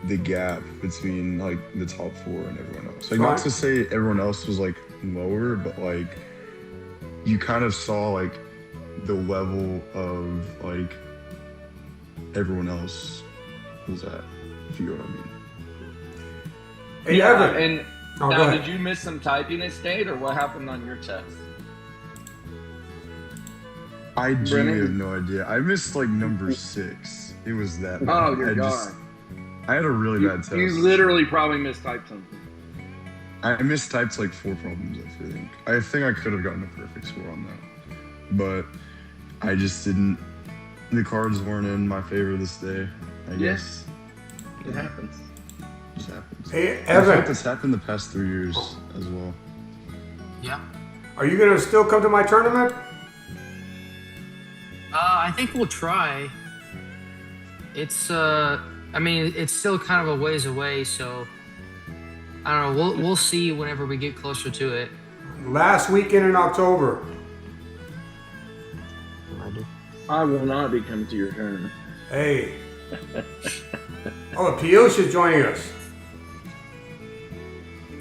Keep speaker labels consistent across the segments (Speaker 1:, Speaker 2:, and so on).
Speaker 1: the gap between like the top four and everyone else. Like not to say everyone else was like lower, but like you kind of saw like the level of like everyone else was at, if you know what I mean.
Speaker 2: Hey, Evan.
Speaker 3: And now, did you miss some typing at state, or what happened on your test?
Speaker 1: I genuinely have no idea. I missed like number 6. It was that bad.
Speaker 3: Oh, you're gone.
Speaker 1: I had a really bad test.
Speaker 3: You literally probably mistyped something.
Speaker 1: I mistyped like 4 problems, I think. I think I could have gotten a perfect score on that. But I just didn't. The cards weren't in my favor this day, I guess.
Speaker 3: It happens.
Speaker 1: It just happens.
Speaker 2: Hey, Evan.
Speaker 1: I think this happened the past 3 years as well.
Speaker 4: Yeah.
Speaker 2: Are you going to still come to my tournament?
Speaker 4: I think we'll try. It's I mean, it's still kind of a ways away, so I don't know. We'll see whenever we get closer to it.
Speaker 2: Last weekend in October.
Speaker 3: I will not be coming to your tournament.
Speaker 2: Hey. Oh, Piyush is joining us.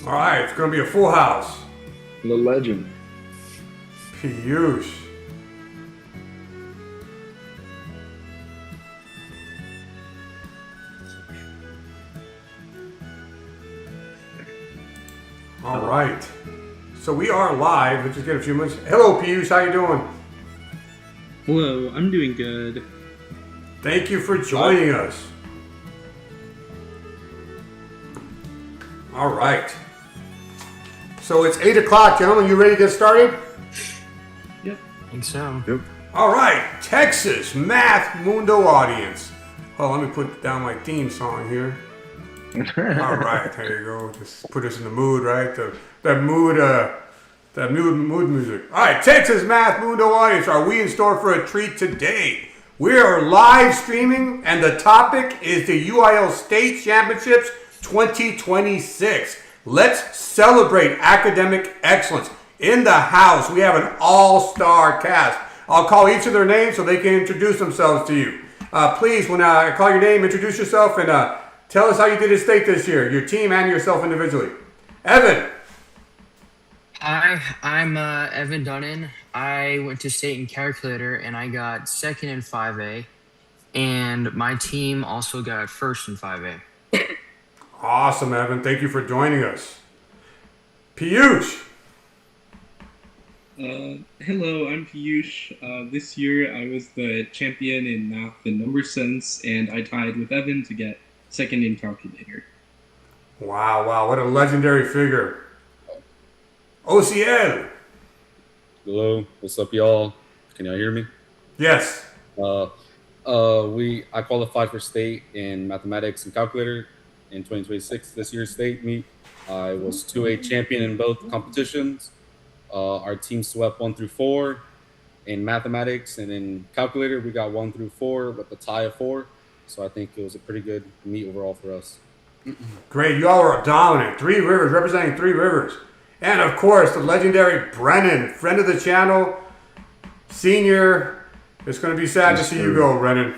Speaker 2: All right, it's going to be a full house.
Speaker 3: The legend.
Speaker 2: Piyush. All right. So we are live. Let's just get a few minutes. Hello, Piyush. How you doing?
Speaker 5: Hello, I'm doing good.
Speaker 2: Thank you for joining us. All right. So it's 8 o'clock, gentlemen. You ready to get started?
Speaker 5: Yep.
Speaker 4: I think so.
Speaker 1: Yep.
Speaker 2: All right. Texas Math Mundo audience. Oh, let me put down my theme song here. All right, there you go. Just put us in the mood, right? That mood music. All right, Texas Math Mundo audience, are we in store for a treat today? We are live streaming, and the topic is the UIL State Championships 2026. Let's celebrate academic excellence. In the house, we have an all-star cast. I'll call each of their names so they can introduce themselves to you. Please, when I call your name, introduce yourself and tell us how you did at state this year, your team and yourself individually. Evan.
Speaker 4: Hi, I'm Evan Dunnan. I went to state in calculator and I got second in 5A. And my team also got first in 5A.
Speaker 2: Awesome, Evan. Thank you for joining us. Piyush.
Speaker 5: Hello, I'm Piyush. This year I was the champion in math and number sense, and I tied with Evan to get second in calculator.
Speaker 2: Wow, what a legendary figure. OCL.
Speaker 6: Hello, what's up, y'all? Can y'all hear me?
Speaker 2: Yes.
Speaker 6: I qualified for state in mathematics and calculator in 2026. This year's state meet, I was 2A champion in both competitions. Our team swept 1 through 4 in mathematics, and in calculator we got 1 through 4 with a tie of 4. So I think it was a pretty good meet overall for us.
Speaker 2: Great, you all were dominant. 3 Rivers, representing 3 Rivers. And of course, the legendary Brennan, friend of the channel, senior. It's going to be sad to see you go, Brennan.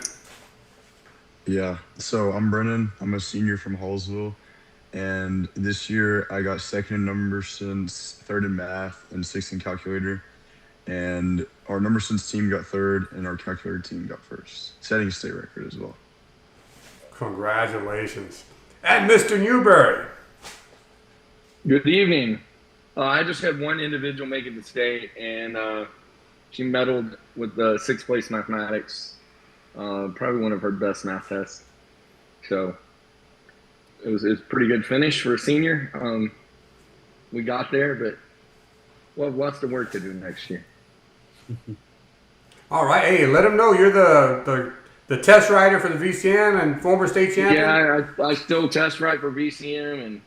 Speaker 1: Yeah, so I'm Brennan. I'm a senior from Hallsville. And this year I got second in number sense, third in math, and sixth in calculator. And our number sense team got third, and our calculator team got first, setting a state record as well.
Speaker 2: Congratulations. And Mr. Newberry.
Speaker 3: Good evening. I just had one individual make it to state, and she medaled with the 6th place mathematics. Probably one of her best math tests. So it was a pretty good finish for a senior. We got there, but we'll have lots of work to do next year.
Speaker 2: All right, hey, let them know you're the test writer for the VCM and former state champion.
Speaker 3: Yeah, I still test write for VCM, and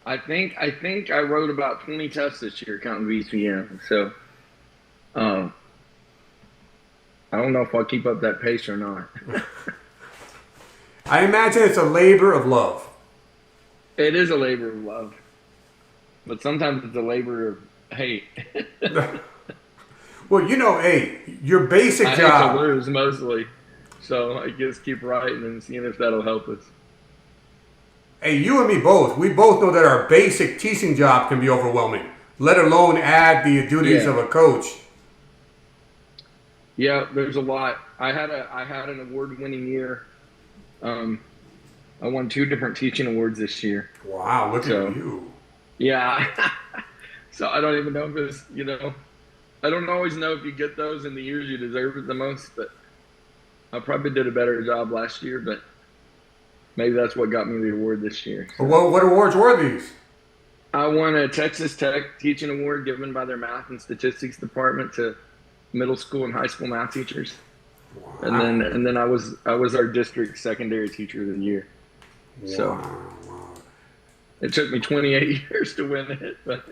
Speaker 3: I think I wrote about 20 tests this year counting VCM. So I don't know if I'll keep up that pace or not.
Speaker 2: I imagine it's a labor of love.
Speaker 3: It is a labor of love, but sometimes it's a labor of hate.
Speaker 2: Well, hey, your basic
Speaker 3: I
Speaker 2: job.
Speaker 3: hate to lose mostly. So I guess keep writing and seeing if that'll help us.
Speaker 2: Hey, you and me both. We both know that our basic teaching job can be overwhelming, let alone add the duties of
Speaker 3: Yeah.
Speaker 2: a coach.
Speaker 3: Yeah, there's a lot. I had an award winning year. Um, I won 2 different teaching awards this year.
Speaker 2: Wow, look at
Speaker 3: So
Speaker 2: you.
Speaker 3: yeah. So I don't even know if it's, I don't always know if you get those in the years you deserve it the most, but I probably did a better job last year, but maybe that's what got me the award this year. So
Speaker 2: What awards were these?
Speaker 3: I won a Texas Tech teaching award given by their math and statistics department to middle school and high school math teachers. And
Speaker 2: Wow.
Speaker 3: then I was our district secondary teacher of the year. So
Speaker 2: Wow.
Speaker 3: it took me 28 years to win it, but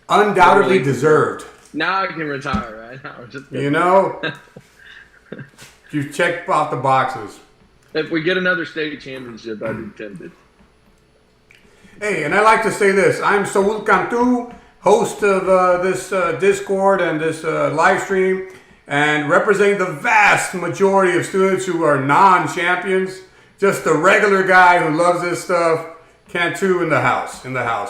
Speaker 2: Undoubtedly deserved.
Speaker 3: now I can retire, right? Now I'm just
Speaker 2: You
Speaker 3: kidding.
Speaker 2: know, you checked off the boxes.
Speaker 3: If we get another state championship, I'd be tempted.
Speaker 2: Hey, and I like to say this. I'm Saul Cantu, host of this Discord and this live stream, and representing the vast majority of students who are non-champions. Just the regular guy who loves this stuff. Cantu in the house,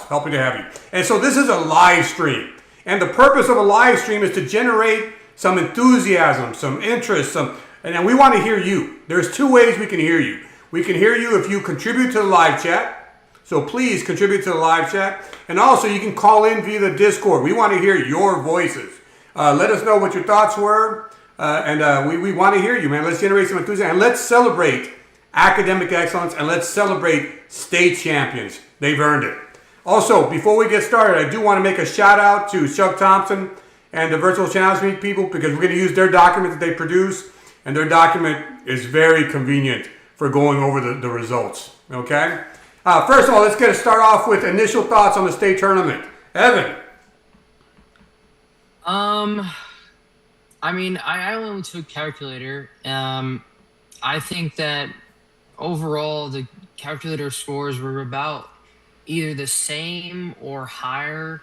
Speaker 2: helping to have you. And so this is a live stream. And the purpose of a live stream is to generate some enthusiasm, some interest, and we want to hear you. There's 2 ways we can hear you. We can hear you if you contribute to the live chat. So please contribute to the live chat. And also you can call in via the Discord. We want to hear your voices. Let us know what your thoughts were. And we want to hear you, man. Let's generate some enthusiasm. And let's celebrate academic excellence. And let's celebrate state champions. They've earned it. Also, before we get started, I do want to make a shout out to Chuck Thompson and the Virtual Challenge Meet people, because we're going to use their document that they produce. And their document is very convenient for going over the results. Okay? First of all, let's start off with initial thoughts on the state tournament. Evan.
Speaker 4: I mean, I only took calculator. I think that overall the calculator scores were about either the same or higher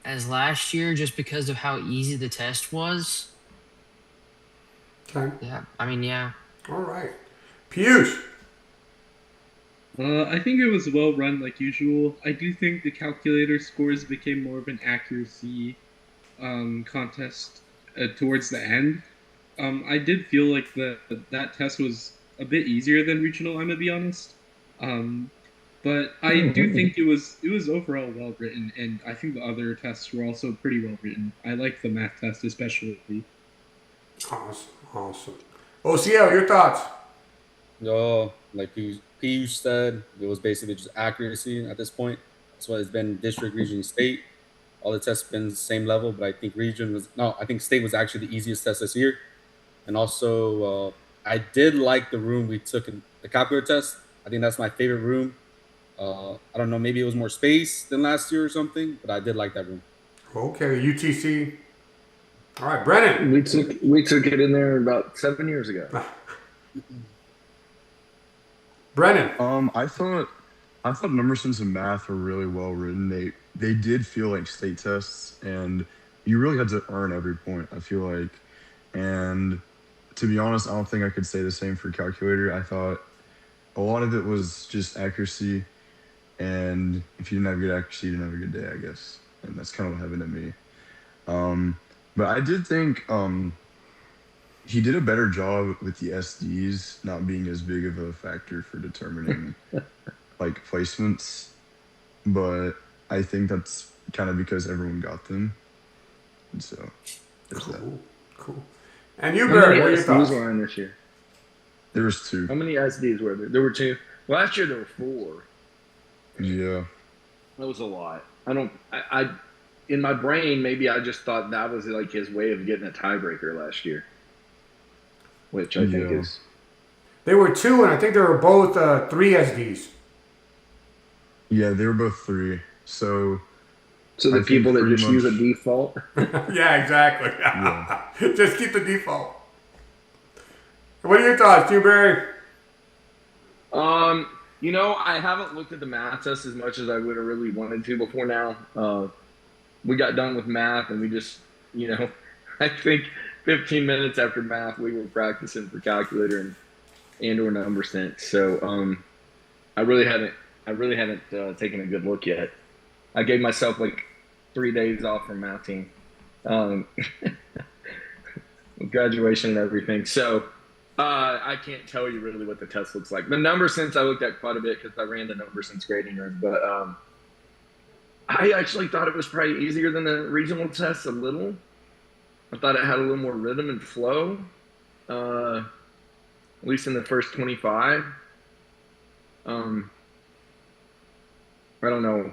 Speaker 4: as last year, just because of how easy the test was.
Speaker 2: Okay.
Speaker 4: Yeah, I mean, yeah.
Speaker 2: All right. Piyush.
Speaker 5: I think it was well run like usual. I do think the calculator scores became more of an accuracy contest towards the end. I did feel like that test was a bit easier than regional, I'm gonna be honest. But I do think it was overall well written, and I think the other tests were also pretty well written. I like the math test especially.
Speaker 2: Awesome. OCL, your thoughts?
Speaker 6: Like Piyush said, it was basically just accuracy at this point. That's why it's been district, region, state. All the tests been the same level, but I think I think state was actually the easiest test this year. And also, I did like the room we took in the calculator test. I think that's my favorite room. I don't know, maybe it was more space than last year or something, but I did like that room.
Speaker 2: Okay, UTC. All right, Brennan.
Speaker 3: We took it in there about 7 years ago.
Speaker 2: Brennan.
Speaker 1: I thought number sense and math were really well written. They did feel like state tests, and you really had to earn every point, I feel like. And to be honest, I don't think I could say the same for calculator. I thought a lot of it was just accuracy, and if you didn't have good accuracy, you didn't have a good day, I guess. And that's kind of what happened to me. But I did think he did a better job with the SDs not being as big of a factor for determining like placements. But I think that's kind of because everyone got them. And so there's that.
Speaker 2: Cool. And you,
Speaker 3: How
Speaker 2: Barry,
Speaker 3: many
Speaker 2: what are your
Speaker 3: SDs
Speaker 2: thoughts?
Speaker 3: were on this year?
Speaker 1: There was 2.
Speaker 3: How many SDs were there? There were 2. Last year there were 4.
Speaker 1: Yeah.
Speaker 3: That was a lot. I in my brain, maybe I just thought that was like his way of getting a tiebreaker last year, which I think is.
Speaker 2: They were 2, and I think they were both 3 SDs.
Speaker 1: Yeah, they were both 3. So
Speaker 3: The
Speaker 1: I
Speaker 3: people
Speaker 1: think
Speaker 3: that just
Speaker 1: pretty
Speaker 3: use a
Speaker 1: much-
Speaker 3: default.
Speaker 2: Yeah, exactly.
Speaker 1: Yeah.
Speaker 2: Just keep the default. What are your thoughts, Barry?
Speaker 3: I haven't looked at the math test as much as I would have really wanted to before now. We got done with math, and we just, I think 15 minutes after math, we were practicing for calculator and or number sense. So I really haven't taken a good look yet. I gave myself like 3 days off from math team, um, with graduation and everything. So I can't tell you really what the test looks like. The number sense I looked at quite a bit because I ran the number sense grading room, but I actually thought it was probably easier than the regional test a little. I thought it had a little more rhythm and flow, at least in the first 25. I don't know.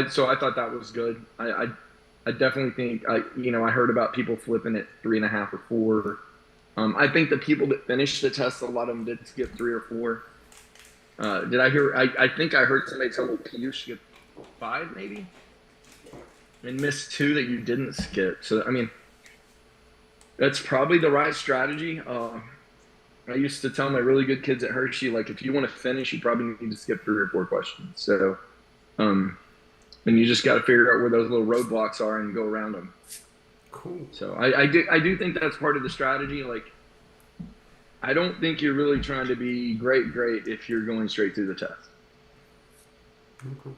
Speaker 3: So I thought that was good. I definitely think I heard about people flipping at 3.5 or 4. I think the people that finished the test, a lot of them did skip 3 or 4. Did I hear? I think I heard somebody tell me Piyush skipped 5 maybe, and missed 2 that you didn't skip. So I mean, that's probably the right strategy. I used to tell my really good kids at Hershey, like, if you want to finish, you probably need to skip 3 or 4 questions. So, and you just got to figure out where those little roadblocks are and go around them.
Speaker 2: Cool.
Speaker 3: So I do think that's part of the strategy. Like, I don't think you're really trying to be great if you're going straight through the test.
Speaker 2: Okay.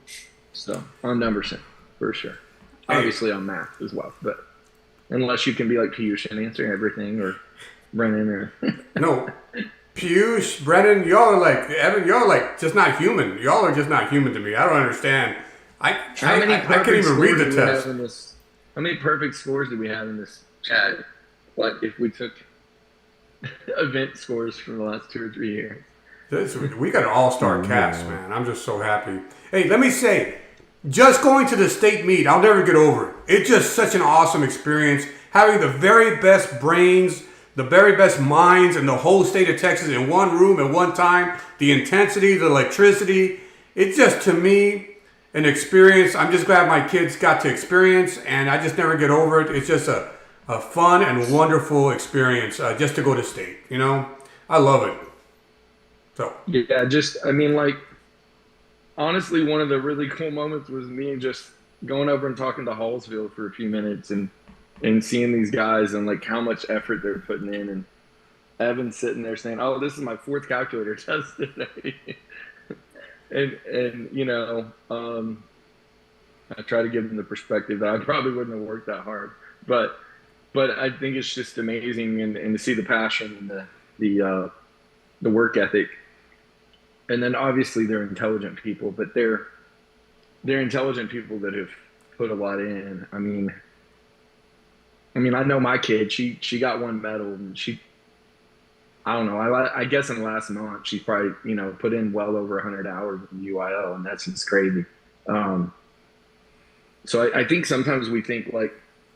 Speaker 3: So on number sense, for sure.
Speaker 2: Hey.
Speaker 3: Obviously on math as well, but unless you can be like Piyush and answer everything, or Brennan, or
Speaker 2: No, Piyush, Brennan, y'all are like, Evan, y'all are like just not human. Y'all are just not human to me. I don't understand. I can't even read the test.
Speaker 3: How many perfect scores do we have in this chat? Like, if we took event scores from the last 2 or 3 years.
Speaker 2: We got an all-star cast, man. I'm just so happy. Hey, let me say, just going to the state meet, I'll never get over it. It's just such an awesome experience. Having the very best brains, the very best minds in the whole state of Texas in one room at one time. The intensity, the electricity. It's just, to me, an experience I'm just glad my kids got to experience, and I just never get over it. It's just a fun and wonderful experience just to go to state. I love it. So
Speaker 3: yeah, like, honestly, one of the really cool moments was me just going over and talking to Hallsville for a few minutes and seeing these guys and like how much effort they're putting in, and Evan sitting there saying, "Oh, this is my 4th calculator test today." and I try to give them the perspective that I probably wouldn't have worked that hard, but I think it's just amazing, and to see the passion and the work ethic. And then obviously they're intelligent people, but they're intelligent people that have put a lot in. I mean, I know my kid, she got 1 medal, and I don't know, I guess in the last month, she's probably, put in well over 100 hours in UIL, and that's just crazy. So I think sometimes we think like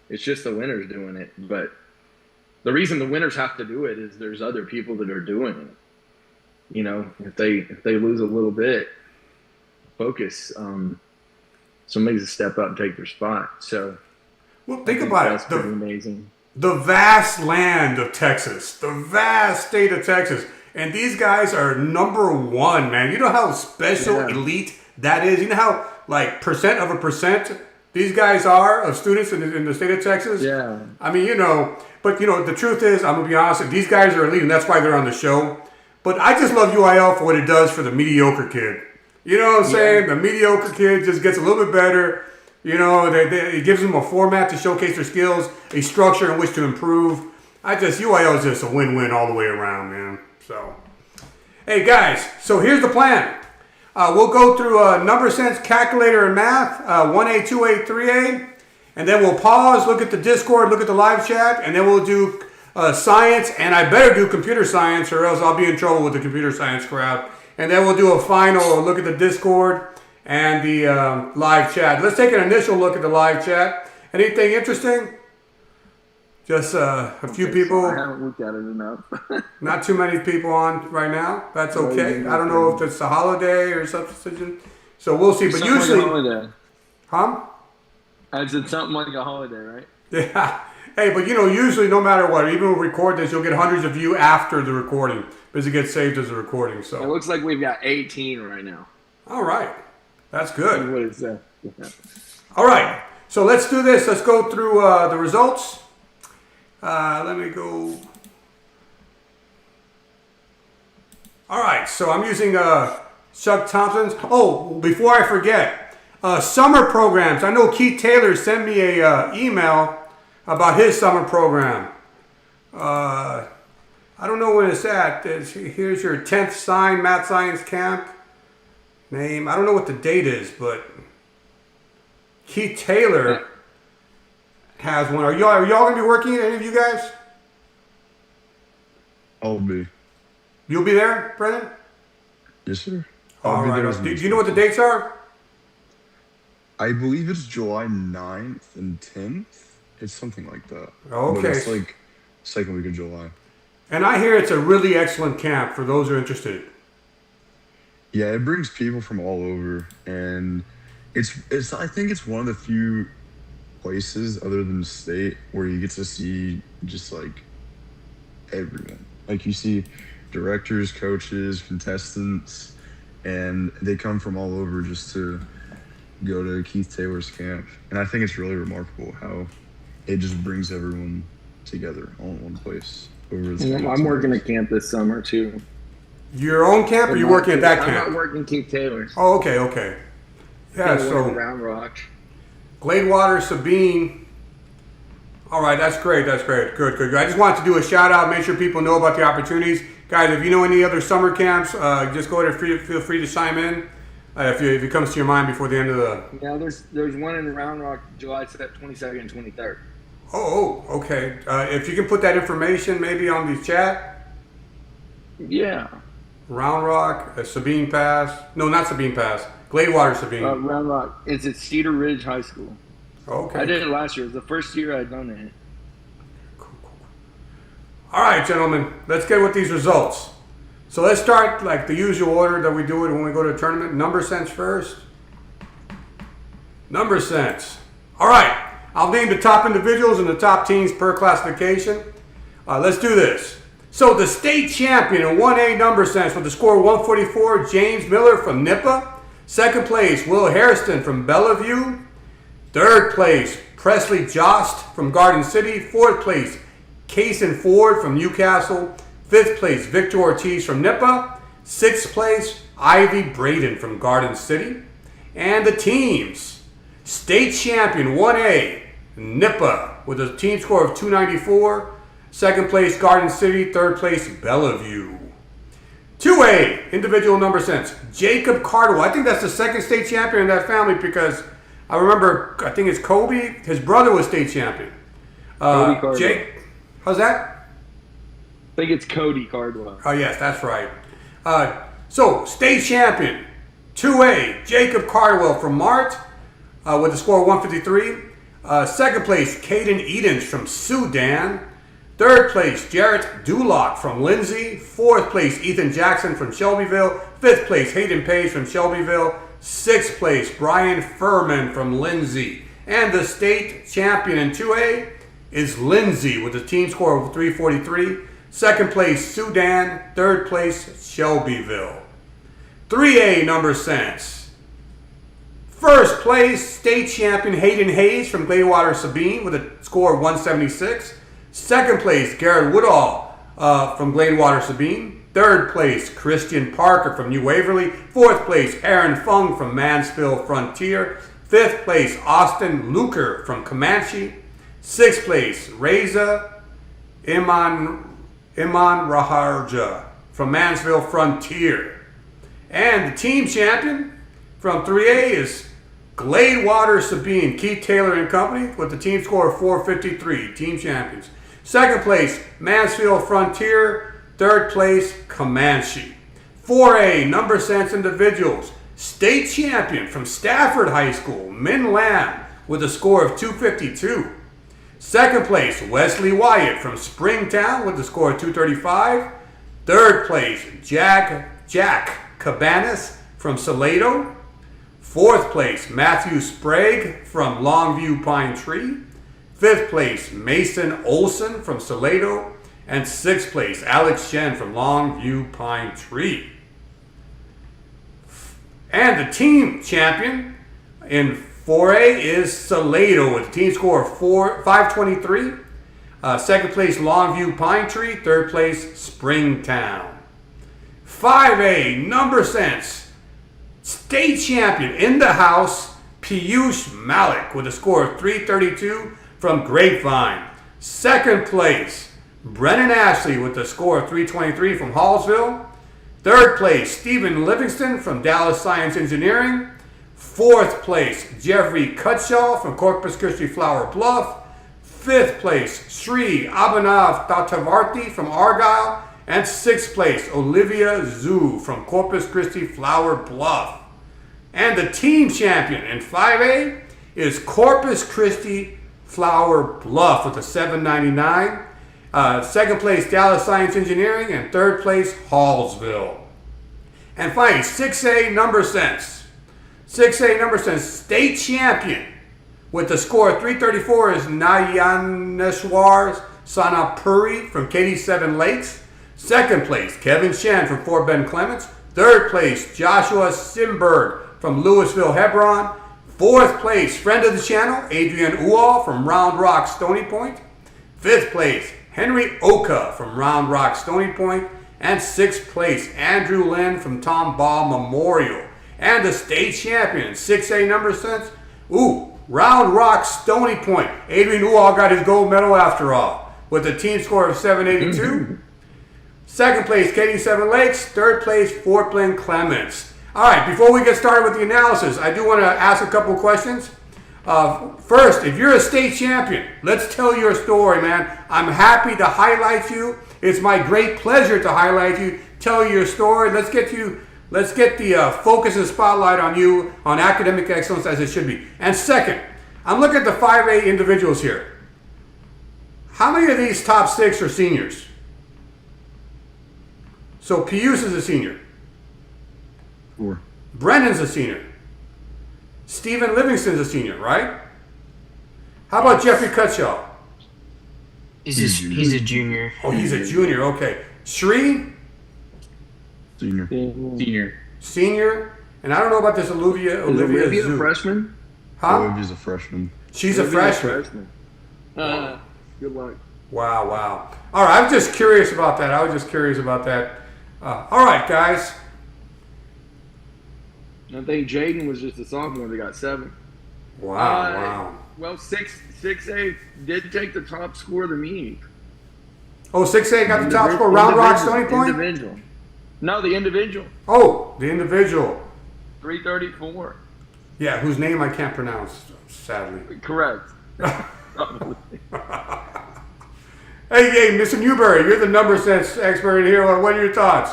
Speaker 3: it's just the winners doing it, but the reason the winners have to do it is there's other people that are doing it. If they lose a little bit focus, somebody's to step up and take their spot. So,
Speaker 2: well, think about it.
Speaker 3: That's pretty amazing.
Speaker 2: The vast land of Texas, the vast state of Texas, and these guys are number 1, man. You know how special, elite that is. You know how like percent of a percent these guys are of students in the state of Texas.
Speaker 3: Yeah.
Speaker 2: I mean, but the truth is, I'm gonna be honest. These guys are elite, and that's why they're on the show. But I just love UIL for what it does for the mediocre kid. You know what I'm saying? The mediocre kid just gets a little bit better. It gives them a format to showcase their skills, a structure in which to improve. UIL is just a win-win all the way around, man. So, hey guys, so here's the plan. We'll go through number sense, calculator, and math, 1A, 2A, 3A, and then we'll pause, look at the Discord, look at the live chat, and then we'll do science, and I better do computer science or else I'll be in trouble with the computer science crowd. And then we'll do a final look at the Discord and the live chat. Let's take an initial look at the live chat. Anything interesting? Just a few people.
Speaker 3: I haven't looked at it enough.
Speaker 2: Not too many people on right now. That's okay. I don't know if it's a holiday or something. So we'll see. But
Speaker 3: something
Speaker 2: usually,
Speaker 3: like a holiday.
Speaker 2: Huh?
Speaker 3: I said something like a holiday, right?
Speaker 2: Yeah. Hey, but usually no matter what, even when we record this, you'll get hundreds of views after the recording because it gets saved as a recording. So
Speaker 3: it looks like we've got 18 right now.
Speaker 2: All right. That's good.
Speaker 3: What is that?
Speaker 2: All right. So let's do this. Let's go through the results. Let me go. All right, so I'm using Chuck Thompson's. Oh, before I forget, summer programs. I know Keith Taylor sent me a email about his summer program. I don't know when it's at. Here's your 10th math science camp name. I don't know what the date is, but Keith Taylor has one. Are y'all gonna be working? Any of you guys?
Speaker 1: I'll be.
Speaker 2: You'll be there, Brennan?
Speaker 1: Yes, sir.
Speaker 2: All
Speaker 1: I'll be
Speaker 2: right.
Speaker 1: there as
Speaker 2: Do
Speaker 1: an
Speaker 2: you know what the dates are?
Speaker 1: I believe it's July 9th and 10th. It's something like that.
Speaker 2: Okay.
Speaker 1: But it's like second week of July.
Speaker 2: And I hear it's a really excellent camp for those who are interested.
Speaker 1: Yeah, it brings people from all over, and it's I think it's one of the few places other than state where you get to see just like everyone. Like you see directors, coaches, contestants, and they come from all over just to go to Keith Taylor's camp. And I think it's really remarkable how it just brings everyone together all in one place.
Speaker 3: I'm working at camp this summer too.
Speaker 2: Your own camp, or you working at that
Speaker 3: I'm
Speaker 2: camp?
Speaker 3: not working Keith Taylor's.
Speaker 2: Oh, okay. Yeah, so
Speaker 3: Round Rock.
Speaker 2: Gladewater, Sabine. All right, that's great. Good. I just wanted to do a shout out, make sure people know about the opportunities. Guys, if you know any other summer camps, just go ahead and feel free to chime in if it comes to your mind before the end of the...
Speaker 3: Yeah, there's one in Round Rock, July 22nd and 23rd.
Speaker 2: Oh, okay. If you can put that information maybe on the chat.
Speaker 3: Yeah.
Speaker 2: Round Rock, Sabine Pass. No, not Sabine Pass. Gladewater, Sabine.
Speaker 3: Round Rock. It's at Cedar Ridge High School.
Speaker 2: Okay.
Speaker 3: I did it last year. It was the first year I'd done it.
Speaker 2: Cool. All right, gentlemen. Let's get with these results. So let's start like the usual order that we do it when we go to a tournament. Number sense first. Number sense. All right. I'll name the top individuals and the top teams per classification. Let's do this. So the state champion in 1A number sense with the score 144, James Miller from Nippa. Second place, Will Hairston from Bellevue. Third place, Presley Jost from Garden City. Fourth place, Kaysen Ford from Newcastle. Fifth place, Victor Ortiz from Nippa. Sixth place, Ivy Braden from Garden City. And the teams. State champion 1A, Nippa with a team score of 294. Second place, Garden City. Third place, Bellevue. 2A, individual number sense, Jacob Cardwell. I think that's the second state champion in that family because I remember, I think it's Kobe. His brother was state champion.
Speaker 3: Cody Cardwell.
Speaker 2: Jake, how's that?
Speaker 3: I think it's Cody Cardwell.
Speaker 2: Oh, yes, that's right. So, state champion, 2A, Jacob Cardwell from Mart with a score of 153. Second place, Caden Edens from Sudan. Third place, Jarrett Dulock from Lindsay. Fourth place, Ethan Jackson from Shelbyville. Fifth place, Hayden Page from Shelbyville. Sixth place, Brian Furman from Lindsay. And the state champion in 2A is Lindsay with a team score of 343. Second place, Sudan. Third place, Shelbyville. 3A number sense. First place, state champion Hayden Hayes from Gladewater, Sabine with a score of 176. Second place, Garrett Woodall from Gladewater, Sabine. Third place, Christian Parker from New Waverly. Fourth place, Aaron Fung from Mansfield Frontier. Fifth place, Austin Luker from Comanche. Sixth place, Reza Iman Raharja from Mansfield Frontier. And the team champion from 3A is Gladewater, Sabine, Keith Taylor and Company with the team score of 453, team champions. Second place, Mansfield Frontier. Third place, Comanche. 4A, number sense individuals. State champion from Stafford High School, Min Lam, with a score of 252. Second place, Wesley Wyatt from Springtown with a score of 235. Third place, Jack Cabanas from Salado. Fourth place, Matthew Sprague from Longview Pine Tree. Fifth place, Mason Olson from Salado. And sixth place, Alex Shen from Longview Pine Tree. And the team champion in 4A is Salado with a team score of 523. Second place, Longview Pine Tree. Third place, Springtown. 5A, number sense. State champion in the house, Piyush Malik with a score of 332 from Grapevine. Second place, Brennan Ashley with a score of 323 from Hallsville. Third place, Stephen Livingston from Dallas Science Engineering. Fourth place, Jeffrey Cutshaw from Corpus Christi Flower Bluff. Fifth place, Sri Abhinav Tatavarthi from Argyle. And sixth place, Olivia Zhu from Corpus Christi Flower Bluff. And the team champion in 5A is Corpus Christi Flower Bluff with a 799. Second place, Dallas Science Engineering. And third place, Hallsville. And finally, 6A number sense. 6A number sense, state champion with the score of 334 is Nayaneshwar Sanapuri from Katy Seven Lakes. Second place, Kevin Shen from Fort Bend Clements. Third place, Joshua Simberg from Louisville Hebron. Fourth place, friend of the channel, Adrian Ual from Round Rock Stony Point. Fifth place, Henry Oka from Round Rock Stony Point. And sixth place, Andrew Lynn from Tomball Memorial. And the state champion, 6A number sense, Round Rock Stony Point. Adrian Ual got his gold medal after all with a team score of 782. Second place, Katy Seven Lakes. Third place, Fort Bend Clements. All right, before we get started with the analysis, I do want to ask a couple questions. First, if you're a state champion, let's tell your story, man. I'm happy to highlight you. It's my great pleasure to highlight you, tell your story. Let's get the focus and spotlight on you, on academic excellence as it should be. And second, I'm looking at the 5A individuals here. How many of these top six are seniors? So Pius is a senior.
Speaker 1: 4.
Speaker 2: Brennan's a senior. Stephen Livingston's a senior, right? How about Jeffrey Cutshaw?
Speaker 4: He's a junior.
Speaker 2: Oh, he's a junior. Okay. Sri?
Speaker 1: Senior.
Speaker 2: Senior. And I don't know about this Olivia
Speaker 3: Olivia
Speaker 2: Zhu.
Speaker 3: a freshman?
Speaker 2: Huh?
Speaker 1: Olivia's a freshman.
Speaker 2: She's a freshman.
Speaker 3: Good luck.
Speaker 2: Wow. All right, I'm just curious about that. All right, guys.
Speaker 3: I think Jaden was just a sophomore that got 7.
Speaker 2: Wow.
Speaker 3: Well, 6A did take the top score of the meet.
Speaker 2: Oh, 6A got the top score. Round Rock Stony Point?
Speaker 3: Individual. No, the individual.
Speaker 2: Oh, the individual.
Speaker 3: 334.
Speaker 2: Yeah, whose name I can't pronounce, sadly.
Speaker 3: Correct.
Speaker 2: Hey, Mr. Newberry, you're the number sense expert here. What are your thoughts?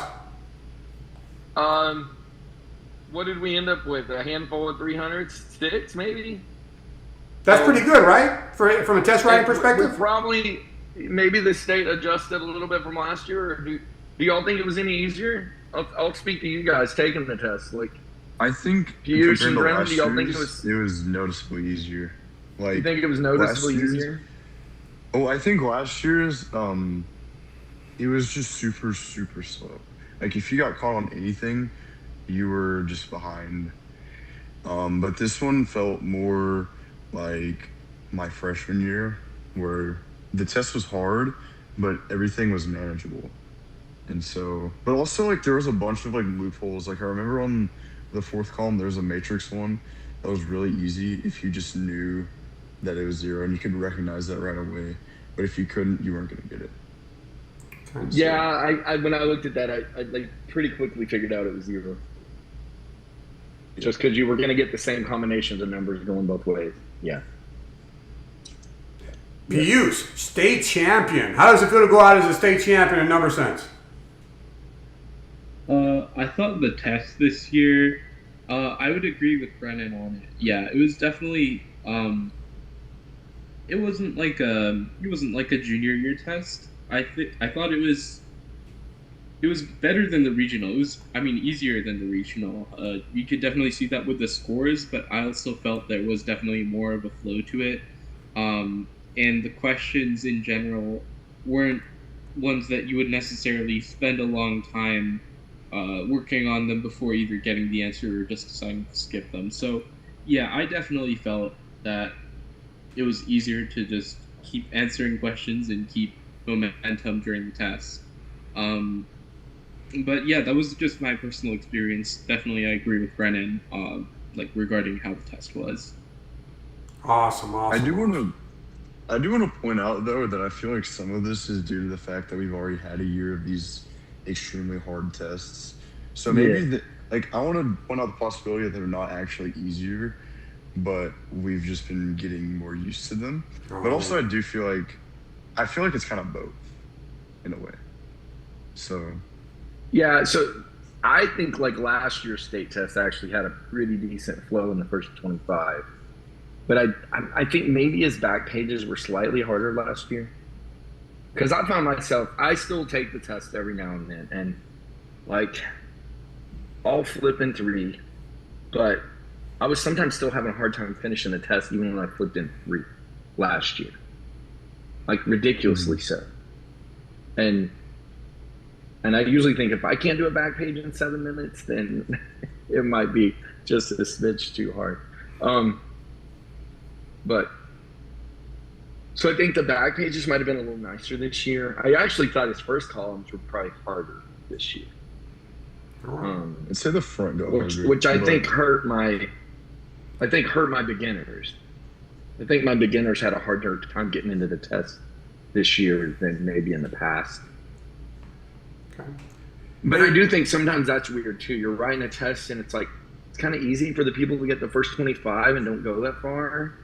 Speaker 3: What did we end up with? A handful of 300s? 6, maybe?
Speaker 2: That's pretty good, right? From a test writing perspective?
Speaker 3: Probably, maybe the state adjusted a little bit from last year. Or do y'all think it was any easier? I'll speak to you guys taking the test.
Speaker 1: I think
Speaker 3: Pius and
Speaker 1: compared to
Speaker 3: Brennan,
Speaker 1: last
Speaker 3: do y'all think
Speaker 1: it was noticeably easier.
Speaker 3: You think it was noticeably easier?
Speaker 1: Oh, I think last year's it was just super slow. Like if you got caught on anything, you were just behind. But this one felt more like my freshman year, where the test was hard, but everything was manageable. And so, but also there was a bunch of loopholes. I remember on the fourth column, there was a matrix one that was really easy if you just knew that it was 0 and you could recognize that right away. But if you couldn't, you weren't going to get it.
Speaker 3: Yeah, I when I looked at that, I pretty quickly figured out it was 0. Just because you were going to get the same combinations of numbers going both ways. Yeah.
Speaker 2: Pius, state champion. How does it feel to go out as a state champion in number sense?
Speaker 5: I thought the test this year, I would agree with Brennan on it. Yeah, it was definitely, it wasn't like a junior year test. I thought it was better than the regional. It was, easier than the regional. You could definitely see that with the scores, but I also felt there was definitely more of a flow to it. And the questions in general weren't ones that you would necessarily spend a long time working on them before either getting the answer or just deciding to skip them. So, yeah, I definitely felt that it was easier to just keep answering questions and keep momentum during the test. But yeah, that was just my personal experience. Definitely, I agree with Brennan, like regarding how the test was.
Speaker 2: Awesome,
Speaker 1: I
Speaker 2: awesome.
Speaker 1: do want to I do want to point out though that I feel like some of this is due to the fact that we've already had a year of these extremely hard tests. So
Speaker 3: Yeah.
Speaker 1: maybe like I want to point out the possibility that they're not actually easier, but we've just been getting more used to them. But also
Speaker 2: Oh,
Speaker 1: I feel like it's kind of both in a way. So
Speaker 3: Yeah, so I think like last year's state test actually had a pretty decent flow in the first 25. But I think maybe his back pages were slightly harder last year. Because I found myself, I still take the test every now and then. And like, I'll flip in three. But I was sometimes still having a hard time finishing the test even when I flipped in three last year. Like, ridiculously
Speaker 1: mhm.
Speaker 3: so. And And I usually think if I can't do a back page in 7 minutes, then it might be just a smidge too hard. Um, but so I think the back pages might have been a little nicer this year. I actually thought his first columns were probably harder this year,
Speaker 2: all right.
Speaker 1: I'd say the front got harder,
Speaker 3: which I
Speaker 1: but
Speaker 3: think hurt my beginners. I think my beginners had a harder time getting into the test this year than maybe in the past.
Speaker 2: Okay.
Speaker 3: But I do think sometimes that's weird too. You're writing a test and it's like it's kind of easy for the people to get the first 25 and don't go that far.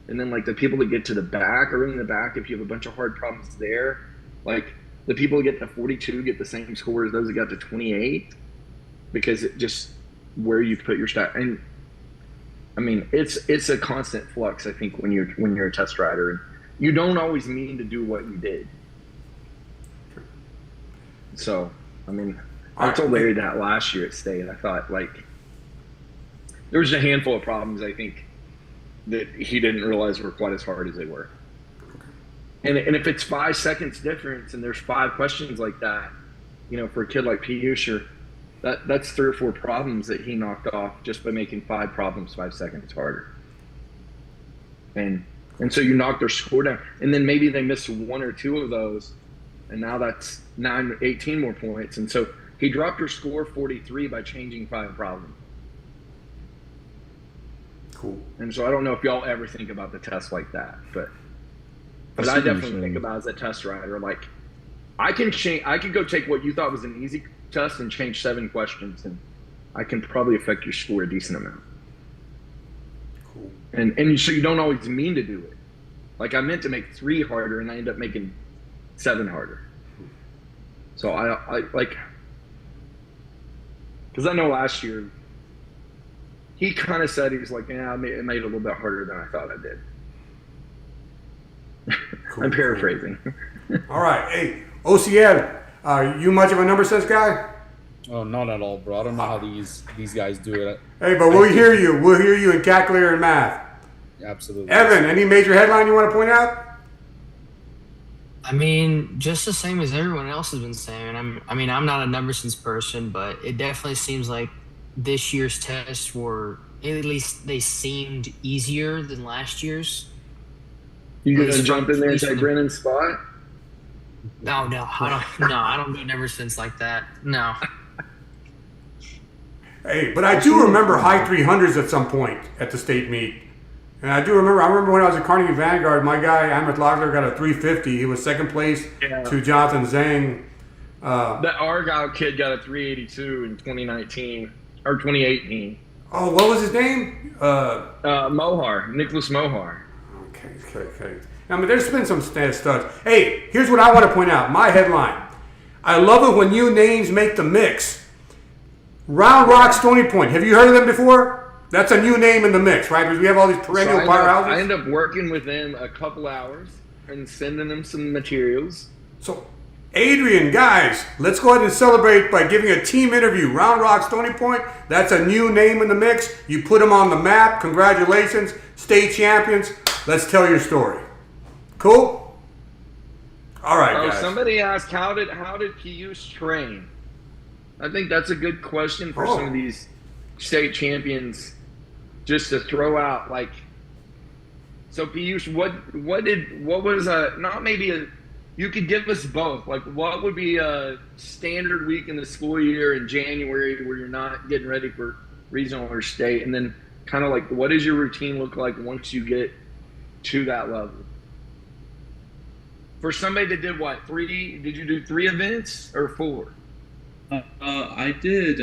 Speaker 3: And then like the people that get to the back or in the back, if you have a bunch of hard problems there, like the people who get to 42 get the same score as those that got to 28 because it just where you put your stat. And I mean, it's a constant flux. I think when you're a test writer, and you don't always mean to do what you did. So I mean, I told Larry that last year at state. I thought like there was a handful of problems I think that he didn't realize were quite as hard as they were. And if it's 5 seconds difference and there's 5 questions like that, you know, for a kid like Piyush, that's 3 or 4 problems that he knocked off just by making 5 problems 5 seconds harder. And so you knock their score down, and then maybe they miss 1 or 2 of those, and now that's 18 more points. And so he dropped her score 43 by changing 5 problems.
Speaker 2: Cool.
Speaker 3: And so I don't know if y'all ever think about the test like that, but
Speaker 1: I see
Speaker 3: I
Speaker 1: what you're
Speaker 3: definitely think
Speaker 1: saying.
Speaker 3: about it as a test writer. Like I could go take what you thought was an easy test and change 7 questions, and I can probably affect your score a decent amount.
Speaker 2: Cool.
Speaker 3: And so you don't always mean to do it. Like I meant to make 3 harder, and I end up making 7 harder. So I like, because I know last year he kind of said he was like, yeah, it made it a little bit harder than I thought I did.
Speaker 2: Cool,
Speaker 3: I'm paraphrasing.
Speaker 2: All right. Hey, OCL, are you much of a number sense guy?
Speaker 6: Oh, not at all, bro. I don't know how these guys do it.
Speaker 2: Hey, but we'll hear you. We'll hear you in calculator and math.
Speaker 6: Absolutely.
Speaker 2: Evan, any major headline you want to point out?
Speaker 4: I mean, just the same as everyone else has been saying. I'm not a number sense person, but it definitely seems like this year's tests were, at least they seemed easier than last year's.
Speaker 3: You
Speaker 4: At
Speaker 3: gonna
Speaker 4: least
Speaker 3: jump
Speaker 4: from-
Speaker 3: in there
Speaker 4: at
Speaker 3: and
Speaker 4: least
Speaker 3: take
Speaker 4: from the-
Speaker 3: Brennan's spot?
Speaker 4: No, I don't do number sense like that. No.
Speaker 2: Hey, but I do remember high 300s at some point at the state meet. And I remember when I was at Carnegie Vanguard, my guy, Amit Lagler, got a 350. He was second place to Jonathan Zhang.
Speaker 3: That Argyle kid got a 382 in 2019 or 2018.
Speaker 2: Oh, what was his name?
Speaker 3: Mohar, Nicholas Mohar.
Speaker 2: Okay. I mean, there's been some studs. Hey, here's what I want to point out. My headline. I love it when new names make the mix. Round Rock Stony Point. Have you heard of them before? That's a new name in the mix, right? Because we have all these perennial powerhouses.
Speaker 3: I end up working with them a couple hours and sending them some materials.
Speaker 2: So, Adrian, guys, let's go ahead and celebrate by giving a team interview. Round Rock Stony Point. That's a new name in the mix. You put them on the map. Congratulations. State champions. Let's tell your story. Cool? All right, guys.
Speaker 3: Somebody asked, how did Piyush train? I think that's a good question for some of these state champions, just to throw out. Like, So Piyush, what was not maybe a you could give us both. Like what would be a standard week in the school year in January where you're not getting ready for regional or state, and then kind of like what does your routine look like once you get to that level? For somebody that did what, three? Did you do three events or four?
Speaker 5: I did.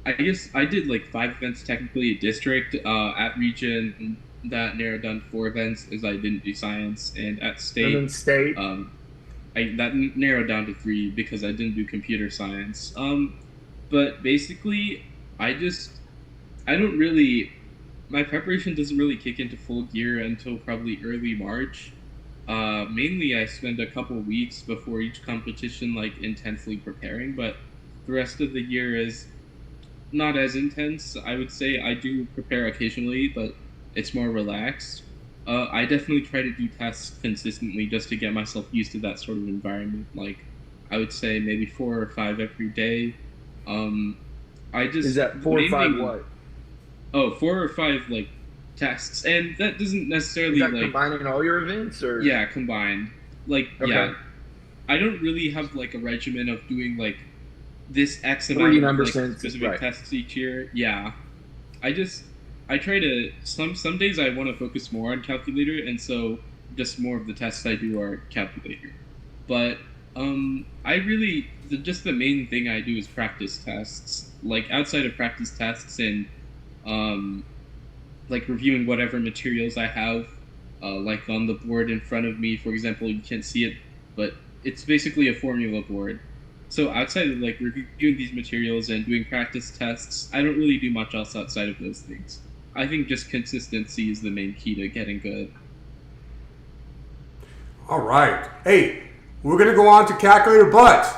Speaker 5: I guess I did like 5 events technically at district. At region, that narrowed down to 4 events as I didn't do science, and at
Speaker 3: And then
Speaker 5: state,
Speaker 3: state.
Speaker 5: that narrowed down to 3 because I didn't do computer science. But basically, I don't really. My preparation doesn't really kick into full gear until probably early March. Mainly, I spend a couple weeks before each competition, like intensely preparing, but the rest of the year is not as intense. I would say I do prepare occasionally, but it's more relaxed. I definitely try to do tests consistently just to get myself used to that sort of environment. Like, I would say maybe 4 or 5 every day. I just
Speaker 3: Is that 4 or 5 what?
Speaker 5: Oh, 4 or 5 like tests, and that doesn't
Speaker 3: Is
Speaker 5: necessarily
Speaker 3: that
Speaker 5: like
Speaker 3: combining all your events or?
Speaker 5: yeah combined. Like
Speaker 3: Okay.
Speaker 5: yeah, I don't really have like a regimen of doing like this X
Speaker 3: Three
Speaker 5: amount of
Speaker 3: number
Speaker 5: like
Speaker 3: sentences,
Speaker 5: specific
Speaker 3: right.
Speaker 5: tests each year. Yeah, I try to some days I want to focus more on calculator, and so just more of the tests I do are calculator. But I really just the main thing I do is practice tests. Like outside of practice tests and um, like reviewing whatever materials I have, like on the board in front of me. For example, you can't see it, but it's basically a formula board. So outside of like reviewing these materials and doing practice tests, I don't really do much else outside of those things. I think just consistency is the main key to getting good.
Speaker 2: All right. Hey, we're going to go on to calculator, but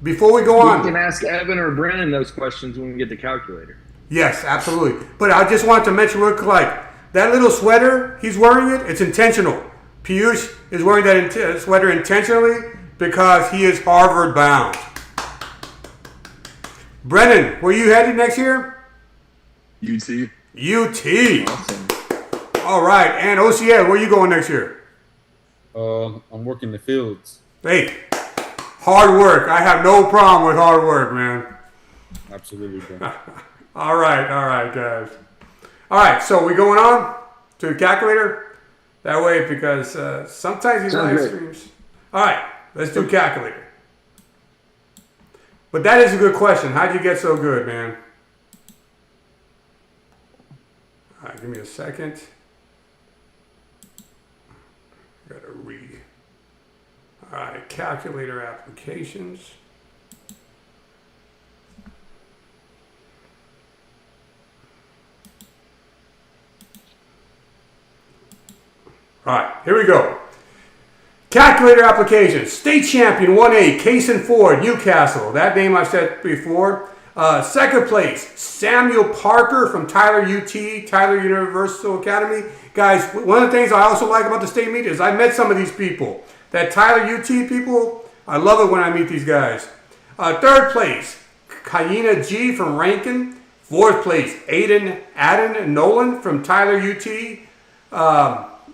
Speaker 2: before we go
Speaker 3: We can
Speaker 2: on,
Speaker 3: ask Evan or Brennan those questions when we get the calculator.
Speaker 2: yes, absolutely. But I just wanted to mention real quick, like that little sweater, he's wearing it, it's intentional. Piyush is wearing that sweater intentionally because he is Harvard bound. Brennan, where you headed next year?
Speaker 1: UT.
Speaker 2: UT.
Speaker 3: Awesome.
Speaker 2: All right. And OCL, where you going next year?
Speaker 6: I'm working the fields.
Speaker 2: Hey, hard work. I have no problem with hard work, man.
Speaker 6: Absolutely, bro.
Speaker 2: All right, guys. All right, so we going on to the calculator that way because sometimes these
Speaker 3: Sounds
Speaker 2: live
Speaker 3: good.
Speaker 2: streams. All right, let's do calculator. But that is a good question. How'd you get so good, man? All right, give me a second. Gotta read. All right, calculator applications. All right, here we go. Calculator applications. State champion 1A, Cason Ford, Newcastle. That name I've said before. Second place, Samuel Parker from Tyler UT, Tyler Universal Academy. Guys, one of the things I also like about the state meet is I met some of these people. That Tyler UT people, I love it when I meet these guys. Third place, Kayina G from Rankin. Fourth place, Aden Nolan from Tyler UT.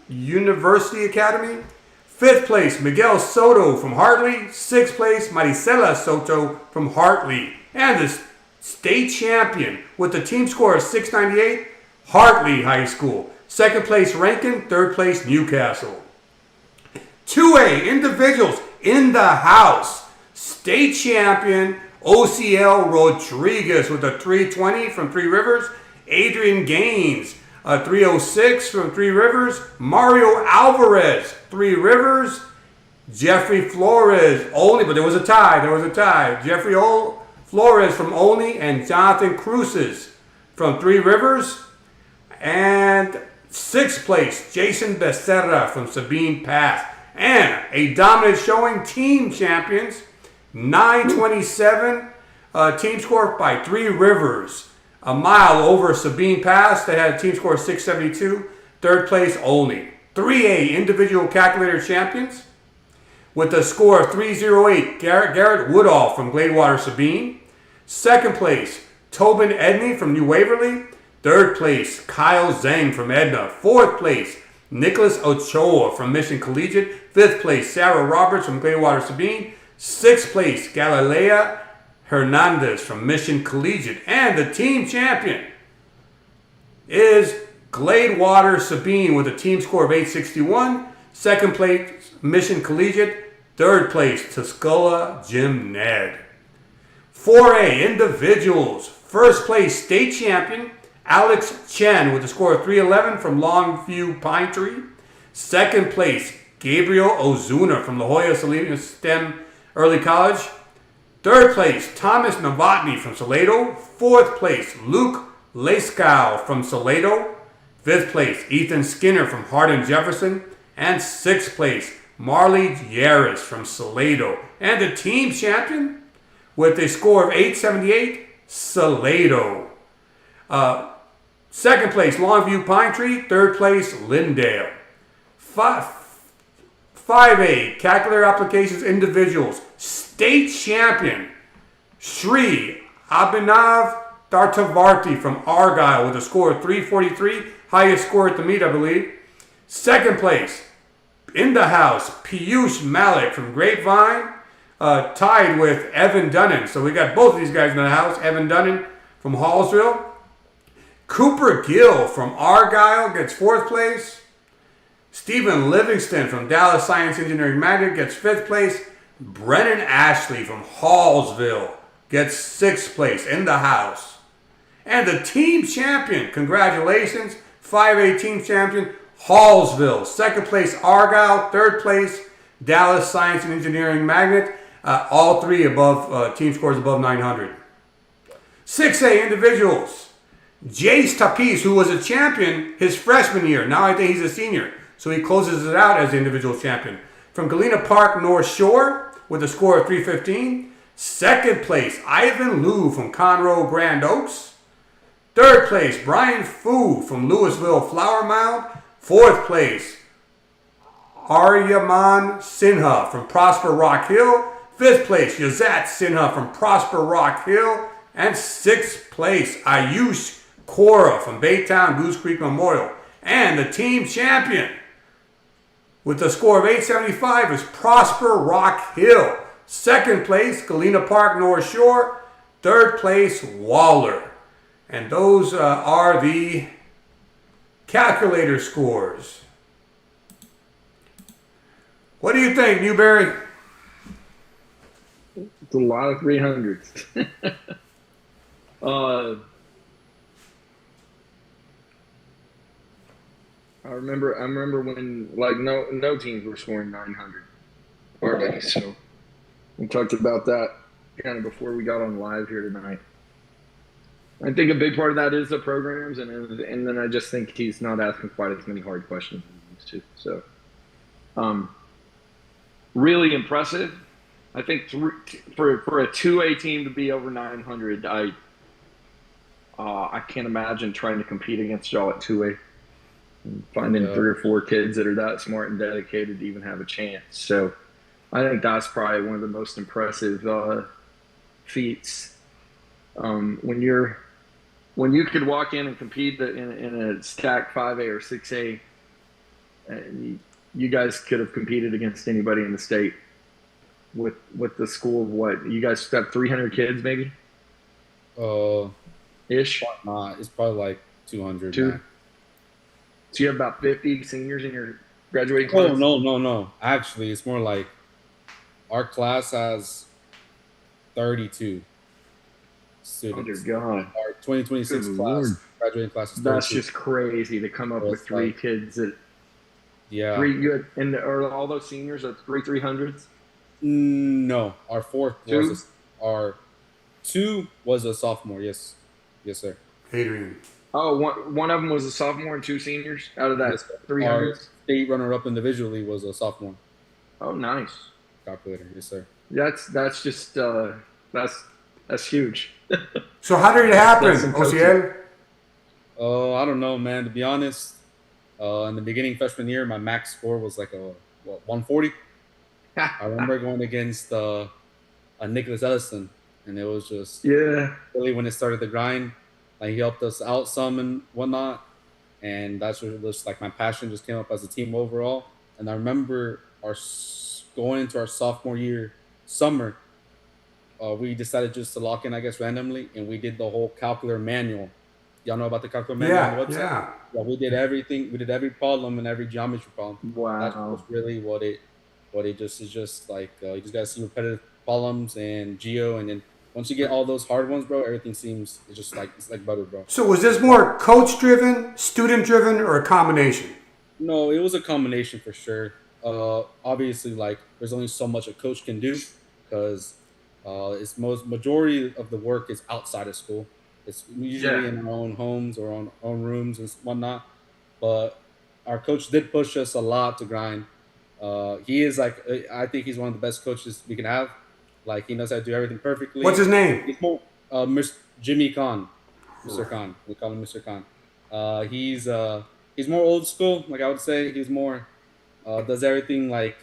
Speaker 2: University Academy. Fifth place, Miguel Soto from Hartley. Sixth place, Maricela Soto from Hartley. And the state champion with the team score of 698, Hartley High School. Second place, Rankin. Third place, Newcastle. 2A, individuals in the house. State champion, OCL Rodriguez with a 320 from Three Rivers. Adrian Gaines, a 306 from Three Rivers. Mario Alvarez, Three Rivers. Jeffrey Flores, Olney, but there was a tie. Jeffrey Flores from Olney and Jonathan Cruces from Three Rivers. And sixth place, Jason Becerra from Sabine Pass. And a dominant showing, team champions, 927 team score by Three Rivers. A mile over Sabine Pass. They had a team score of 672. Third place, Olney. 3A individual calculator champions with a score of 308. Garrett Woodall from Gladewater Sabine. Second place, Tobin Edney from New Waverly. Third place, Kyle Zhang from Edna. Fourth place, Nicholas Ochoa from Mission Collegiate. 5th place, Sarah Roberts from Gladewater Sabine. 6th place, Galilea Hernandez from Mission Collegiate. And the team champion is Gladewater Sabine with a team score of 861. 2nd place, Mission Collegiate. 3rd place, Tuscola Jim Ned. 4A individuals. 1st place, state champion Alex Chen with a score of 311 from Longview Pine Tree. 2nd place, Gabriel Ozuna from La Jolla Salinas STEM Early College. 3rd place, Thomas Novotny from Salado. 4th place, Luke Leskow from Salado. 5th place, Ethan Skinner from Hardin Jefferson. And 6th place, Marley Yaris from Salado. And the team champion with a score of 878, Salado. 2nd place, Longview Pine Tree. 3rd place, Lindale. 5A, Calculator Applications Individuals. State champion, Sri Abhinav Dartavarti from Argyle with a score of 343. Highest score at the meet, I believe. 2nd place, in the house, Piyush Malik from Grapevine. Tied with Evan Dunnan. So we got both of these guys in the house. Evan Dunnan from Hallsville. Cooper Gill from Argyle gets 4th place. Stephen Livingston from Dallas Science Engineering Magnet gets 5th place. Brennan Ashley from Hallsville gets 6th place in the house. And the team champion, congratulations, 5A team champion, Hallsville. 2nd place, Argyle. 3rd place, Dallas Science and Engineering Magnet. All three above, team scores above 900. 6A individuals. Jace Tapiz, who was a champion his freshman year. Now I think he's a senior. So he closes it out as the individual champion. From Galena Park North Shore with a score of 315. 2nd place, Ivan Liu from Conroe Grand Oaks. 3rd place, Brian Fu from Louisville Flower Mound. 4th place, Aryaman Sinha from Prosper Rock Hill. 5th place, Yazat Sinha from Prosper Rock Hill. And 6th place, Ayush Kora from Baytown Goose Creek Memorial. And the team champion with a score of 875 is Prosper Rock Hill. 2nd place, Galena Park North Shore. 3rd place, Waller. And those are the calculator scores. What do you think, Newberry?
Speaker 3: It's a lot of 300s. I remember when like no teams were scoring 900 already. So we talked about that kind of before we got on live here tonight. I think a big part of that is the programs, and then I just think he's not asking quite as many hard questions as he used to. So, really impressive. I think for a 2A team to be over 900, I can't imagine trying to compete against y'all at 2A. And finding 3 or 4 kids that are that smart and dedicated to even have a chance. So, I think that's probably one of the most impressive feats. When you could walk in and compete in a stack 5A or 6A, you guys could have competed against anybody in the state with the school of what? You guys have 300 kids maybe? Ish?
Speaker 6: Not. It's probably like 200.
Speaker 3: Two? So you have about 50 seniors in your graduating class?
Speaker 6: Oh, no. Actually, it's more like our class has 32 students.
Speaker 3: Oh, dear God.
Speaker 6: Our 2026 class, graduating class is 32.
Speaker 3: That's just crazy to come up with 3 kids that.
Speaker 6: Yeah.
Speaker 3: 3, and are all those seniors? That's 300s?
Speaker 6: No, our 4th
Speaker 3: 2?
Speaker 6: was our 2 was a sophomore. Yes, sir.
Speaker 2: Adrian.
Speaker 3: Oh, one of them was a sophomore and 2 seniors out of that
Speaker 6: Yes,
Speaker 3: 300s?
Speaker 6: Our state runner-up individually was a sophomore.
Speaker 3: Oh, nice.
Speaker 6: Calculator, yes, sir.
Speaker 3: That's just that's huge.
Speaker 2: So how did it happen,
Speaker 3: That's impressive.
Speaker 2: OCL?
Speaker 6: I don't know, man. To be honest, in the beginning freshman year, my max score was like 140. I remember going against a Nicholas Ellison, and it was just
Speaker 3: Yeah.
Speaker 6: really when it started the grind. Like he helped us out some and whatnot, and that's what just like my passion just came up as a team overall. And I remember going into our sophomore year summer, we decided just to lock in, I guess, randomly, and we did the whole calculator manual. Y'all know about the calculator manual on the
Speaker 2: Yeah,
Speaker 6: website?
Speaker 2: yeah.
Speaker 6: Yeah, we did everything. We did every problem and every geometry problem. That's
Speaker 3: Wow.
Speaker 6: just really what it just is. Just like you just gotta see repetitive problems and geo, and then once you get all those hard ones, bro, everything seems it's like butter, bro.
Speaker 2: So was this
Speaker 6: It's like
Speaker 2: more coach driven, student driven, or a combination?
Speaker 6: no, it was a combination for sure. Obviously, like there's only so much a coach can do because it's most majority of the work is outside of school. It's usually
Speaker 3: Yeah.
Speaker 6: in our own homes or on own rooms and whatnot. But our coach did push us a lot to grind. He is like I think he's one of the best coaches we can have. Like he knows how to do everything
Speaker 2: What's
Speaker 6: perfectly.
Speaker 2: his name?
Speaker 6: He's more Mr. Jimmy Khan, Mr. Khan. We call him Mr. Khan. He's more old school, like I would say. He's more does everything like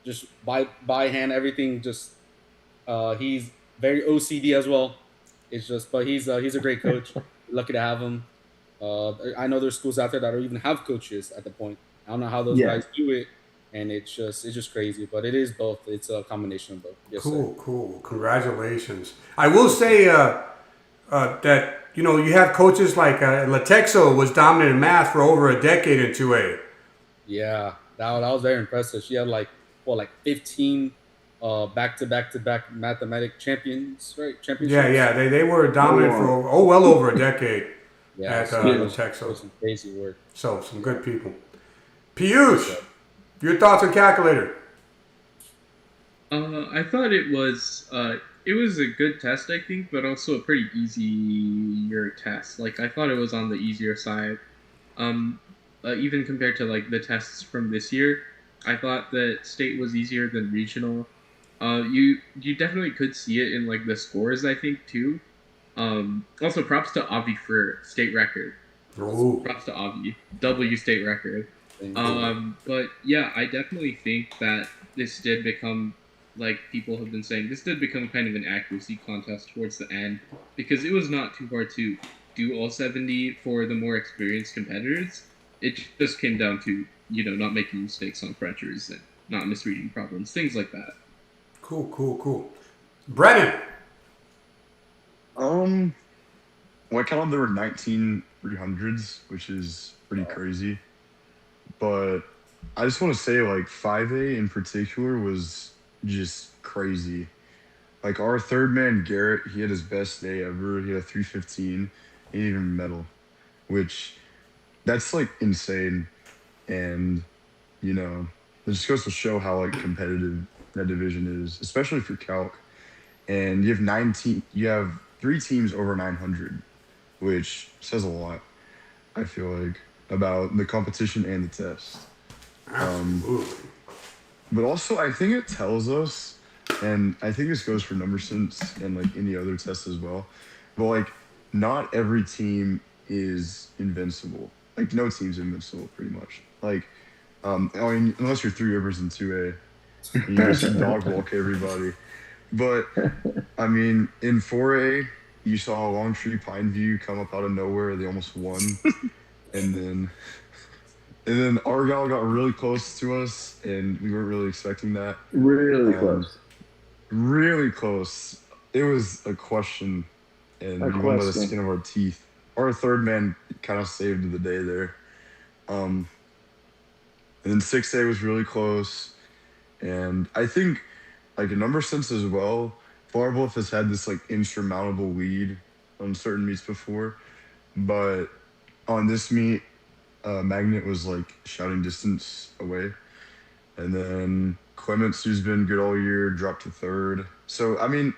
Speaker 6: just by hand, everything. Just he's very OCD as well. It's just, but he's a great coach. Lucky to have him. I know there's schools out there that don't even have coaches at the point. I don't know how those
Speaker 3: Yeah.
Speaker 6: guys do it, and it's just crazy. But it is both. It's a combination of both. Yes, sir.
Speaker 2: Cool, cool. Congratulations. I will say that you have coaches like Latexo was dominant in math for over a decade in 2A.
Speaker 6: Yeah, that was very impressive. She had like 15 back to back to back mathematic champions, right?
Speaker 2: Yeah,
Speaker 6: Championships.
Speaker 2: yeah. They were dominant
Speaker 3: Wow.
Speaker 2: for well over a decade
Speaker 6: Yeah,
Speaker 2: at
Speaker 6: so it
Speaker 2: Latexo.
Speaker 6: was some crazy work.
Speaker 2: So some good people.
Speaker 6: Yes,
Speaker 2: Piyush,
Speaker 6: sir.
Speaker 2: your thoughts on calculator?
Speaker 5: I thought it was a good test, I think, but also a pretty easier test. Like I thought it was on the easier side. Um, Even compared to like the tests from this year, I thought that state was easier than regional. You definitely could see it in like the scores, I think too. Also, props to Avi for state record.
Speaker 2: Ooh.
Speaker 5: Props to Avi, W state record.
Speaker 6: Thank you.
Speaker 5: But yeah, I definitely think that this did become, like people have been saying, this did become kind of an accuracy contest towards the end because it was not too hard to do all 70 for the more experienced competitors. It just came down to, not making mistakes on pressures and not misreading problems, things like that.
Speaker 2: Cool, cool, cool. Brennan.
Speaker 1: Um, well, I counted there were 19 300s, which is pretty crazy. But I just want to say, like, 5A in particular was just crazy. Like, our third man, Garrett, he had his best day ever. He had a 315. He didn't even medal, which that's like insane. And, it just goes to show how, like, competitive that division is, especially for calc. And you have three teams over 900, which says a lot, I feel like, about the competition and the test.
Speaker 2: Absolutely.
Speaker 1: But also, I think it tells us, and I think this goes for number sense and like any other test as well. But like, not every team is invincible. Like, no team's invincible, pretty much. Like, I mean, unless you're Three Rivers in 2A, you just dog walk everybody. But I mean, in 4A, you saw Longtree Pineview come up out of nowhere. They almost won, and then Argyle got really close to us, and we weren't really expecting that.
Speaker 3: Really
Speaker 1: Um,
Speaker 3: close.
Speaker 1: really close. It was a question, and
Speaker 3: A
Speaker 1: we won by the
Speaker 3: question.
Speaker 1: skin of our teeth. Our third man kind of saved the day there. Um, and then 6A was really close, and I think like a number sense as well. Barbluff has had this like insurmountable lead on certain meets before, but on this meet, Magnet was like shouting distance away, and then Clements, who's been good all year, dropped to third. So I mean,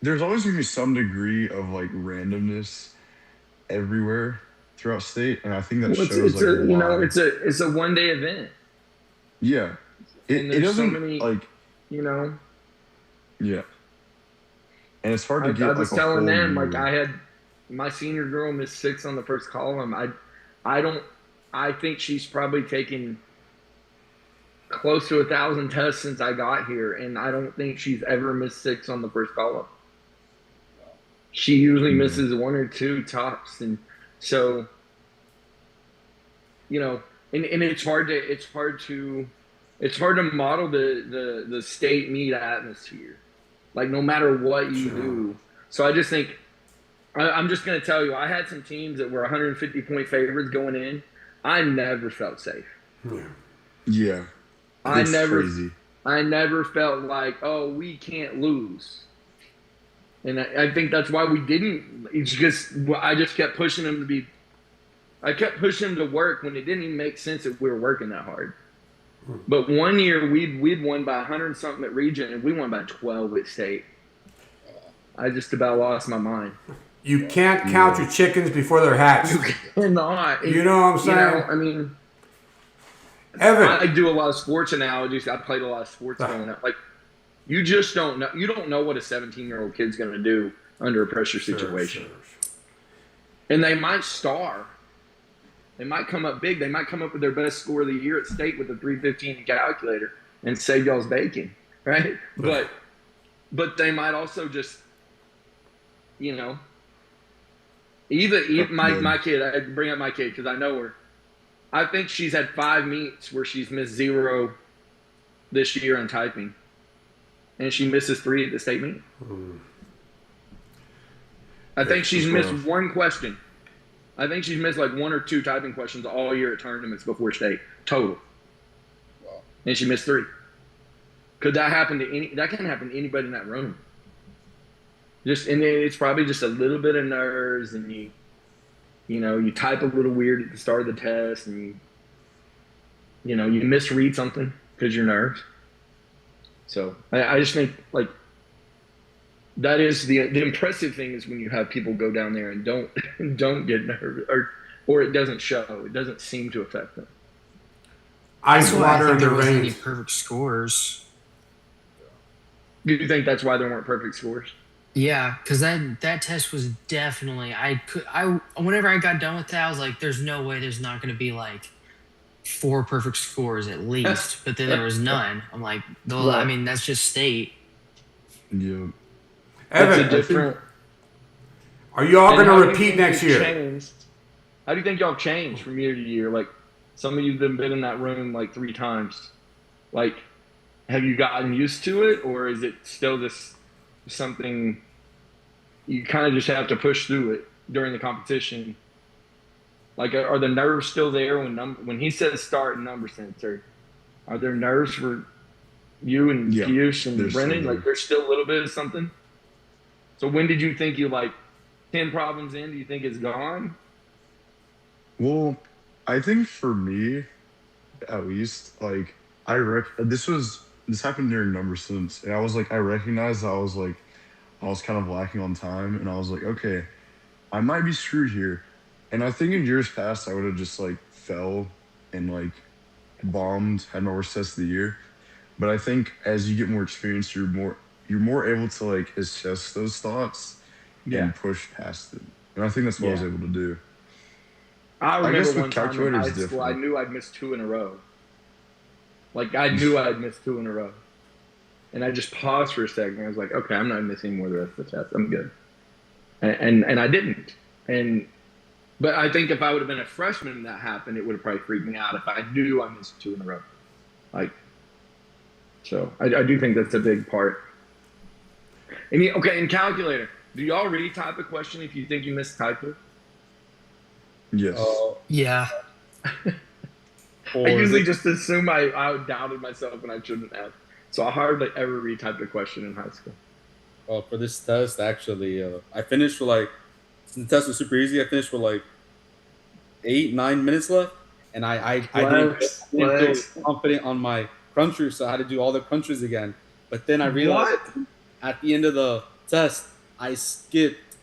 Speaker 1: there's always gonna be some degree of like randomness everywhere throughout state, and I think that
Speaker 3: Well,
Speaker 1: shows
Speaker 3: it's
Speaker 1: like
Speaker 3: a
Speaker 1: why.
Speaker 3: it's a 1 day event,
Speaker 1: Yeah,
Speaker 3: and
Speaker 1: it
Speaker 3: there's so
Speaker 1: doesn't
Speaker 3: many.
Speaker 1: like
Speaker 3: You know,
Speaker 1: yeah, and it's hard
Speaker 3: I
Speaker 1: to get
Speaker 3: was
Speaker 1: like a
Speaker 3: telling
Speaker 1: whole
Speaker 3: them like
Speaker 1: year.
Speaker 3: I had my senior girl miss 6 on the first column. I don't. I think she's probably taken close to 1,000 tests since I got here, and I don't think she's ever missed 6 on the first column. She usually
Speaker 1: Yeah.
Speaker 3: misses 1 or 2 tops, and so you know, and it's hard to model the state meet atmosphere, like no matter what you do. So I just think I'm just going to tell you, I had some teams that were 150-point favorites going in. I never felt safe.
Speaker 2: Yeah.
Speaker 1: Yeah,
Speaker 3: I
Speaker 1: it's
Speaker 3: never,
Speaker 1: crazy.
Speaker 3: I never felt like, oh, we can't lose. And I think that's why we didn't. It's just I just kept pushing them to be. I kept pushing them to work when it didn't even make sense that we were working that hard. But one year we'd won by 100 something at region, and we won by 12 at state. I just about lost my mind.
Speaker 2: You can't count your chickens before they're hatched.
Speaker 3: You cannot.
Speaker 2: You know what I'm saying?
Speaker 3: I mean,
Speaker 2: Evan.
Speaker 3: I do a lot of sports analogies. I played a lot of sports growing up. Like, you just don't know. You don't know what a 17-year-old kid's going to do under a pressure situation. Sure. And they might star. They might come up big. They might come up with their best score of the year at state with a 315 calculator and save y'all's bacon, right? But they might also just, even my kid. I bring up my kid because I know her. I think she's had 5 meets where she's missed 0 this year in typing, and she misses 3 at the state meet. I think she's missed 1 question. I think she's missed like 1 or 2 typing questions all year at tournaments before state total. Wow. And she missed 3. Could that happen to that can happen to anybody in that room. And it's probably just a little bit of nerves, and you type a little weird at the start of the test, and you misread something because you're nervous. So I just think like that is the impressive thing is when you have people go down there and don't get nervous or it doesn't show. It doesn't seem to affect them.
Speaker 2: Ice water in the
Speaker 4: rain.
Speaker 2: rain.
Speaker 4: Perfect scores.
Speaker 3: Do you think that's why there weren't perfect scores?
Speaker 4: Yeah, because that test was definitely whenever I got done with that, I was like, there's no way there's not going to be like 4 perfect scores at least. But then there was none. I'm like, well, I mean, that's just state.
Speaker 1: Yeah.
Speaker 2: Evan, are you all going to repeat next year?
Speaker 3: How do you think y'all changed from year to year? Like, some of you have been in that room like 3 times. Like, have you gotten used to it, or is it still this something you kind of just have to push through it during the competition? Like, are the nerves still there when he says start and number sensor? Are there nerves for you and Piyush and Brennan? Like, there's still a little bit of something. So when did you think 10 problems in, do you think it's gone?
Speaker 1: Well, I think for me, at least, like, this happened during number sense, and I was like, I recognized I was kind of lacking on time, and I was like, okay, I might be screwed here. And I think in years past, I would have just like fell and like bombed, had my worst test of the year. But I think as you get more experience, you're more able to like assess those thoughts and push past them. And I think that's what I was able to do.
Speaker 3: I remember one time in high school, I knew I'd missed 2 in a row. Like, I knew I'd missed 2 in a row. And I just paused for a second. I was like, okay, I'm not missing more the rest of the test. I'm good. And I didn't. But I think if I would have been a freshman and that happened, it would have probably freaked me out if I knew I missed 2 in a row. Like, so I do think that's a big part. And in calculator, do y'all retype a question if you think you mistyped it?
Speaker 1: Yes.
Speaker 4: Yeah.
Speaker 3: I usually just assume I doubted myself and I shouldn't have. So I hardly ever retyped a question in high school.
Speaker 6: For this test, actually, I finished with like, since the test was super easy, I finished with like 8-9 minutes left, and I didn't feel confident on my cruncher, so I had to do all the crunchers again. But then I realized at the end of the test, I skipped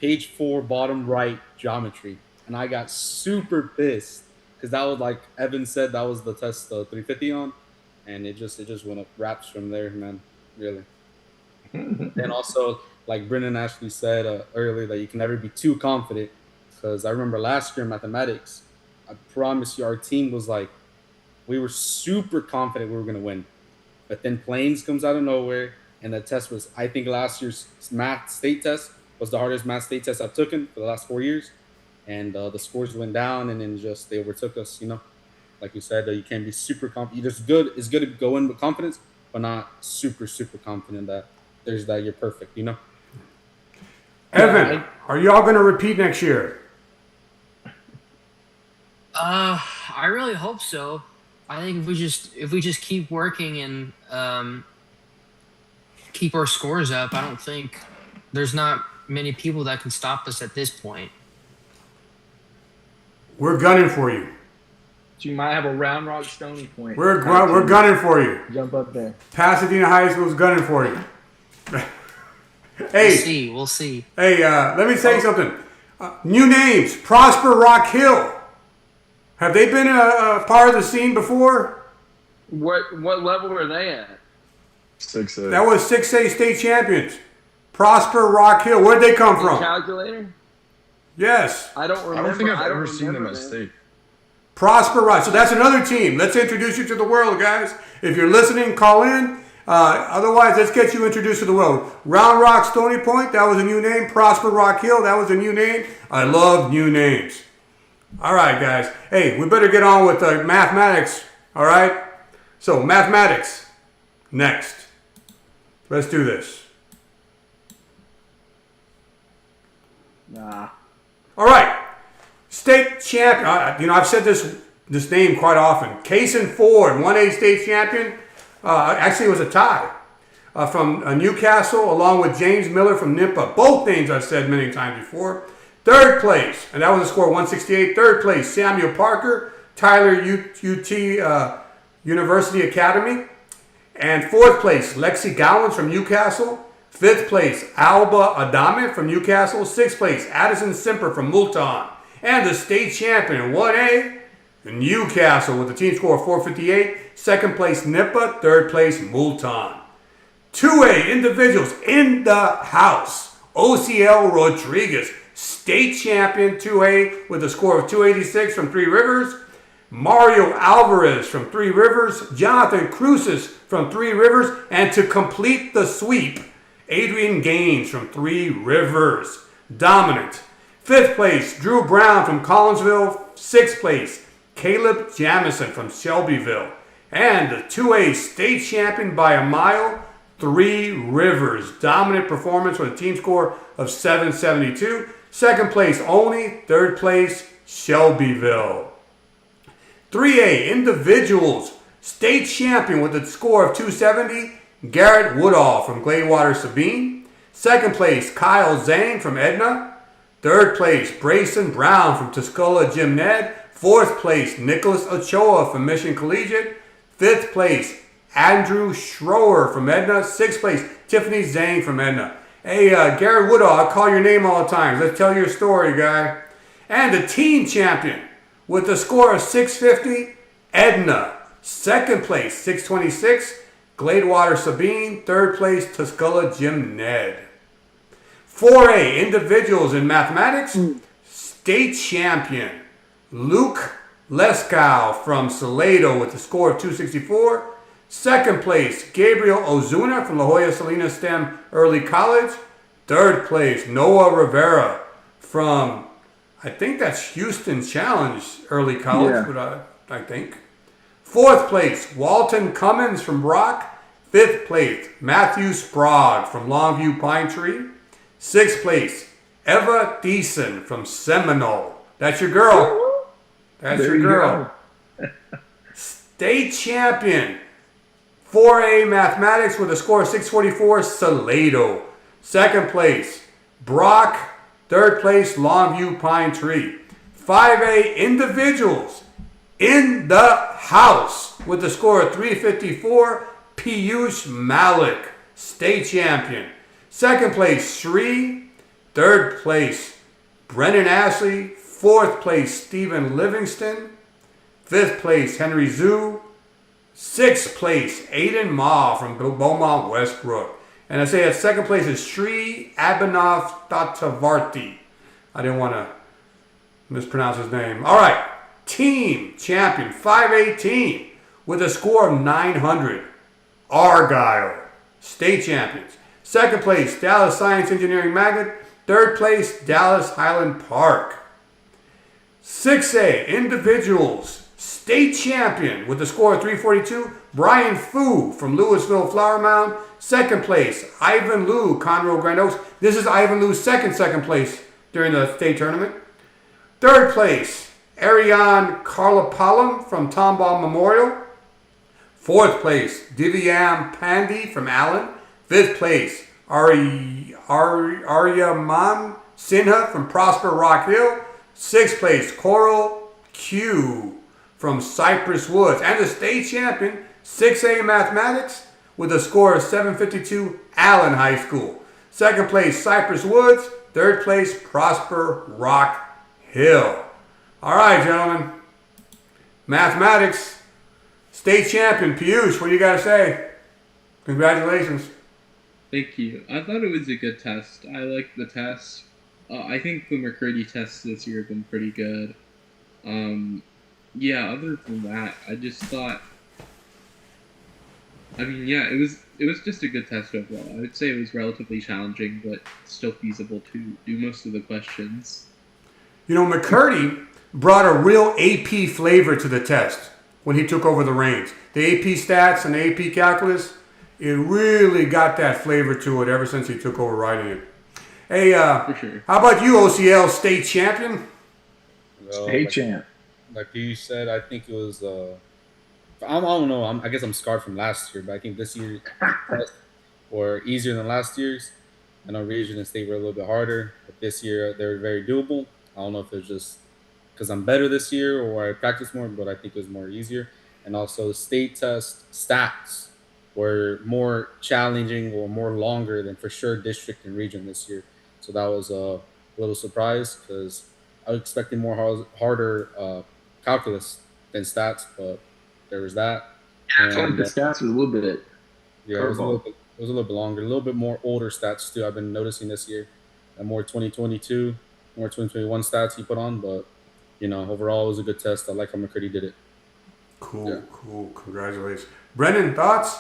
Speaker 6: page 4, bottom right geometry, and I got super pissed because that was, like Evan said, that was the test 350 on, and it just went up wraps from there, man. Really. And also, like Brennan actually said earlier, that you can never be too confident, because I remember last year in mathematics, I promise you, our team was like, we were super confident we were going to win. But then Plains comes out of nowhere, and the test was, I think last year's math state test was the hardest math state test I've taken for the last 4 years. and the scores went down, and then just they overtook us. Like you said, you can't be super confident. It's good to go in with confidence, but not super confident that you're perfect.
Speaker 2: Evan, are y'all going to repeat next year?
Speaker 4: I really hope so. I think if we just keep working and keep our scores up, I don't think there's not many people that can stop us at this point.
Speaker 2: We're gunning for you.
Speaker 3: So you might have a Round Rock Stony Point.
Speaker 2: We're gunning for you.
Speaker 3: Jump up there.
Speaker 2: Pasadena High School's gunning for you. Hey,
Speaker 4: We'll see.
Speaker 2: Hey, let me say something. New names: Prosper Rock Hill. Have they been a part of the scene before?
Speaker 3: What level are they at?
Speaker 1: 6A.
Speaker 2: That was 6A state champions. Prosper Rock Hill. Where'd they come from?
Speaker 3: Calculator?
Speaker 2: Yes.
Speaker 3: I don't remember.
Speaker 1: I don't think I've ever seen them at state.
Speaker 2: Prosper Rock. So that's another team. Let's introduce you to the world, guys. If you're listening, call in. Otherwise, let's get you introduced to the world. Round Rock Stony Point, that was a new name. Prosper Rock Hill, that was a new name. I love new names. All right, guys. Hey, we better get on with mathematics. All right? So, mathematics. Next. Let's do this.
Speaker 3: Nah.
Speaker 2: All right. State champion. I've said this name quite often. Cason Ford, 1A state champion. Actually, it was a tie from Newcastle, along with James Miller from NIPA. Both names I've said many times before. Third place, and that was a score of 168. Third place, Samuel Parker, Tyler UT University Academy. And fourth place, Lexi Gowans from Newcastle. Fifth place, Alba Adame from Newcastle. Sixth place, Addison Simper from Multan. And the state champion, 1A, Newcastle with a team score of 458. Second place, NIPA. Third place, Multan. 2A individuals in the house. OCL Rodriguez, state champion 2A with a score of 286 from Three Rivers. Mario Alvarez from Three Rivers. Jonathan Cruces from Three Rivers. And to complete the sweep, Adrian Gaines from Three Rivers. Dominant. Fifth place, Drew Brown from Collinsville. Sixth place, Caleb Jamison from Shelbyville. And the 2A state champion by a mile, Three Rivers. Dominant performance with a team score of 772. Second place, Olney. Third place, Shelbyville. 3A individuals, state champion with a score of 270, Garrett Woodall from Gladewater Sabine. Second place, Kyle Zhang from Edna. Third place, Brayson Brown from Tuscola Jim Ned. Fourth place, Nicholas Ochoa from Mission Collegiate. Fifth place, Andrew Schroer from Edna. Sixth place, Tiffany Zhang from Edna. Hey, Garrett Woodall, I call your name all the time. Let's tell your story, guy. And the team champion with a score of 650, Edna. Second place, 626, Gladewater Sabine. Third place, Tuscola Jim Ned. 4A individuals in mathematics, state champion Luke Leskow from Salado with a score of 264. Second place, Gabriel Ozuna from La Jolla Salinas STEM Early College. Third place, Noah Rivera from, I think that's Houston Challenge Early College, but I think. Fourth place, Walton Cummins from Brock. Fifth place, Matthew Sprague from Longview Pine Tree. Sixth place, Eva Thiessen from Seminole. That's your girl. That's your girl. State champion, 4A mathematics with a score of 644, Salado. Second place, Brock. Third place, Longview Pine Tree. 5A individuals in the house with a score of 354, Piyush Malik, state champion. Second place, Sri. Third place, Brennan Ashley. Fourth place, Stephen Livingston. Fifth place, Henry Zhu. Sixth place, Aiden Ma from Beaumont Westbrook. And I say that second place is Sri Abhinav Tatavarti. I didn't want to mispronounce his name. All right, team champion, 5A team with a score of 900. Argyle, state champions. Second place, Dallas Science Engineering Magnet. Third place, Dallas Highland Park. 6A individuals state champion with a score of 342, Brian Fu from Louisville Flower Mound. Second place, Ivan Liu, Conroe Grand Oaks. This is Ivan Liu's second place during the state tournament. Third place, Ariane Karlapalam from Tomball Memorial. Fourth place, Divyam Pandey from Allen. Fifth place, Aryaman Sinha from Prosper Rock Hill. Sixth place, Coral Q from Cypress Woods. And the state champion, 6A Mathematics, with a score of 752, Allen High School. Second place, Cypress Woods. Third place, Prosper Rock Hill. All right, gentlemen. Mathematics, state champion, Piyush, what do you got to say? Congratulations.
Speaker 5: Thank you. I thought it was a good test. I liked the test. I think the McCurdy tests this year have been pretty good. Yeah, other than that, I just thought, I mean, yeah, it was just a good test overall. I would say it was relatively challenging, but still feasible to do most of the questions.
Speaker 2: You know, McCurdy brought a real AP flavor to the test when he took over the reins. The AP stats and the AP calculus, it really got that flavor to it ever since he took over writing it. Hey,
Speaker 5: For sure.
Speaker 2: how about you, OCL state champion?
Speaker 6: Well,
Speaker 3: Hey, champ.
Speaker 6: like you said, I think it was. I don't know. I guess I'm scarred from last year, but I think this year were easier than last year's. I know region and state were a little bit harder, but this year they're very doable. I don't know if it's just because I'm better this year or I practice more, but I think it was more easier. And also the state test stats were more challenging or more longer than for sure district and region this year. So that was a little surprise because I was expecting more harder calculus than stats, but there was that.
Speaker 3: I feel like the stats was a little bit.
Speaker 6: Yeah, it was a little bit longer, a little bit more older stats too. I've been noticing this year, and more 2022, more 2021 stats he put on. But you know, overall, it was a good test. I like how McCurdy did it.
Speaker 2: Cool,
Speaker 6: Yeah.
Speaker 2: cool. Congratulations. Brendan, thoughts?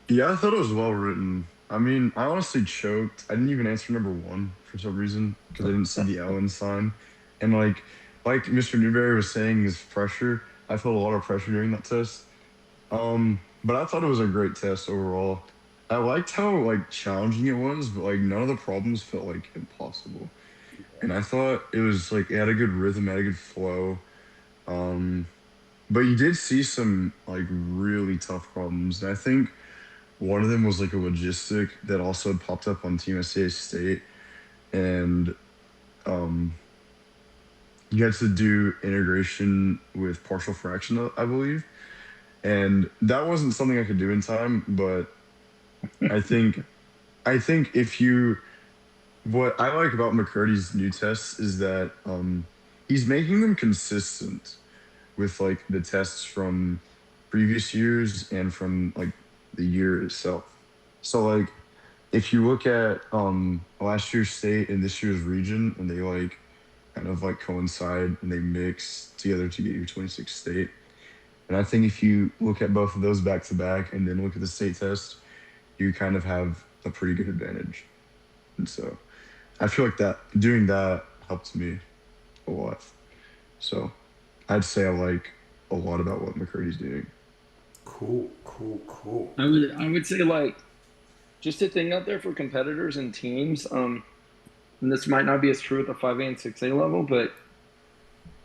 Speaker 1: Yeah, I thought it was well written. I mean, I honestly choked. I didn't even answer number one for some reason because I didn't see the Ellen sign. And like Mr. Newberry was saying, is pressure. I felt a lot of pressure during that test. But I thought it was a great test overall. I liked how like challenging it was, but like none of the problems felt like impossible. And I thought it was like it had a good rhythm, it had a good flow. But you did see some like really tough problems. And I think one of them was like a logistic that also popped up on Team SCA State. And you had to do integration with partial fraction, I believe. And that wasn't something I could do in time, but I think if you what I like about McCurdy's new tests is that he's making them consistent with like the tests from previous years and from like the year itself. So like if you look at last year's state and this year's region and they like kind of like coincide and they mix together to get your 26th state. And I think if you look at both of those back to back and then look at the state test, you kind of have a pretty good advantage. And so I feel like that doing that helped me a lot. So I'd say I like a lot about what McCurdy's doing.
Speaker 2: Cool, cool, cool.
Speaker 3: I would say like just a thing out there for competitors and teams. And this might not be as true at the 5A and 6A level, but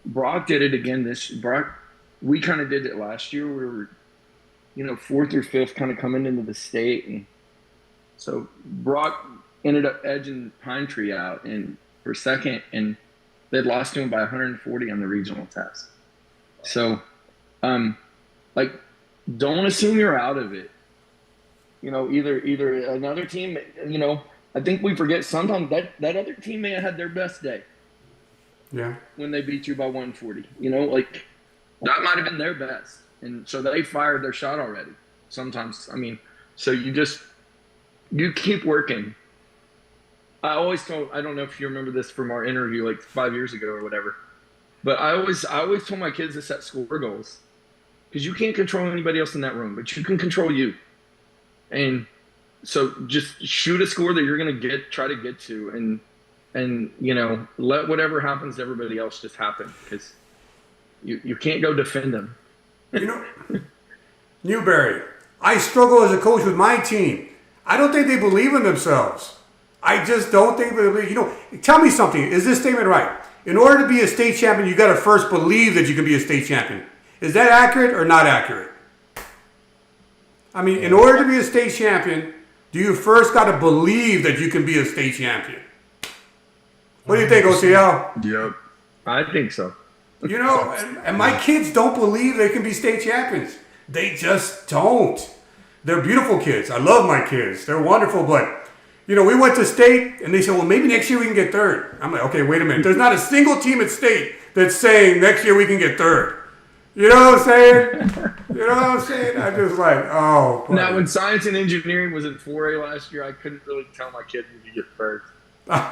Speaker 3: Brock did it again we kind of did it last year. We were, fourth or fifth kind of coming into the state. And so Brock ended up edging Pine Tree out for second, and they'd lost to him by 140 on the regional test. So, don't assume you're out of it. Either another team, I think we forget sometimes that other team may have had their best day.
Speaker 2: Yeah.
Speaker 3: When they beat you by 140. That might have been their best. And so they fired their shot already. Sometimes, so you keep working. I always I don't know if you remember this from our interview like 5 years ago or whatever, but I always told my kids to set score goals because you can't control anybody else in that room, but you can control you. And so just shoot a score that you're going to try to get to. And and let whatever happens to everybody else just happen, because you can't go defend them.
Speaker 2: You know, Newberry, I struggle as a coach with my team. I don't think they believe in themselves. I just don't think they believe. Tell me something. Is this statement right? In order to be a state champion, you got to first believe that you can be a state champion. Is that accurate or not accurate? I mean, in order to be a state champion, do you first got to believe that you can be a state champion? What do you think, OCL?
Speaker 1: Yep.
Speaker 3: I think so.
Speaker 2: And my kids don't believe they can be state champions. They just don't. They're beautiful kids. I love my kids. They're wonderful, but we went to state and they said, well, maybe next year we can get third. I'm like, okay, wait a minute. There's not a single team at state that's saying next year we can get third. You know what I'm saying? I'm just like, oh. Boy.
Speaker 3: Now, when science and engineering was in 4A last year, I couldn't really tell my kid who could get third.
Speaker 2: I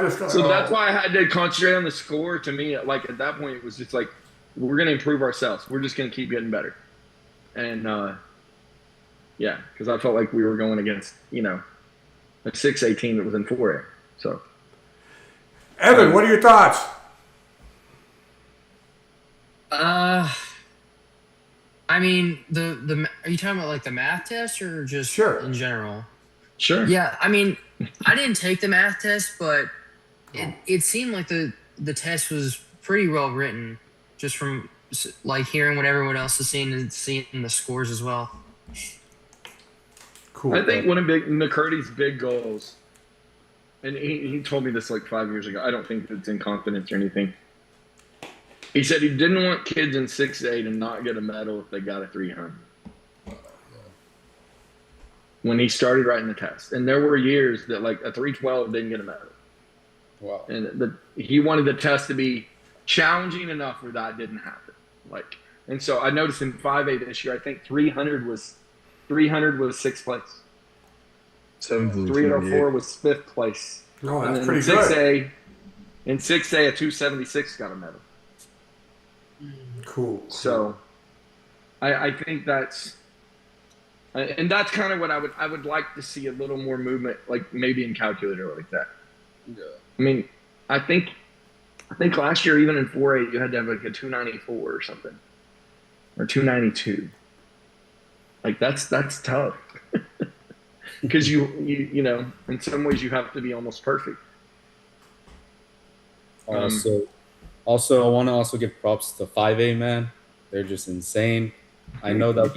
Speaker 2: just thought,
Speaker 3: so that's why I had to concentrate on the score. To me, like at that point, it was just like, we're going to improve ourselves. We're just going to keep getting better. And because I felt like we were going against a 6A team that was in 4A. So,
Speaker 2: Evan, what are your thoughts?
Speaker 4: I mean, the are you talking about like the math test or just
Speaker 2: Sure.
Speaker 4: in general?
Speaker 3: sure.
Speaker 4: Yeah, I mean, I didn't take the math test, but it seemed like the test was pretty well written, just from like hearing what everyone else is seeing and seeing the scores as well.
Speaker 2: Cool.
Speaker 3: I think one of McCurdy's big goals, and he told me this like 5 years ago. I don't think it's in confidence or anything. He said he didn't want kids in 6A to not get a medal if they got a 300. When he started writing the test. And there were years that like a 312 didn't get a medal.
Speaker 6: Wow.
Speaker 3: And he wanted the test to be challenging enough where that didn't happen. And so I noticed in 5A this year, I think 300 was sixth place. 304 was fifth place.
Speaker 2: No,
Speaker 3: And
Speaker 2: that's
Speaker 3: then
Speaker 2: pretty good.
Speaker 3: in 6A, a 276 got a medal.
Speaker 2: Cool.
Speaker 3: So I think that's kind of what I would like to see, a little more movement, like maybe in calculator like that.
Speaker 6: Yeah.
Speaker 3: I mean, I think last year, even in 4A, you had to have like a 294 or something, or 292. Like that's tough, because you in some ways you have to be almost perfect.
Speaker 6: Also, I want to also give props to 5A, man. They're just insane. I know that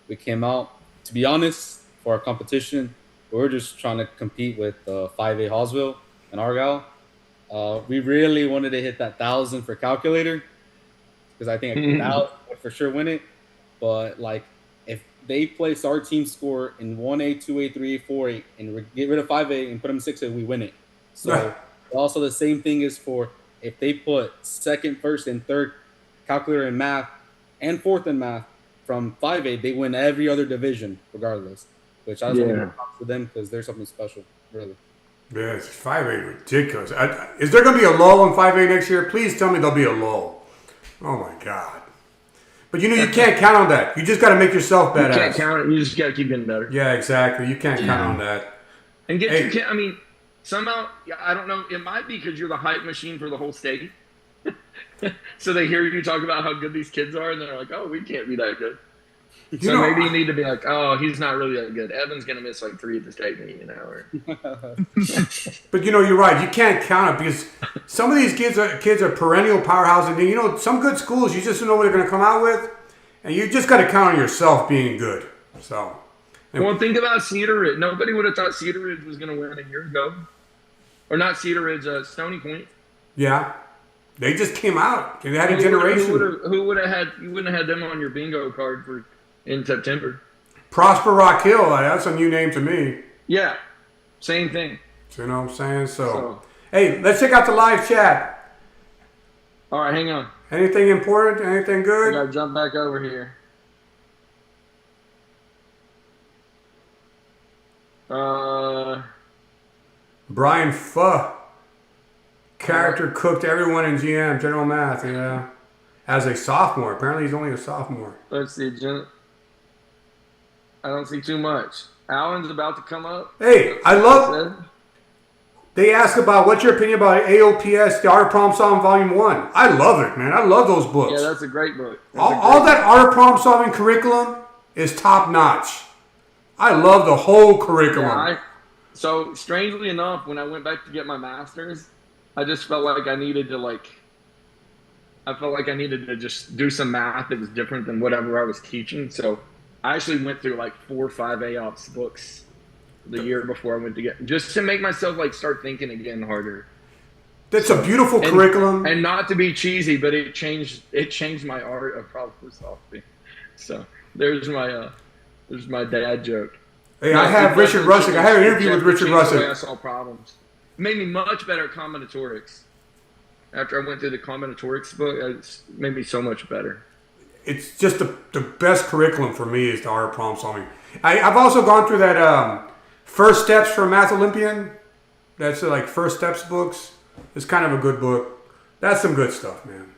Speaker 6: we came out, to be honest, for our competition, we were just trying to compete with 5A Hallsville and Argyle. We really wanted to hit that 1,000 for calculator, because I think 1,000 would for sure win it. But like, if they place our team score in 1A, 2A, 3A, 4A, and we get rid of 5A and put them in 6A, we win it. So also the same thing is for if they put second, first, and third calculator in math and fourth in math from 5A, they win every other division regardless. Which I was going to give props to them, because there's something special, really.
Speaker 2: Yeah, it's 5A ridiculous. Is there going to be a lull in 5A next year? Please tell me there'll be a lull. Oh my God. But you can't count on that. You just got to make yourself badass.
Speaker 3: You can't count it. You just got to keep getting better.
Speaker 2: Yeah, exactly. You can't count on that.
Speaker 3: And I mean, somehow, I don't know, it might be because you're the hype machine for the whole state. So they hear you talk about how good these kids are, and they're like, oh, we can't be that good. So maybe you need to be like, oh, he's not really that good. Evan's going to miss like 3 at the state meet,
Speaker 2: But you're right. You can't count it, because some of these kids are perennial powerhouses. And some good schools, you just don't know what they're going to come out with, and you just got to count on yourself being good. So,
Speaker 3: well, think about Cedar Ridge. Nobody would have thought Cedar Ridge was going to win a year ago, or not Cedar Ridge, Stony Point.
Speaker 2: Yeah, they just came out. They had a generation.
Speaker 3: Who would have had? You wouldn't have had them on your bingo card in September.
Speaker 2: Prosper Rock Hill. That's a new name to me.
Speaker 3: Yeah, same thing.
Speaker 2: You know what I'm saying? So, hey, let's check out the live chat.
Speaker 3: All right, hang on.
Speaker 2: Anything important? Anything good?
Speaker 3: I gotta jump back over here.
Speaker 2: Brian Fuh. Character cooked everyone in GM, General Math, yeah. As a sophomore. Apparently he's only a sophomore.
Speaker 3: Let's see, I don't see too much. Alan's about to come up.
Speaker 2: Hey, I
Speaker 3: Like
Speaker 2: love.
Speaker 3: said.
Speaker 2: They ask about what's your opinion about AOPS, the Art of Problem Solving Volume 1. I love it, man. I love those
Speaker 3: Yeah,
Speaker 2: books.
Speaker 3: that's a great book.
Speaker 2: All that art of problem solving curriculum is top notch. I love the whole curriculum.
Speaker 3: So strangely enough, when I went back to get my master's, I just felt like I felt like I needed to just do some math that was different than whatever I was teaching. So I actually went through like 4 or 5 AOPS books the year before I went to get, just to make myself like start thinking again harder.
Speaker 2: That's a beautiful curriculum.
Speaker 3: And not to be cheesy, but it changed my art of problem solving. So there's my dad joke.
Speaker 2: Hey, I have Richard Russick. I had an interview with Richard Russick.
Speaker 3: The way I saw problems. It made me much better at combinatorics. After I went through the combinatorics book, it made me so much better.
Speaker 2: It's just the best curriculum for me is the art of problem solving. I've also gone through that First Steps for a Math Olympian. That's like First Steps books. It's kind of a good book. That's some good stuff, man.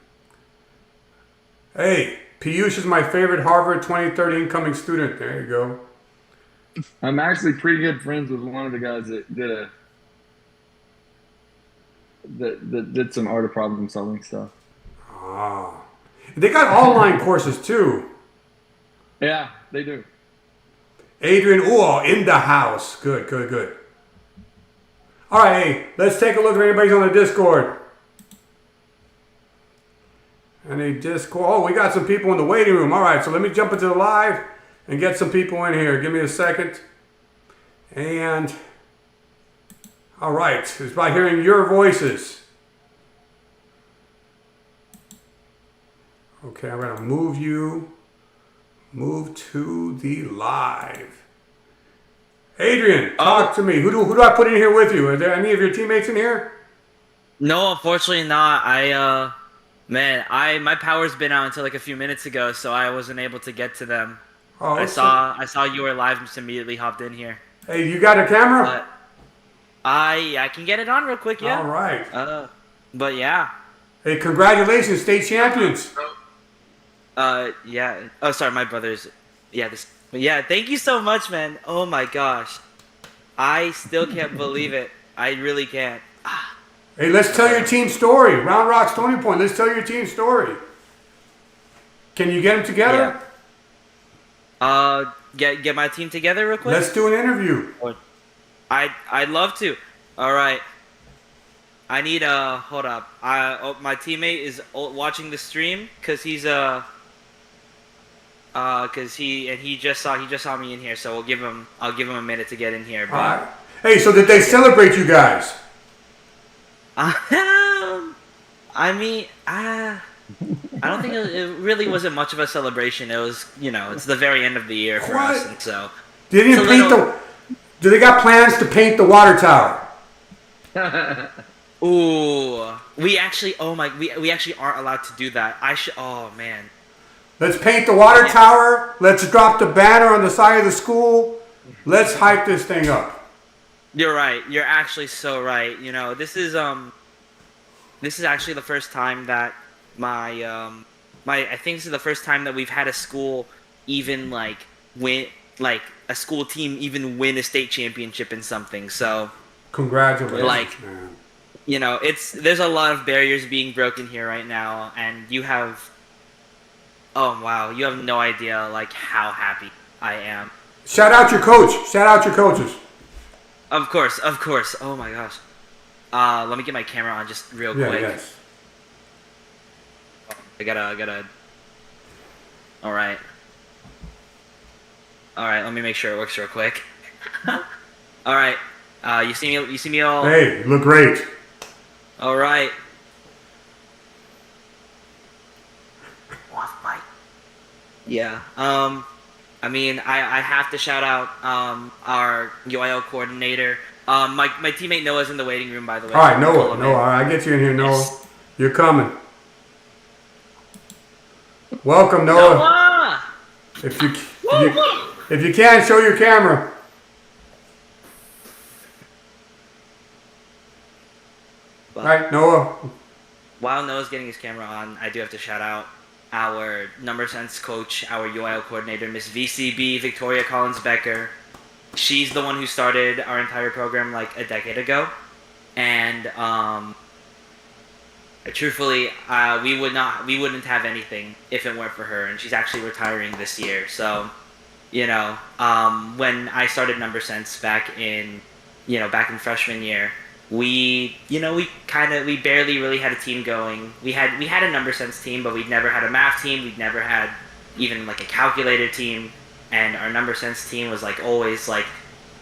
Speaker 2: Hey, Piyush is my favorite Harvard 2030 incoming student. There you go.
Speaker 3: I'm actually pretty good friends with one of the guys that did some art of problem solving stuff.
Speaker 2: Ah, they got online courses too.
Speaker 3: Yeah, they do.
Speaker 2: Adrian Ull in the house. Good. All right, hey, let's take a look if anybody's on the Discord. Any Discord? Oh, we got some people in the waiting room. All right, so let me jump into the live and get some people in here. Give me a second. And all right, it's by hearing your voices. Okay, I'm gonna move to the live. Adrian, talk to me. Who do I put in here with you? Are there any of your teammates in here?
Speaker 7: No, unfortunately not. My power's been out until like a few minutes ago, so I wasn't able to get to them.
Speaker 2: Oh,
Speaker 7: I saw you were live and just immediately hopped in here.
Speaker 2: Hey, you got a camera?
Speaker 7: But I can get it on real quick, yeah.
Speaker 2: All right.
Speaker 7: But yeah.
Speaker 2: Hey, congratulations, state champions.
Speaker 7: Yeah. Oh, sorry, my brother's. Yeah, But yeah, thank you so much, man. Oh my gosh, I still can't believe it. I really can't.
Speaker 2: Hey, let's tell your team story. Round Rock, Stony Point. Let's tell your team story. Can you get them together?
Speaker 7: Yeah. Get my team together real quick.
Speaker 2: Let's do an interview.
Speaker 7: I'd love to. All right. I need hold up. My teammate is watching the stream because he just saw me in here, so I'll give him a minute to get in here. But,
Speaker 2: all right. Hey, so did they celebrate you guys?
Speaker 7: I mean, I don't think it really wasn't much of a celebration. It was, it's the very end of the year for us, and so.
Speaker 2: Do they got plans to paint the water tower?
Speaker 7: Ooh, we actually aren't allowed to do that. Oh man.
Speaker 2: Let's paint the water tower. Let's drop the banner on the side of the school. Let's hype this thing up.
Speaker 7: You're right. You're actually so right. This is actually the first time that I think this is the first time that we've had a school even win a school team even win a state championship in something. So
Speaker 2: congratulations, man.
Speaker 7: There's a lot of barriers being broken here right now, and you have no idea how happy I am.
Speaker 2: Shout out your coach. Shout out your coaches.
Speaker 7: Of course. Oh my gosh. Let me get my camera on just real quick.
Speaker 2: Yes.
Speaker 7: I gotta. All right. Let me make sure it works real quick. All right. You see me all.
Speaker 2: Hey, you look great.
Speaker 7: All right. Yeah. I have to shout out our UIL coordinator. My teammate Noah's in the waiting room, by the way.
Speaker 2: All right, Noah. All right, I get you in here, Noah.
Speaker 7: Yes.
Speaker 2: You're coming. Welcome, Noah. If you can, show your camera.
Speaker 7: But,
Speaker 2: all right, Noah.
Speaker 7: While Noah's getting his camera on, I do have to shout out our number sense coach, our UIL coordinator, Miss VCB Victoria Collins Becker. she's the one who started our entire program like a decade ago, and truthfully, we wouldn't have anything if it weren't for her. And she's actually retiring this year. So, when I started Number Sense back in freshman year, we barely really had a team going. We had a Number Sense team, but we'd never had a math team. We'd never had even like a calculator team, and our Number Sense team was like always like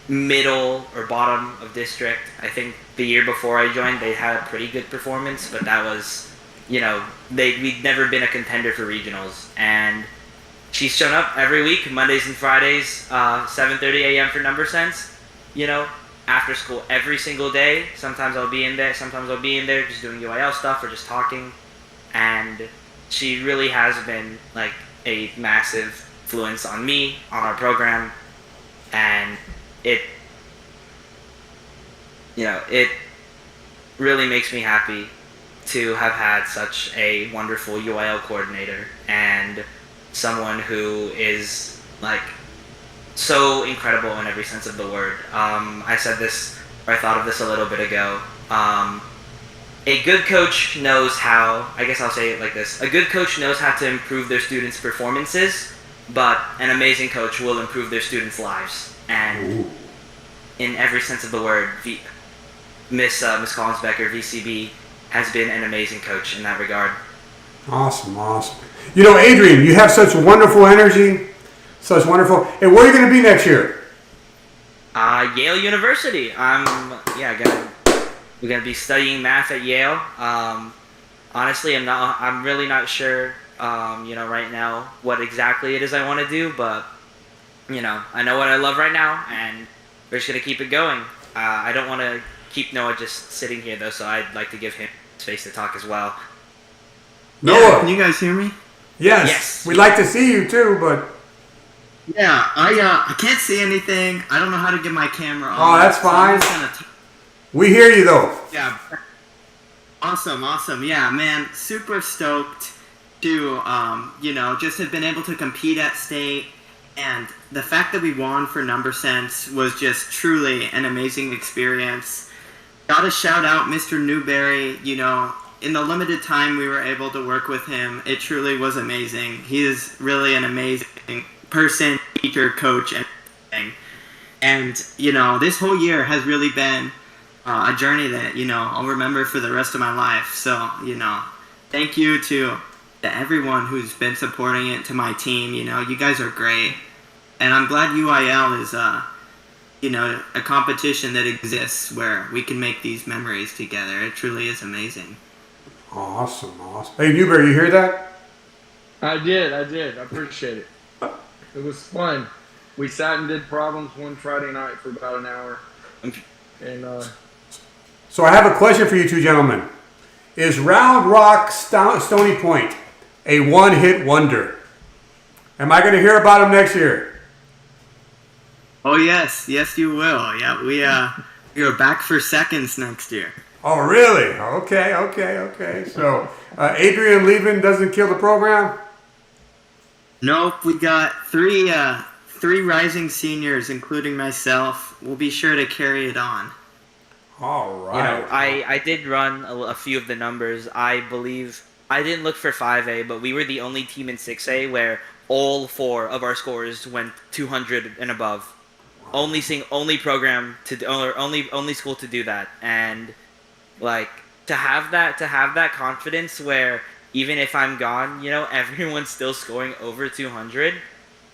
Speaker 7: middle or bottom of district. I think the year before I joined, they had a pretty good performance, but that was, we'd never been a contender for regionals. And she's shown up every week, Mondays and Fridays, 7:30 a.m. for Number Sense. After school every single day. Sometimes I'll be in there. Sometimes I'll be in there just doing UIL stuff or just talking. And she really has been like a massive influence on me, on our program, and it really makes me happy to have had such a wonderful UIL coordinator and someone who is like so incredible in every sense of the word. I said this, or I thought of this a little bit ago. A good coach knows how, I guess I'll say it like this, a good coach knows how to improve their students' performances, but an amazing coach will improve their students' lives. And in every sense of the word, Miss Collins-Becker, VCB, has been an amazing coach in that regard.
Speaker 2: Awesome. Adrian, you have such wonderful energy, such wonderful. Hey, where are you going to be next year?
Speaker 7: Yale University. We're gonna be studying math at Yale. Honestly, I'm really not sure. Right now what exactly it is I want to do, but I know what I love right now, and we're just gonna keep it going. I don't want to keep Noah just sitting here though, so I'd like to give him space to talk as well.
Speaker 2: Noah,
Speaker 8: yeah, can you guys hear me?
Speaker 2: Yes. We'd like to see you too, but
Speaker 8: yeah, I can't see anything. I don't know how to get my camera on.
Speaker 2: Oh, that's fine.
Speaker 8: So
Speaker 2: we hear you though.
Speaker 8: Yeah. Awesome. Yeah, man, super stoked to just have been able to compete at state, and the fact that we won for Number Sense was just truly an amazing experience. Gotta shout out Mr. Newberry. In the limited time we were able to work with him, it truly was amazing. He is really an amazing person, teacher, coach, and everything. And this whole year has really been a journey that I'll remember for the rest of my life. So thank you to everyone who's been supporting it, to my team. You guys are great, and I'm glad UIL is a competition that exists where we can make these memories together. It truly is amazing.
Speaker 2: Awesome. Hey, Newberry, you hear that?
Speaker 3: I did. I appreciate it. It was fun. We sat and did problems one Friday night for about an hour. And
Speaker 2: so I have a question for you two gentlemen. Is Round Rock Stony Point a one-hit wonder? Am I going to hear about him next year?
Speaker 8: Oh yes, you will. Yeah, we are back for seconds next year.
Speaker 2: Oh really? Okay. So Adrian leaving doesn't kill the program?
Speaker 8: Nope, we got three rising seniors, including myself. We'll be sure to carry it on.
Speaker 2: All right.
Speaker 7: I did run a few of the numbers. I believe I didn't look for 5A, but we were the only team in 6A where all 4 of our scores went 200 and above. Only program only school to do that. And like to have that confidence where even if I'm gone, everyone's still scoring over 200.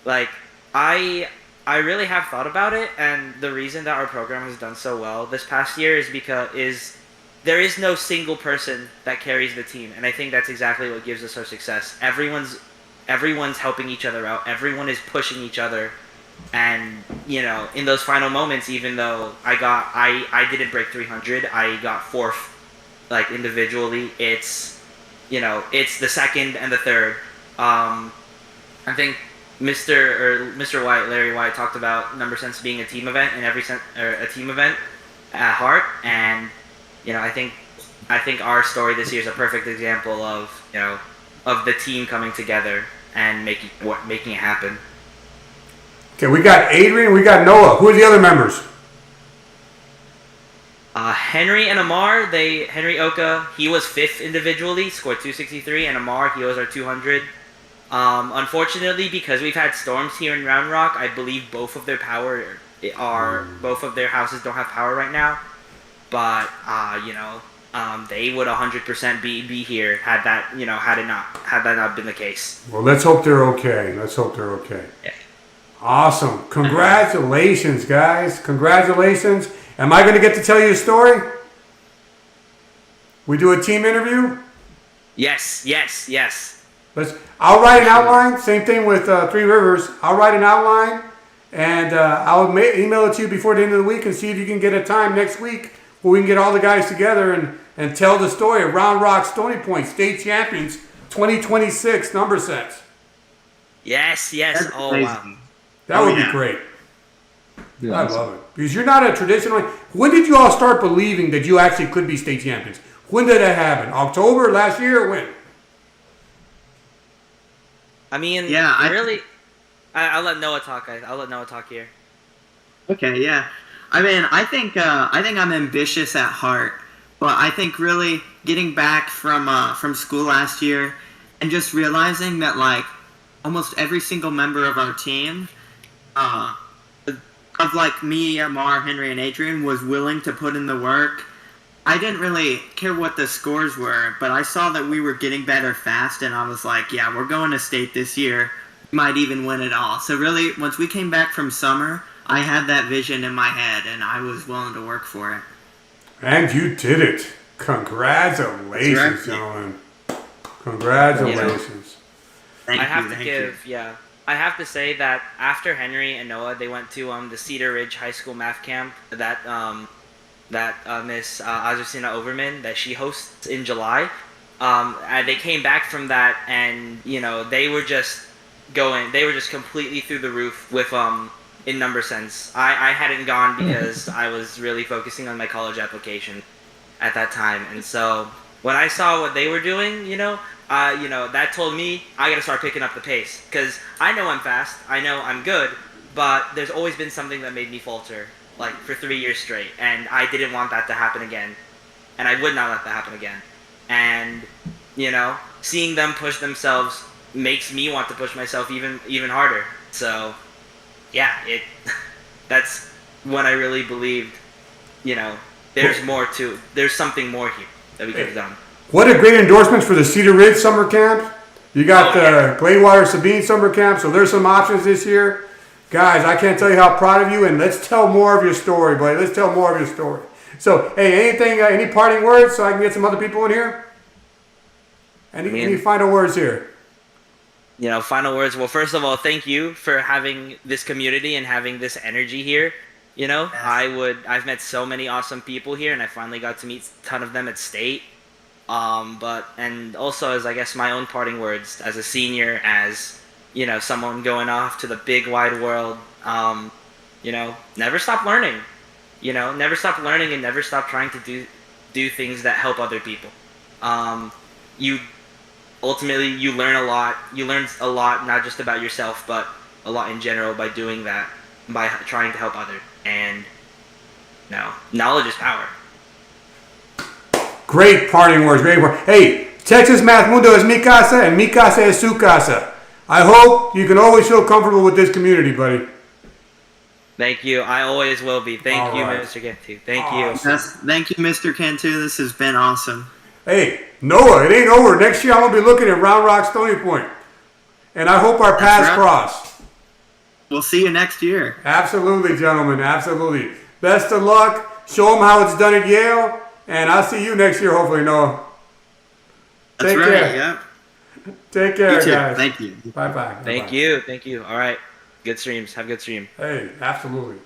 Speaker 7: Like I really have thought about it, and the reason that our program has done so well this past year is because there is no single person that carries the team, and I think that's exactly what gives us our success. Everyone's helping each other out. Everyone is pushing each other, and in those final moments, even though I didn't break 300, I got 4th, like individually. It's the second and the third. I think Mr. White, Larry White, talked about Number Sense being a team event in a team event at heart, and I think our story this year is a perfect example of the team coming together and making it happen.
Speaker 2: Okay, we got Adrian, we got Noah. Who are the other members?
Speaker 7: Henry and Amar, Henry Oka, he was 5th individually, scored 263, and Amar, he was our 200. Unfortunately, because we've had storms here in Round Rock, I believe both of their both of their houses don't have power right now. But they would 100% be here had that not been the case.
Speaker 2: Well, let's hope they're okay.
Speaker 7: Yeah.
Speaker 2: Awesome. Congratulations, guys. Congratulations. Am I going to get to tell you a story? We do a team interview?
Speaker 7: Yes.
Speaker 2: I'll write an outline. Same thing with Three Rivers. I'll write an outline, and I'll email it to you before the end of the week and see if you can get a time next week where we can get all the guys together and tell the story of Round Rock Stony Point State Champions 2026 number sets.
Speaker 7: Yes.
Speaker 8: That's
Speaker 7: Oh,
Speaker 8: amazing.
Speaker 7: wow.
Speaker 2: That would be great. I love it. Because you're not a traditional. When did you all start believing that you actually could be state champions? When did that happen? October last year or when?
Speaker 7: I mean,
Speaker 8: Yeah,
Speaker 7: really, I'll let Noah talk. I'll let Noah talk here.
Speaker 8: Okay, yeah. I mean, I think I'm ambitious at heart, but I think really getting back from school last year and just realizing that like almost every single member of our team, of like me, Amar, Henry, and Adrian, was willing to put in the work. I didn't really care what the scores were, but I saw that we were getting better fast, and I was like, yeah, we're going to state this year. We might even win it all. So really, once we came back from summer, I had that vision in my head, and I was willing to work for it.
Speaker 2: And you did it. Congratulations, gentlemen. Congratulations.
Speaker 8: Thank
Speaker 7: I
Speaker 8: you,
Speaker 7: have to
Speaker 8: thank
Speaker 7: give,
Speaker 8: you.
Speaker 7: I have to say that after Henry and Noah, they went to the Cedar Ridge High School math camp that Miss Azucena Overman that she hosts in July. And they came back from that, and they were just completely through the roof with in number sense. I hadn't gone because I was really focusing on my college application at that time, and so when I saw what they were doing, that told me I got to start picking up the pace, because I know I'm fast, I know I'm good, but there's always been something that made me falter, like for 3 years straight, and I didn't want that to happen again, and I would not let that happen again. And seeing them push themselves makes me want to push myself even harder. So yeah, that's when I really believed, there's something more here that we could have done.
Speaker 2: What a great endorsement for the Cedar Ridge summer camp. You got the Gladewater Sabine summer camp, so there's some options this year. Guys, I can't tell you how proud of you, and let's tell more of your story, buddy. Let's tell more of your story. So, hey, any parting words so I can get some other people in here? Any final words here?
Speaker 7: Final words. Well, first of all, thank you for having this community and having this energy here. I've met so many awesome people here, and I finally got to meet a ton of them at state. And also as I guess my own parting words as a senior, as someone going off to the big wide world, never stop learning. Never stop learning and never stop trying to do things that help other people. You learn a lot. You learn a lot, not just about yourself, but a lot in general by doing that, by trying to help others. And knowledge is power.
Speaker 2: Great parting words. Hey, Texas Math Mundo is mi casa and mi casa es su casa. I hope you can always feel comfortable with this community, buddy.
Speaker 7: Thank you. I always will be. Thank
Speaker 2: All
Speaker 7: you,
Speaker 2: right.
Speaker 7: Mr. Cantu. Thank
Speaker 2: Awesome.
Speaker 7: you.
Speaker 8: Thank you, Mr. Cantu. This has been awesome.
Speaker 2: Hey, Noah, it ain't over. Next year I'm going to be looking at Round Rock Stony Point. And I hope our paths cross.
Speaker 8: We'll see you next year.
Speaker 2: Absolutely, gentlemen. Absolutely. Best of luck. Show them how it's done at Yale. And I'll see you next year, hopefully, Noah.
Speaker 8: That's
Speaker 2: Take
Speaker 8: right,
Speaker 2: care.
Speaker 8: yeah.
Speaker 2: Take care,
Speaker 8: You too.
Speaker 2: guys.
Speaker 8: Thank you.
Speaker 2: Bye-bye.
Speaker 7: Thank you. Thank you. All right. Good streams. Have a good stream.
Speaker 2: Hey, absolutely.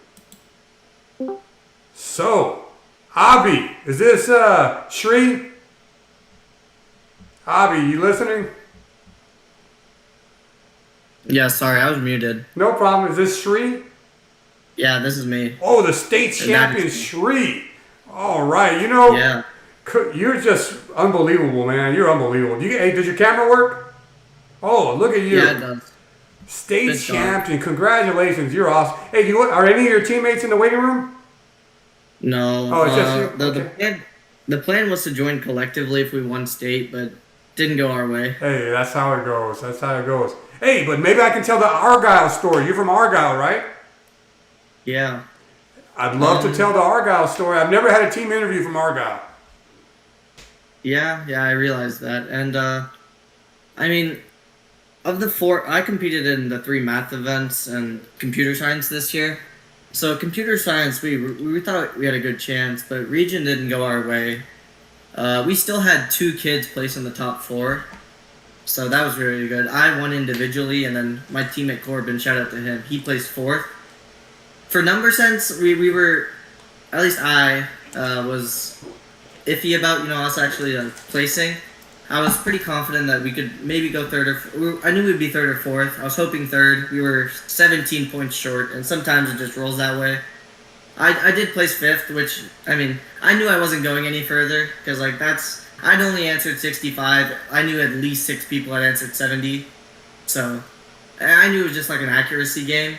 Speaker 2: So, Abby, is this Shri? Abby, you listening?
Speaker 9: Yeah, sorry, I was muted.
Speaker 2: No problem. Is this Shri?
Speaker 9: Yeah, this is me.
Speaker 2: Oh, the state champion Shri. All right.
Speaker 9: Yeah.
Speaker 2: You're just unbelievable, man. You're unbelievable. Hey, does your camera work? Oh, look at you.
Speaker 9: Yeah, it does.
Speaker 2: State
Speaker 9: Good job.
Speaker 2: champion. Congratulations. You're awesome. Hey, are any of your teammates in the waiting room?
Speaker 9: No.
Speaker 2: Oh, it's just you?
Speaker 9: The
Speaker 2: Okay.
Speaker 9: plan was to join collectively if we won state, but didn't go our way.
Speaker 2: Hey, that's how it goes. That's how it goes. Hey, but maybe I can tell the Argyle story. You're from Argyle, right?
Speaker 9: Yeah.
Speaker 2: I'd love to tell the Argyle story. I've never had a team interview from Argyle.
Speaker 9: Yeah, I realized that. And I mean, of the 4, I competed in the 3 math events and computer science this year. So computer science, we thought we had a good chance, but region didn't go our way. We still had 2 kids place in the top 4, so that was really good. I won individually, and then my teammate Corbin, shout out to him, he placed 4th. For number sense, we were, at least I was iffy about us actually placing. I was pretty confident that we could maybe go 3rd I knew we'd be 3rd or 4th. I was hoping 3rd. We were 17 points short, and sometimes it just rolls that way. I did place 5th, which, I mean, I knew I wasn't going any further, because, like, I'd only answered 65. I knew at least 6 people had answered 70. So, I knew it was just, like, an accuracy game.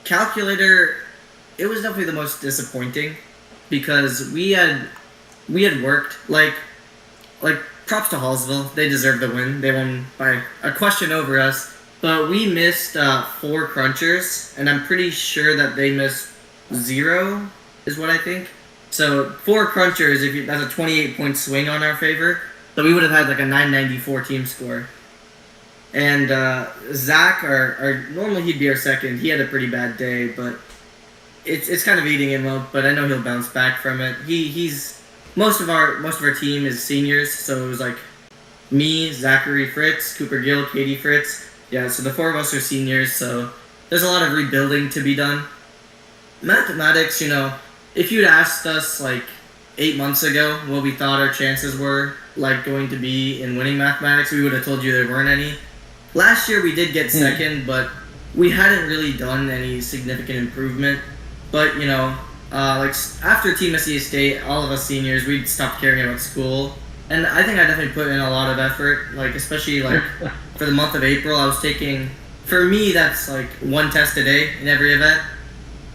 Speaker 9: Calculator, it was definitely the most disappointing, because we had worked, like, props to Hallsville. They deserved the win. They won by a question over us. But we missed 4 crunchers, and I'm pretty sure that they missed 0, is what I think. So 4 crunchers, that's a 28-point swing on our favor. So we would have had like a 994 team score. And Zach, normally he'd be our second. He had a pretty bad day, but it's kind of eating him up. But I know he'll bounce back from it. He's most of our team is seniors, so it was like me, Zachary Fritz, Cooper Gill, Katie Fritz. Yeah, so the 4 of us are seniors, so there's a lot of rebuilding to be done. Mathematics, if you'd asked us like 8 months ago what we thought our chances were like going to be in winning mathematics, we would have told you there weren't any. Last year we did get second, but we hadn't really done any significant improvement. But like after Team SCA State, all of us seniors, we stopped caring about school, and I think I definitely put in a lot of effort. Like especially like for the month of April, I was taking. For me, that's like 1 test a day in every event.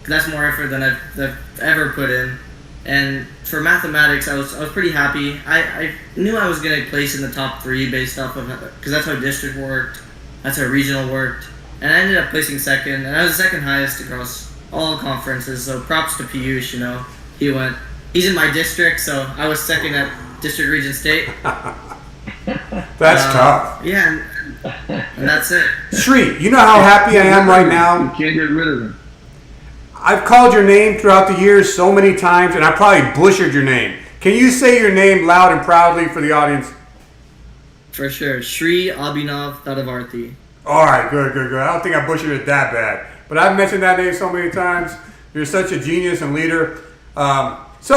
Speaker 9: That's more effort than I've ever put in. And for mathematics, I was pretty happy. I knew I was gonna place in the top 3 based off of because that's how district worked, that's how regional worked, and I ended up placing second, and I was the second highest across all conferences. So props to Piyush. He's in my district, so I was second at District Region State.
Speaker 2: That's tough.
Speaker 9: Yeah, and that's it.
Speaker 2: Sri, you know how happy I am right
Speaker 3: You
Speaker 2: now?
Speaker 3: can't get rid of them.
Speaker 2: I've called your name throughout the years so many times, and I probably butchered your name. Can you say your name loud and proudly for the audience?
Speaker 9: For sure. Sri Abhinav Tadavarthi.
Speaker 2: All right, good. I don't think I butchered it that bad. But I've mentioned that name so many times. You're such a genius and leader. Argyle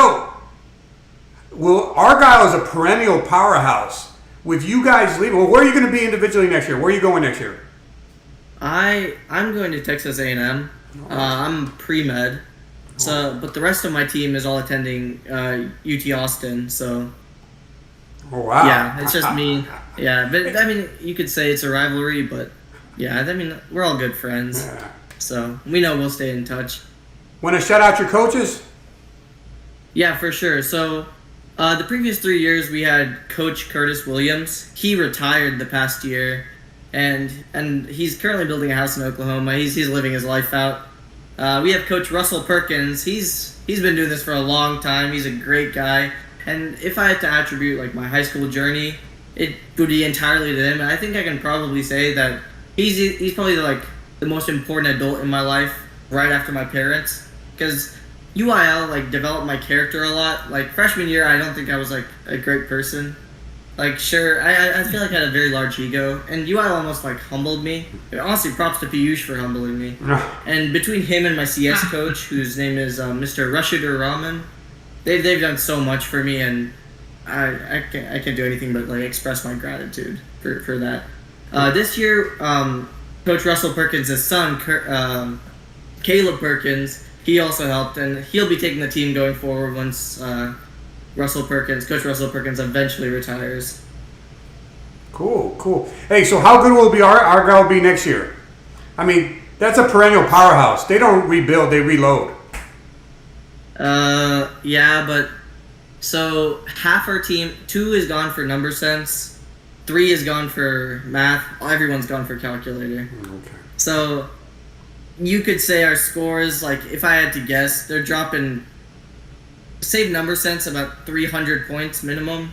Speaker 2: is a perennial powerhouse. With you guys leaving, where are you going to be individually next year? Where are you going next year?
Speaker 9: I'm going to Texas A&M. I'm pre-med. So, but the rest of my team is all attending UT Austin. So,
Speaker 2: Oh, wow.
Speaker 9: yeah, it's just me. Yeah, but I mean, you could say it's a rivalry, but yeah, I mean, we're all good friends.
Speaker 2: Yeah.
Speaker 9: So we know we'll stay in touch.
Speaker 2: Want to shout out your coaches?
Speaker 9: Yeah, for sure. So the previous 3 years we had Coach Curtis Williams. He retired the past year, and he's currently building a house in Oklahoma. He's living his life out. We have Coach Russell Perkins. He's been doing this for a long time. He's a great guy. And if I had to attribute like my high school journey, it would be entirely to him. And I think I can probably say that he's probably the most important adult in my life, right after my parents. Because UIL like developed my character a lot. Like freshman year, I don't think I was like a great person. Like sure, I feel like I had a very large ego, and UIL almost like humbled me. Honestly, props to Piyush for humbling me. And between him and my CS coach, whose name is Mr. Rashidur Rahman, they've done so much for me, and I can't do anything but like express my gratitude for that. This year, Coach Russell Perkins' son, Caleb Perkins, he also helped, and he'll be taking the team going forward once Coach Russell Perkins eventually retires.
Speaker 2: Cool. Hey, so how good will Argyle be next year? I mean, that's a perennial powerhouse. They don't rebuild, they reload.
Speaker 9: Yeah, but so half our team, 2 is gone for number sense, 3 is gone for math, everyone's gone for calculator.
Speaker 2: Okay.
Speaker 9: So you could say our scores, like if I had to guess, they're dropping, save number sense, about 300 points minimum.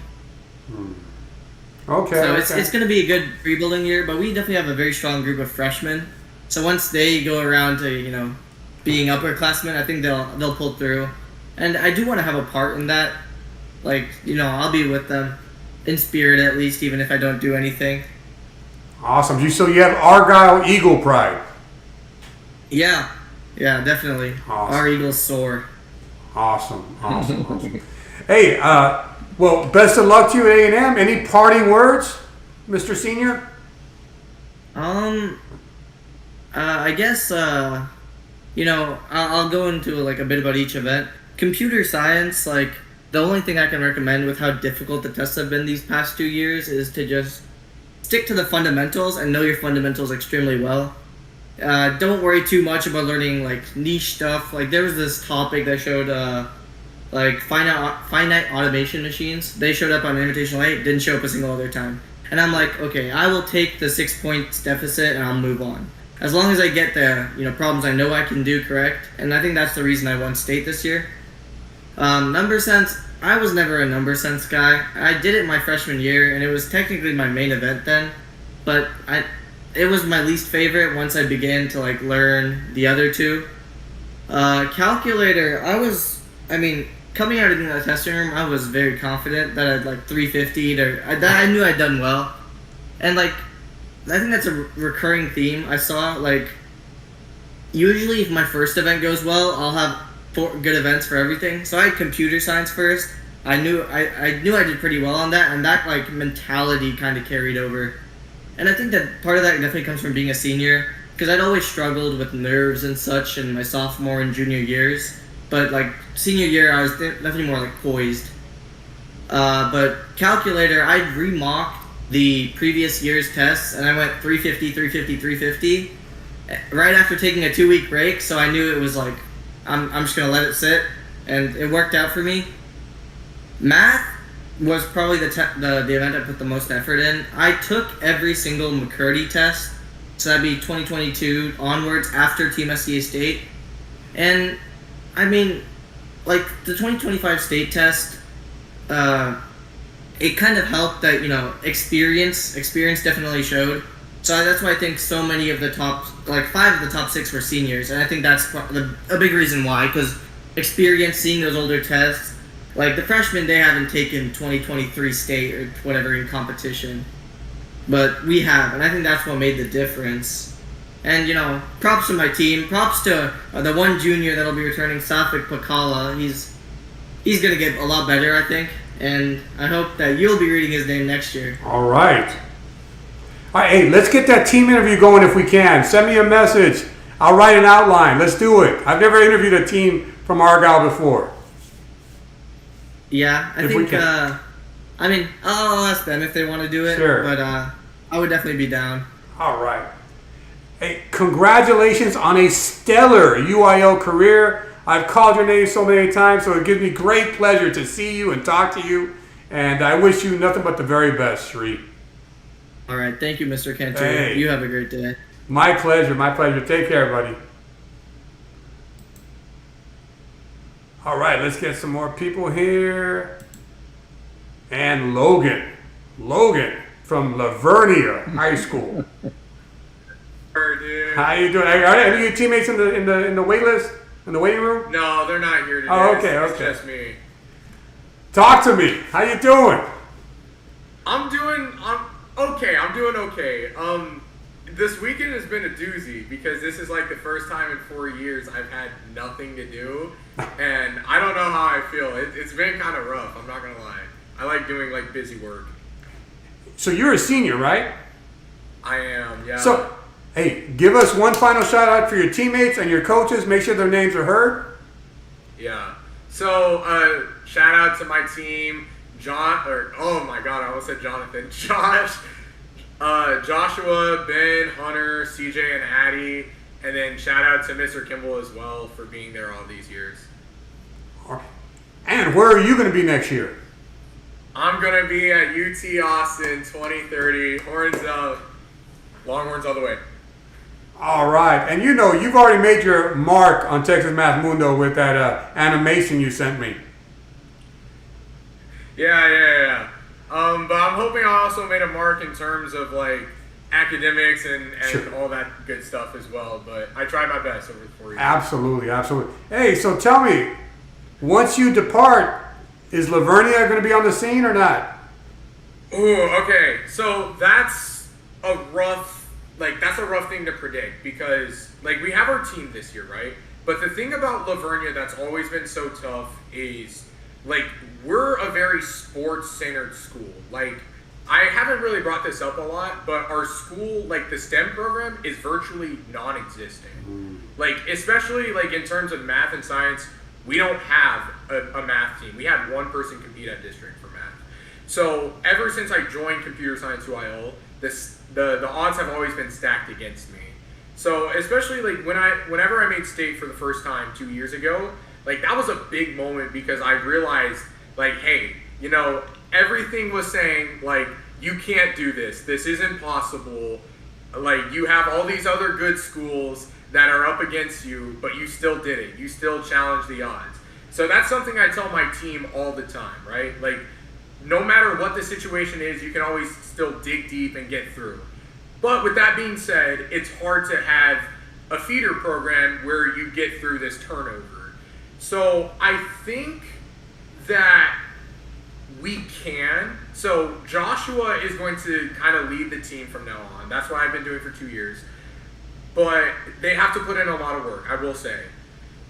Speaker 2: Okay.
Speaker 9: So
Speaker 2: okay.
Speaker 9: it's going to be a good rebuilding year, but we definitely have a very strong group of freshmen. So once they go around to, being upperclassmen, I think they'll pull through. And I do want to have a part in that. Like, I'll be with them in spirit at least, even if I don't do anything.
Speaker 2: Awesome. So you have Argyle Eagle pride.
Speaker 9: Yeah, definitely.
Speaker 2: Awesome.
Speaker 9: Our Eagles soar.
Speaker 2: Awesome. Hey, well, best of luck to you at A&M. Any parting words, Mr. Senior?
Speaker 9: I guess, I'll go into like a bit about each event. Computer science, like the only thing I can recommend with how difficult the tests have been these past 2 years is to just stick to the fundamentals and know your fundamentals extremely well. Don't worry too much about learning like niche stuff. Like there was this topic that showed like finite automation machines. They showed up on Invitational 8, didn't show up a single other time. And I'm like, okay, I will take the 6 points deficit and I'll move on. As long as I get the problems I know I can do correct. And I think that's the reason I won state this year. Number sense, I was never a number sense guy. I did it my freshman year and it was technically my main event then. But it was my least favorite once I began to like learn the other two. Calculator, coming out of the testing room, I was very confident that I'd like 350 I knew I'd done well. And like, I think that's a recurring theme I saw. Like, usually if my first event goes well, I'll have 4 good events for everything. So I had computer science first. I knew I did pretty well on that, and that like mentality kind of carried over. And I think that part of that definitely comes from being a senior, because I'd always struggled with nerves and such in my sophomore and junior years. But like senior year, I was definitely more like poised. But calculator, I'd remocked the previous year's tests, and I went 350, 350, 350 right after taking a 2-week break. So I knew it was like, I'm just gonna let it sit, and it worked out for me. Math was probably the event I put the most effort in. I took every single McCurdy test, so that'd be 2022 onwards after Team SCA State. And I mean, like the 2025 state test, it kind of helped that, experience definitely showed. So that's why I think so many of the top, like 5 of the top 6 were seniors. And I think that's a big reason why, because experience, seeing those older tests, like the freshmen, they haven't taken 2023 state or whatever in competition. But we have, and I think that's what made the difference. And, props to my team. Props to the one junior that'll be returning, Safik Pakala. He's going to get a lot better, I think. And I hope that you'll be reading his name next year.
Speaker 2: All right. All right, hey, let's get that team interview going if we can. Send me a message. I'll write an outline. Let's do it. I've never interviewed a team from Argyle before.
Speaker 9: Yeah, I think, I'll ask them if they want to do it.
Speaker 2: Sure.
Speaker 9: But I would definitely be down.
Speaker 2: All right. Hey, congratulations on a stellar UIL career. I've called your name so many times, so it gives me great pleasure to see you and talk to you. And I wish you nothing but the very best, Sri.
Speaker 9: All right. Thank you, Mr. Cantor.
Speaker 2: Hey.
Speaker 9: You have a great day.
Speaker 2: My pleasure. My pleasure. Take care, buddy. All right. Let's get some more people here. And Logan. Logan from Lavernia High School.
Speaker 10: Dude.
Speaker 2: How you doing? Are any of your teammates in the wait list? In the waiting room?
Speaker 10: No, they're not here today.
Speaker 2: Oh, okay,
Speaker 10: It's
Speaker 2: okay.
Speaker 10: just me.
Speaker 2: Talk to me. How you doing?
Speaker 10: I'm doing okay. This weekend has been a doozy because this is like the first time in 4 years I've had nothing to do, and I don't know how I feel. It's been kind of rough. I'm not gonna lie. I like doing like busy work.
Speaker 2: So you're a senior, right?
Speaker 10: I am, yeah.
Speaker 2: So, hey, give us one final shout out for your teammates and your coaches. Make sure their names are heard.
Speaker 10: Yeah. So, shout out to my team, oh my God, I almost said Jonathan. Josh, Joshua, Ben, Hunter, CJ, and Addie, and then shout out to Mr. Kimball as well for being there all these years.
Speaker 2: And where are you going to be next year?
Speaker 10: I'm going to be at UT Austin 2030. Horns up. Longhorns all the way.
Speaker 2: All right. And you've already made your mark on Texas Math Mundo with that animation you sent me.
Speaker 10: Yeah. But I'm hoping I also made a mark in terms of like academics and
Speaker 2: Sure.
Speaker 10: all that good stuff as well. But I tried my best over the 4 years.
Speaker 2: Absolutely. Hey, so tell me, once you depart, is Lavernia going to be on the scene or not?
Speaker 10: Ooh, okay. So that's a rough thing to predict because like we have our team this year, right? But the thing about Lavernia that's always been so tough is like we're a very sports-centered school. Like I haven't really brought this up a lot, but our school, like the STEM program, is virtually non-existent. Like especially like in terms of math and science, we don't have a math team. We had one person compete at district for math. So ever since I joined computer science UIL, the odds have always been stacked against me. So especially like whenever I made state for the first time 2 years ago, like that was a big moment because I realized like, hey, everything was saying like you can't do this. This isn't possible. Like you have all these other good schools that are up against you, but you still did it. You still challenged the odds. So that's something I tell my team all the time, right? Like no matter what the situation is, you can always still dig deep and get through. But with that being said, it's hard to have a feeder program where you get through this turnover. So I think that we can. So Joshua is going to kind of lead the team from now on. That's what I've been doing for 2 years. But they have to put in a lot of work, I will say.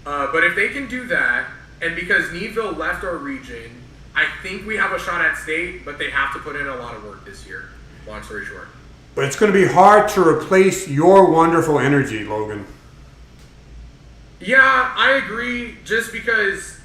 Speaker 10: But if they can do that, and because Needville left our region, I think we have a shot at state, but they have to put in a lot of work this year. Long story short.
Speaker 2: But it's going to be hard to replace your wonderful energy, Logan.
Speaker 10: Yeah, I agree. Just because,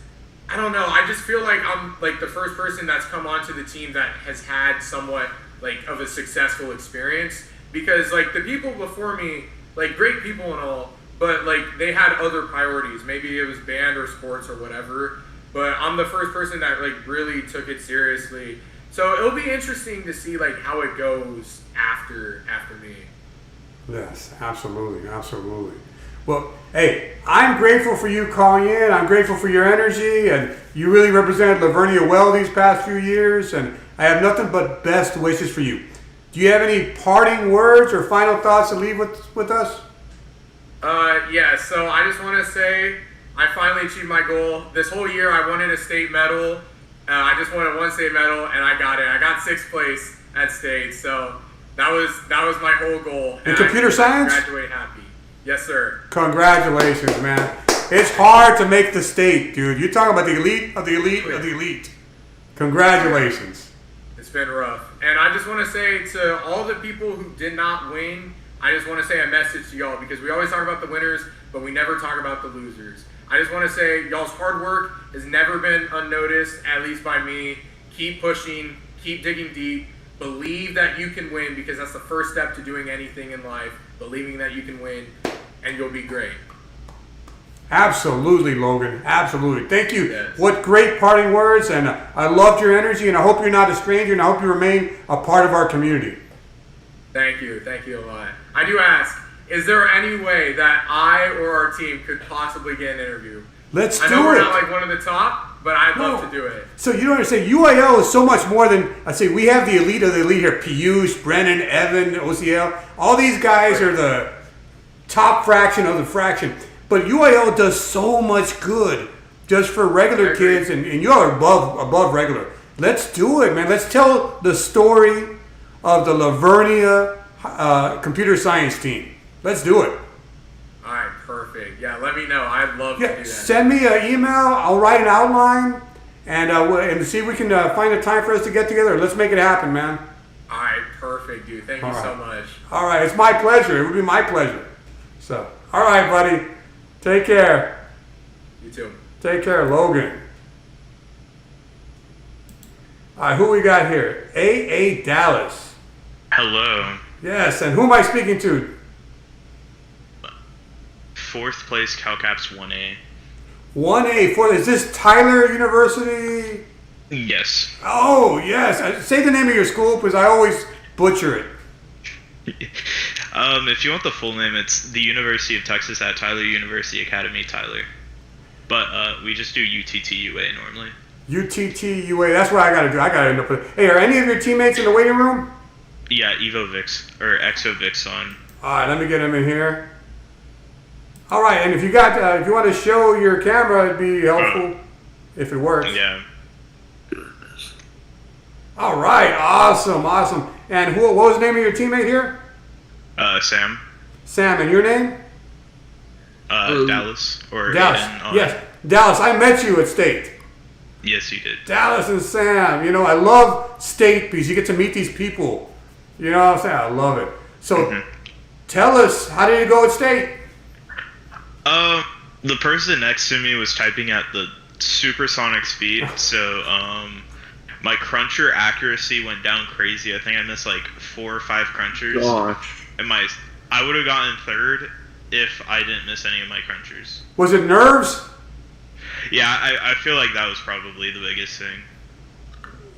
Speaker 10: I don't know, I just feel like I'm like the first person that's come onto the team that has had somewhat like of a successful experience. Because like the people before me, like great people and all, but like they had other priorities. Maybe it was band or sports or whatever. But I'm the first person that like really took it seriously. So it'll be interesting to see like how it goes after me.
Speaker 2: Yes, absolutely. Well, hey, I'm grateful for you calling in. I'm grateful for your energy, and you really represented Lavernia well these past few years, and I have nothing but best wishes for you. Do you have any parting words or final thoughts to leave with us?
Speaker 10: Yeah, so I just want to say I finally achieved my goal. This whole year I wanted a state medal. I just wanted one state medal, and I got it. I got 6th place at state, so that was my whole goal.
Speaker 2: In computer science?
Speaker 10: Graduate happy. Yes, sir.
Speaker 2: Congratulations, man. It's hard to make the state, dude. You're talking about the elite of the elite of the elite. Congratulations.
Speaker 10: It's been rough. And I just want to say to all the people who did not win, I just want to say a message to y'all because we always talk about the winners, but we never talk about the losers. I just want to say y'all's hard work has never been unnoticed, at least by me. Keep pushing, keep digging deep. Believe that you can win because that's the first step to doing anything in life. Believing that you can win, and you'll be great.
Speaker 2: Absolutely, Logan. Absolutely. Thank you.
Speaker 10: Yes.
Speaker 2: What great parting words, and I loved your energy, and I hope you're not a stranger, and I hope you remain a part of our community.
Speaker 10: Thank you a lot. I do ask, is there any way that I or our team could possibly get an interview?
Speaker 2: Let's do it.
Speaker 10: I know we're not like one of the top, but I'd love to do it.
Speaker 2: So you don't understand, UIL is so much more than, I say, we have the elite of the elite here. Piyush, Brennan, Evan, OCL. All these guys are the top fraction of the fraction. But UIL does so much good just for regular kids, and you're above regular. Let's do it, man. Let's tell the story of the Lavernia computer science team. Let's do it.
Speaker 10: All right, perfect. Yeah, let me know. I'd love to do that.
Speaker 2: Send me an email. I'll write an outline, and see if we can find a time for us to get together. Let's make it happen, man.
Speaker 10: All right, perfect, dude. Thank you so much.
Speaker 2: All right, it's my pleasure. It would be my pleasure. So, all right, buddy. Take care.
Speaker 10: You too.
Speaker 2: Take care, Logan. All right, who we got here? A.A. Dallas.
Speaker 11: Hello.
Speaker 2: Yes, and who am I speaking to?
Speaker 11: Fourth place CalCaps 1A.
Speaker 2: 1A. Is this Tyler University?
Speaker 11: Yes.
Speaker 2: Oh, yes. Say the name of your school, because I always butcher it.
Speaker 11: If you want the full name, it's the University of Texas at Tyler University Academy, Tyler. But we just do UTTUA normally.
Speaker 2: UTTUA. That's what I got to do. I got to end up with. Hey, are any of your teammates in the waiting room?
Speaker 11: Yeah, EvoVix or ExoVix on.
Speaker 2: All right, let me get them in here. All right, and if you want to show your camera, it'd be helpful if it works.
Speaker 11: Yeah.
Speaker 2: All right, awesome. And what was the name of your teammate here?
Speaker 11: Sam.
Speaker 2: Sam, and your name?
Speaker 11: Dallas or
Speaker 2: Dallas.
Speaker 11: Aiden,
Speaker 2: Yes, Dallas. I met you at State.
Speaker 11: Yes, you did.
Speaker 2: Dallas and Sam. I love State because you get to meet these people. You know what I'm saying? I love it. So, tell us, how did you go at State?
Speaker 11: The person next to me was typing at the supersonic speed, so my cruncher accuracy went down crazy. I think I missed like 4 or 5 crunchers.
Speaker 3: Gosh.
Speaker 11: And I would have gotten third if I didn't miss any of my crunchers.
Speaker 2: Was it nerves?
Speaker 11: Yeah, I feel like that was probably the biggest thing.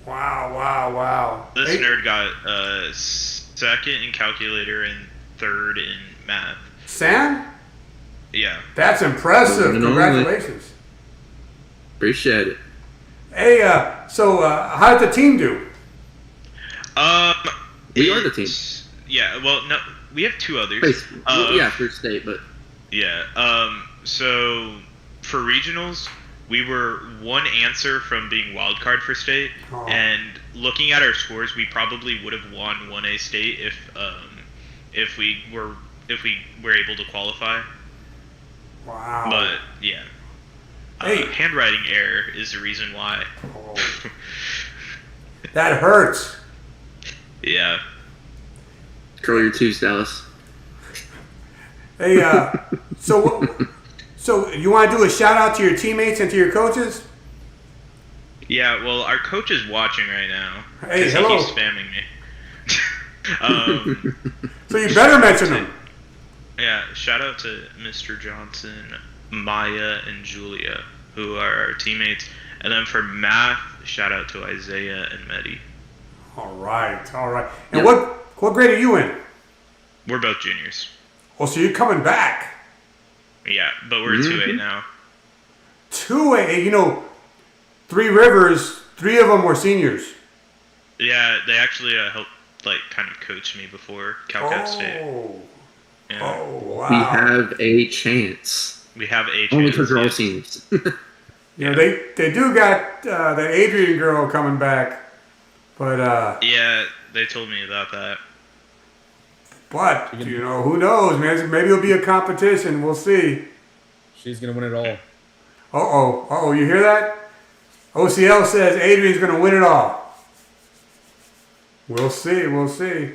Speaker 2: Wow.
Speaker 11: This nerd got second in calculator and third in math.
Speaker 2: Sam?
Speaker 11: Yeah.
Speaker 2: That's impressive. Congratulations.
Speaker 3: Appreciate it.
Speaker 2: Hey, so how did the team do?
Speaker 3: We are the team.
Speaker 11: Yeah, well, no, we have 2 others.
Speaker 3: For state, but
Speaker 11: yeah. So for regionals, we were 1 answer from being wild card for state, and looking at our scores, we probably would have won 1A state if we were able to qualify.
Speaker 2: Wow.
Speaker 11: But yeah.
Speaker 2: Hey.
Speaker 11: Handwriting error is the reason why.
Speaker 2: That hurts.
Speaker 11: Yeah.
Speaker 3: curl your twos, Dallas.
Speaker 2: Hey, so you want to do a shout out to your teammates and to your coaches?
Speaker 11: Yeah, well, our coach is watching right now.
Speaker 2: Hey,
Speaker 11: 'cause
Speaker 2: hello.
Speaker 11: He keeps spamming me.
Speaker 2: So you better mention them.
Speaker 11: Yeah, shout out to Mr. Johnson, Maya, and Julia, who are our teammates. And then for math, shout out to Isaiah and Mehdi.
Speaker 2: All right. And what grade are you in?
Speaker 11: We're both juniors.
Speaker 2: Oh, so you're coming back.
Speaker 11: Yeah, but we're 2A now.
Speaker 2: 2A, Three Rivers, 3 of them were seniors.
Speaker 11: Yeah, they actually helped, kind of coach me before CalCat State. Yeah.
Speaker 2: Oh, wow.
Speaker 3: We have a chance.
Speaker 11: We have a
Speaker 3: Only
Speaker 11: chance.
Speaker 3: because we're all seniors.
Speaker 2: They do got that Adrian girl coming back, but
Speaker 11: Yeah, they told me about that.
Speaker 2: but who knows, man? Maybe it'll be a competition. We'll see.
Speaker 6: She's gonna win it all.
Speaker 2: Oh, you hear that? OCL says Adrian's gonna win it all. We'll see.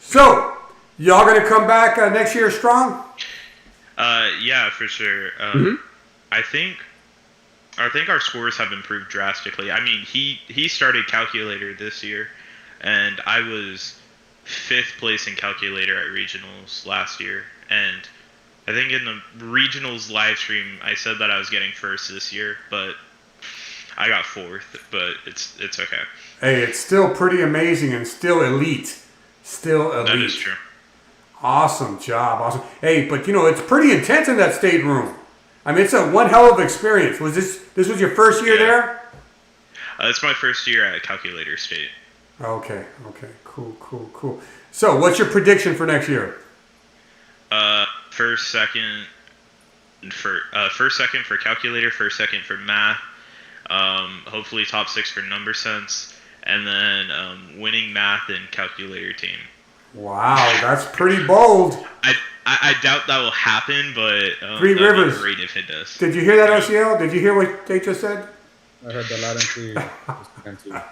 Speaker 2: So, y'all gonna come back next year strong?
Speaker 11: Yeah, for sure. I think our scores have improved drastically. I mean, he started calculator this year, and I was 5th place in calculator at regionals last year. And I think in the regionals live stream, I said that I was getting 1st this year, but I got 4th. But it's okay.
Speaker 2: Hey, it's still pretty amazing and still elite.
Speaker 11: That is true.
Speaker 2: Awesome job. Awesome. Hey, but it's pretty intense in that state room. I mean, it's a one hell of experience. Was this was your first year there?
Speaker 11: It's my first year at Calculator State.
Speaker 2: Okay. Cool. So, what's your prediction for next year?
Speaker 11: First, second for calculator, first, second for math. Hopefully top 6 for number sense, and then winning math and calculator team.
Speaker 2: Wow, that's pretty bold.
Speaker 11: I doubt that will happen, but
Speaker 2: Three
Speaker 11: that'd
Speaker 2: Rivers.
Speaker 11: be great if it does.
Speaker 2: Did you hear that, OCL? Did you hear what they just said?
Speaker 6: I heard that loud and clear.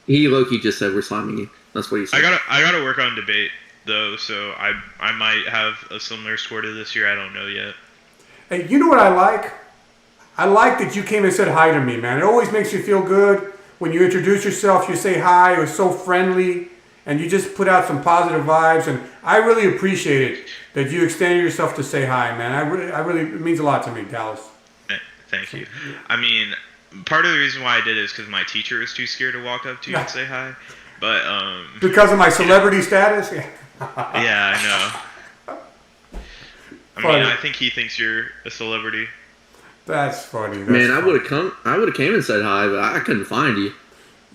Speaker 3: He low-key just said we're slamming you. That's what he said.
Speaker 11: I gotta work on debate though, so I might have a similar score to this year. I don't know yet.
Speaker 2: Hey, you know what I like? I like that you came and said hi to me, man. It always makes you feel good when you introduce yourself, you say hi. It was so friendly, and you just put out some positive vibes. And I really appreciate it that you extended yourself to say hi, man. I really, it means a lot to me, Dallas.
Speaker 11: Thank you. I mean, part of the reason why I did it is because my teacher was too scared to walk up to you and say hi. But
Speaker 2: because of my celebrity status.
Speaker 11: Yeah, I know. I mean, I think he thinks you're a celebrity.
Speaker 2: That's funny.
Speaker 12: Man, I would have came and said hi, but I couldn't find you.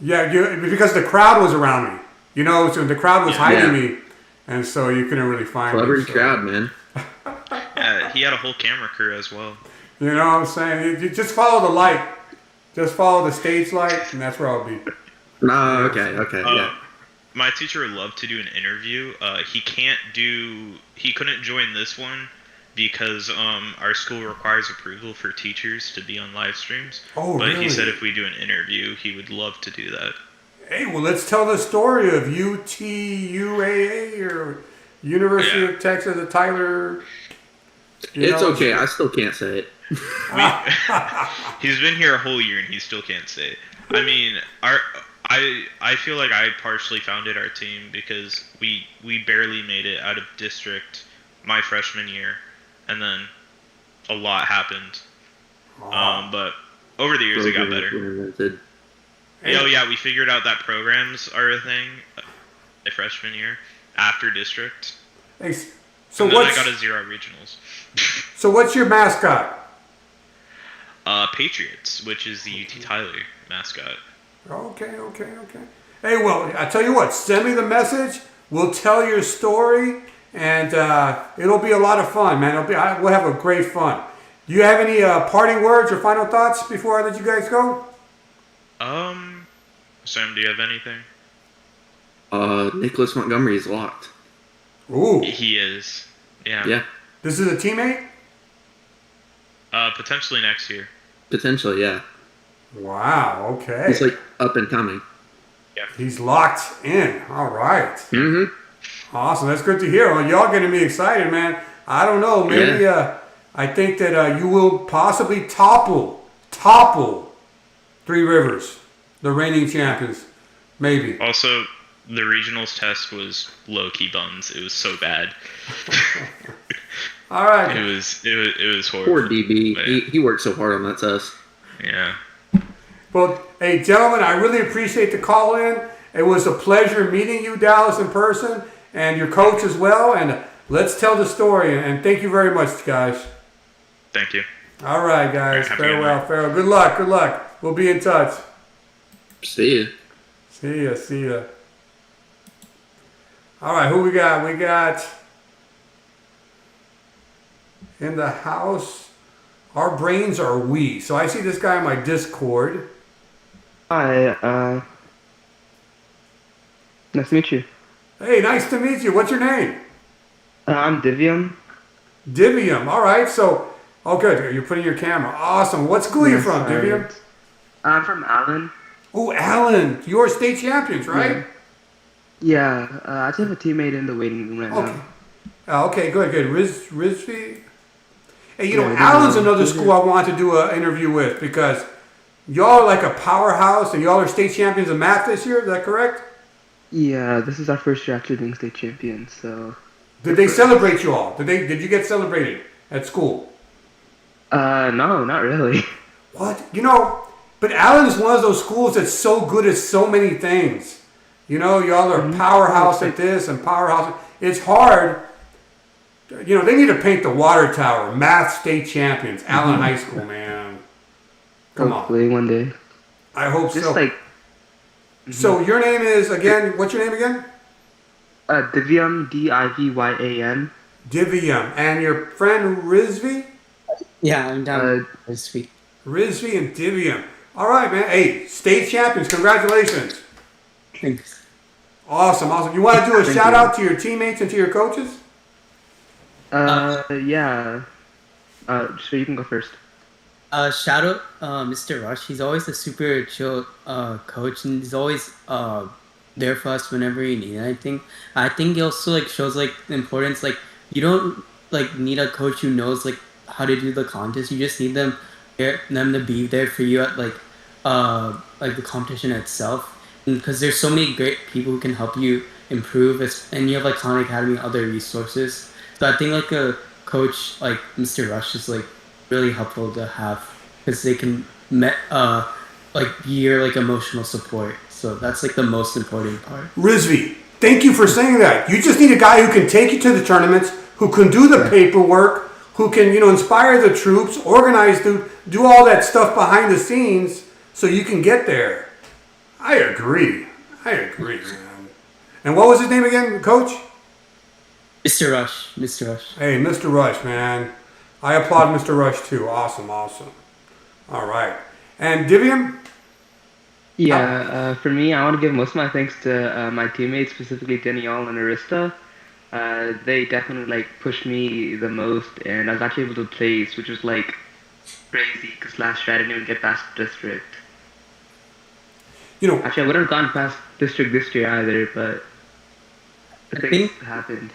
Speaker 2: Yeah, because the crowd was around me. You know, so the crowd was hiding me, and so you couldn't really find me.
Speaker 12: Celebrity crowd, man.
Speaker 11: Yeah, he had a whole camera crew as well.
Speaker 2: You know what I'm saying? You just follow the light. Just follow the stage light, and that's where I'll be.
Speaker 12: Oh, okay, yeah.
Speaker 11: My teacher would love to do an interview. He couldn't join this one because our school requires approval for teachers to be on live streams.
Speaker 2: Oh,
Speaker 11: but
Speaker 2: really?
Speaker 11: He said if we do an interview, he would love to do that.
Speaker 2: Hey, well, let's tell the story of UTUAA or University of Texas at Tyler.
Speaker 12: It's okay. I still can't say it.
Speaker 11: He's been here a whole year and he still can't say it. I mean, I feel like I partially founded our team because we barely made it out of district my freshman year, and then a lot happened. But over the years it got better. Oh yeah, we figured out that programs are a thing my freshman year after district.
Speaker 2: Hey, so
Speaker 11: and then I got a 0 regionals.
Speaker 2: So what's your mascot?
Speaker 11: Patriots, which is the UT Tyler mascot.
Speaker 2: Okay. Hey, well, I tell you what, send me the message. We'll tell your story, and it'll be a lot of fun, man. We'll have a great fun. Do you have any parting words or final thoughts before I let you guys go?
Speaker 11: Sam, do you have anything?
Speaker 12: Nicholas Montgomery is locked.
Speaker 2: Ooh.
Speaker 11: He is. Yeah.
Speaker 12: Yeah.
Speaker 2: This is a teammate?
Speaker 11: Potentially next year.
Speaker 12: Potentially, yeah.
Speaker 2: Wow, okay.
Speaker 12: He's like up and coming.
Speaker 11: Yeah.
Speaker 2: He's locked in. All right.
Speaker 12: Mm-hmm.
Speaker 2: Awesome. That's good to hear. Well, y'all getting me excited, man. I don't know. Maybe I think that you will possibly topple Three Rivers, the reigning champions. Maybe.
Speaker 11: Also, the regionals test was low-key buns. It was so bad.
Speaker 2: All right.
Speaker 11: It was horrible.
Speaker 12: Poor DB. He worked so hard on that test.
Speaker 11: Yeah.
Speaker 2: Well, hey, gentlemen, I really appreciate the call in. It was a pleasure meeting you, Dallas, in person, and your coach as well. And let's tell the story. And thank you very much, guys.
Speaker 11: Thank you.
Speaker 2: All right, guys. Farewell. Good luck. We'll be in touch.
Speaker 12: See ya.
Speaker 2: See ya. All right, who we got? We got in the house. Our brains are we. So I see this guy on my Discord.
Speaker 13: Hi, nice to meet you.
Speaker 2: Hey, nice to meet you. What's your name?
Speaker 13: I'm Divyam.
Speaker 2: Divyam. All right. So, oh, good. You're putting your camera. Awesome. What school are you from, Divyam?
Speaker 13: I'm from Allen.
Speaker 2: Oh, Allen. You're state champions, right?
Speaker 13: Yeah. I just have a teammate in the waiting room right now.
Speaker 2: Okay, good. Rizvi. Hey, you know, Allen's another school I want to do an interview with because y'all are like a powerhouse and y'all are state champions of math this year. Is that correct?
Speaker 13: Yeah, this is our first year actually being state champions. So.
Speaker 2: Did they celebrate you all? Did you get celebrated at school?
Speaker 13: No, not really.
Speaker 2: What? You know, but Allen is one of those schools that's so good at so many things. You know, y'all are powerhouse at this and powerhouse. It's hard. You know, they need to paint the water tower. Math state champions, Allen High School, man. Come
Speaker 13: Hopefully one day.
Speaker 2: I hope
Speaker 13: Just
Speaker 2: so. So your name is, again, what's your name again?
Speaker 13: Divyam, Divyan.
Speaker 2: Divyam. And your friend Rizvi?
Speaker 14: Yeah, I'm down with Rizvi.
Speaker 2: Rizvi and Divyam. All right, man. Hey, state champions. Congratulations.
Speaker 14: Thanks.
Speaker 2: Awesome. You want to do a shout out to your teammates and to your coaches?
Speaker 13: Yeah. So you can go first.
Speaker 14: Shout out Mr. Rush. He's always a super chill coach, and he's always there for us whenever you need anything. I think it also like shows like the importance. Like you don't like need a coach who knows like how to do the contest. You just need them to be there for you at like like the competition itself, because there's so many great people who can help you improve, and you have like Khan Academy and other resources. So I think like a coach like Mr. Rush is like really helpful to have because they can like be your like emotional support. So that's like the most important part.
Speaker 2: Rizvi, thank you for saying that. You just need a guy who can take you to the tournaments, who can do the paperwork, who can, inspire the troops, organize, do all that stuff behind the scenes so you can get there. I agree, man. And what was his name again, Coach?
Speaker 14: Mr. Rush. Mr. Rush.
Speaker 2: Hey, Mr. Rush, man. I applaud Mr. Rush too. Awesome. All right. And Divium?
Speaker 13: Yeah, for me, I want to give most of my thanks to my teammates, specifically Danielle and Arista. They definitely like pushed me the most, and I was actually able to place, which was like crazy because last year I didn't even get past district. Actually, I wouldn't have gone past district this year either, but
Speaker 14: I think
Speaker 13: happened.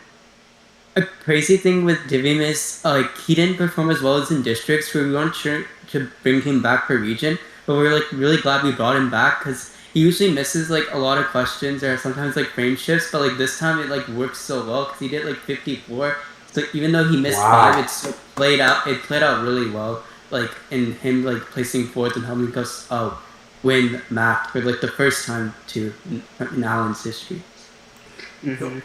Speaker 14: a crazy thing with Divium is like he didn't perform as well as in districts, where we weren't sure to bring him back for region, but we're like really glad we brought him back because he usually misses like a lot of questions or sometimes like frame shifts, but like this time it like worked so well because he did like 54. So even though he missed 5, it still played out. It played out really well, like in him like placing fourth and helping us win math for like the first time too in Alan's history.
Speaker 13: Mm-hmm.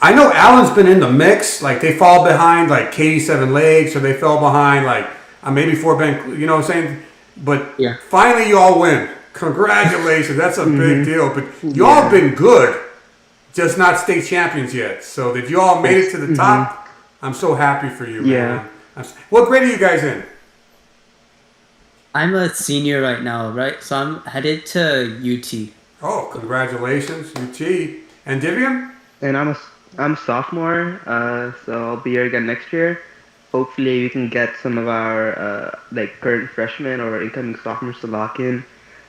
Speaker 2: I know Alan's been in the mix. Like they fall behind like Katie Seven Lakes, or they fell behind like maybe Fort Bend. You know what I'm saying? But finally, you all win. Congratulations. That's a big deal. But you all been good, just not state champions yet. So that you all made it to the top, I'm so happy for you, man. What grade are you guys in?
Speaker 14: I'm a senior right now, right? So I'm headed to UT.
Speaker 2: Oh, congratulations, UT. And Divium?
Speaker 13: And I'm a sophomore, so I'll be here again next year. Hopefully we can get some of our like current freshmen or incoming sophomores to lock in,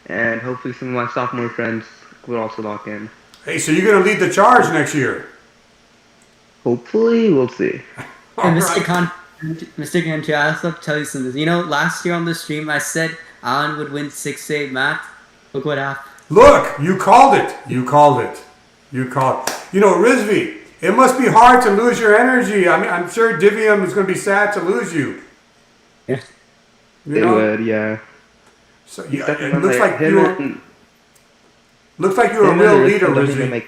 Speaker 13: and hopefully some of my sophomore friends will also lock in.
Speaker 2: Hey, so you're gonna lead the charge next year?
Speaker 13: Hopefully, we'll see.
Speaker 14: And Mr. Gantry, I also have to tell you something. Last year on the stream I said Alan would win 6-8 math. Look what happened.
Speaker 2: Look, you called it. Rizvi, it must be hard to lose your energy. I mean, I'm sure Divium is going to be sad to lose you.
Speaker 14: Yeah.
Speaker 13: It would, yeah.
Speaker 2: So it looks like you're a real leader, Rizvi.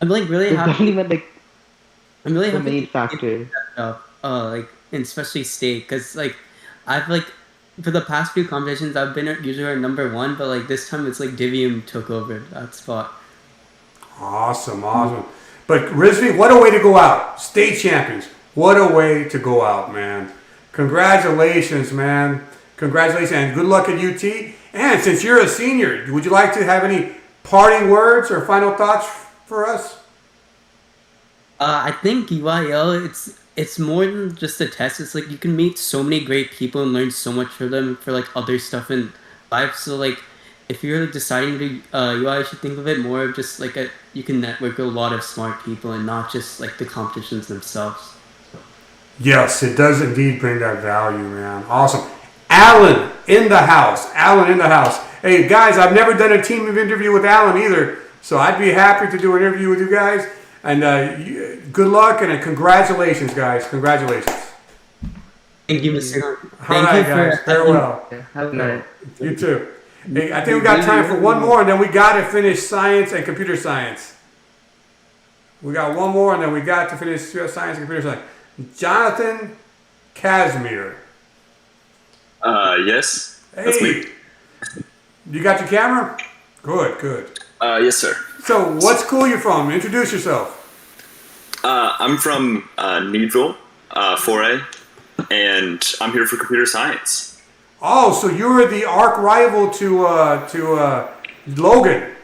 Speaker 14: I'm like really happy. I'm really happy.
Speaker 13: The main factor.
Speaker 14: Like especially state, because like I've like for the past few competitions I've been usually number 1, but like this time it's like Divium took over that spot.
Speaker 2: Awesome. But Rizvi, what a way to go out. State champions. What a way to go out, man. Congratulations, man. Congratulations and good luck at UT. And since you're a senior, would you like to have any parting words or final thoughts for us?
Speaker 14: I think UIL, it's more than just a test. It's like you can meet so many great people and learn so much from them for like other stuff in life. So like if you're deciding to UIL, you should think of it more of just like you can network with a lot of smart people and not just like the competitions themselves.
Speaker 2: Yes, it does indeed bring that value, man. Awesome. Alan in the house. Hey guys, I've never done a team interview with Alan either, so I'd be happy to do an interview with you guys. And good luck and congratulations, guys. Congratulations.
Speaker 14: Thank you, Mr.
Speaker 2: All right, guys. Farewell.
Speaker 13: Have a good night.
Speaker 2: You too. Hey, I think we got time for one more, and then we got to finish science and computer science. We got one more, and then we got to finish science and computer science. Jonathan Casimir.
Speaker 15: Yes. That's me.
Speaker 2: You got your camera? Good.
Speaker 15: Yes, sir.
Speaker 2: So, what school you from? Introduce yourself.
Speaker 15: I'm from Needville, 4A, and I'm here for computer science.
Speaker 2: Oh, so you're the arch rival to Logan.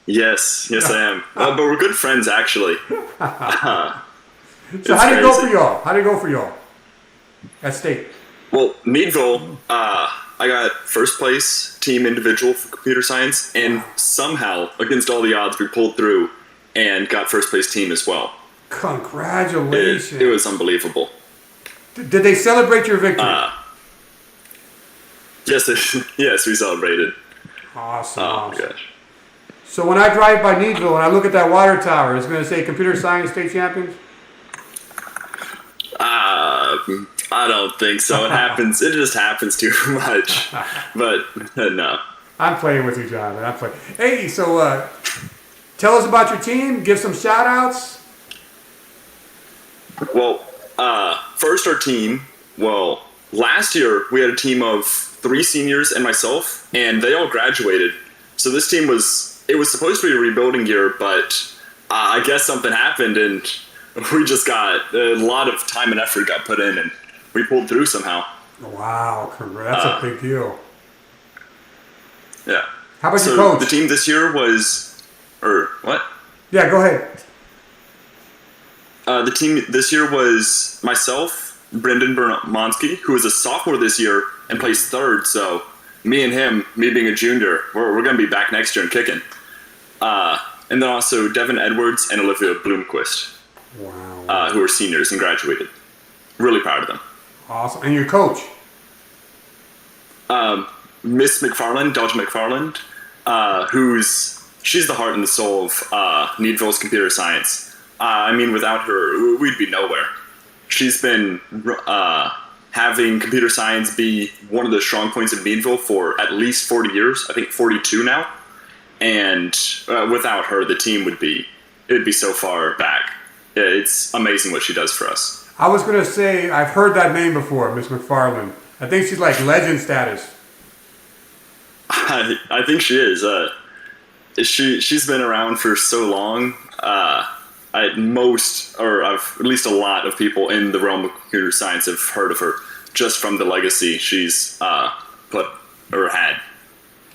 Speaker 15: Yes, I am. But we're good friends, actually.
Speaker 2: So how did it go for y'all? At state?
Speaker 15: Well, Meadville, I got first place team individual for computer science, and somehow, against all the odds, we pulled through and got first place team as well.
Speaker 2: Congratulations.
Speaker 15: It was unbelievable.
Speaker 2: Did they celebrate your victory?
Speaker 15: Yes, yes, we celebrated.
Speaker 2: Awesome.
Speaker 15: Oh
Speaker 2: awesome.
Speaker 15: my gosh.
Speaker 2: So when I drive by Needville and I look at that water tower, it's going to say Computer Science State Champions?
Speaker 15: I don't think so. It happens. It just happens too much. But no.
Speaker 2: I'm playing with you, John. I'm playing. Hey, so tell us about your team. Give some shout outs.
Speaker 15: Well, first our team. Well, last year we had a team of 3 seniors and myself, and they all graduated. So this team was supposed to be a rebuilding year, but I guess something happened, and we just got a lot of time and effort got put in, and we pulled through somehow.
Speaker 2: Wow, that's a big deal.
Speaker 15: Yeah.
Speaker 2: How about
Speaker 15: so
Speaker 2: your coach?
Speaker 15: The team this year was, or what?
Speaker 2: Yeah, go ahead.
Speaker 15: The team this year was myself, Brendan Bermonski, who is a sophomore this year and plays third. So me and him, me being a junior, we're going to be back next year and kicking. And then also Devin Edwards and Olivia Bloomquist, who are seniors and graduated. Really proud of them.
Speaker 2: Awesome. And your coach?
Speaker 15: Miss McFarland, Dodge McFarland, she's the heart and the soul of Needville's computer science. I mean, without her, we'd be nowhere. She's been having computer science be one of the strong points of Needville for at least 40 years. I think 42 now. And without her, the team it'd be so far back. It's amazing what she does for us.
Speaker 2: I was going to say, I've heard that name before, Miss McFarland. I think she's like legend status.
Speaker 15: I think she is. She's been around for so long. At least a lot of people in the realm of computer science have heard of her just from the legacy she's put or had.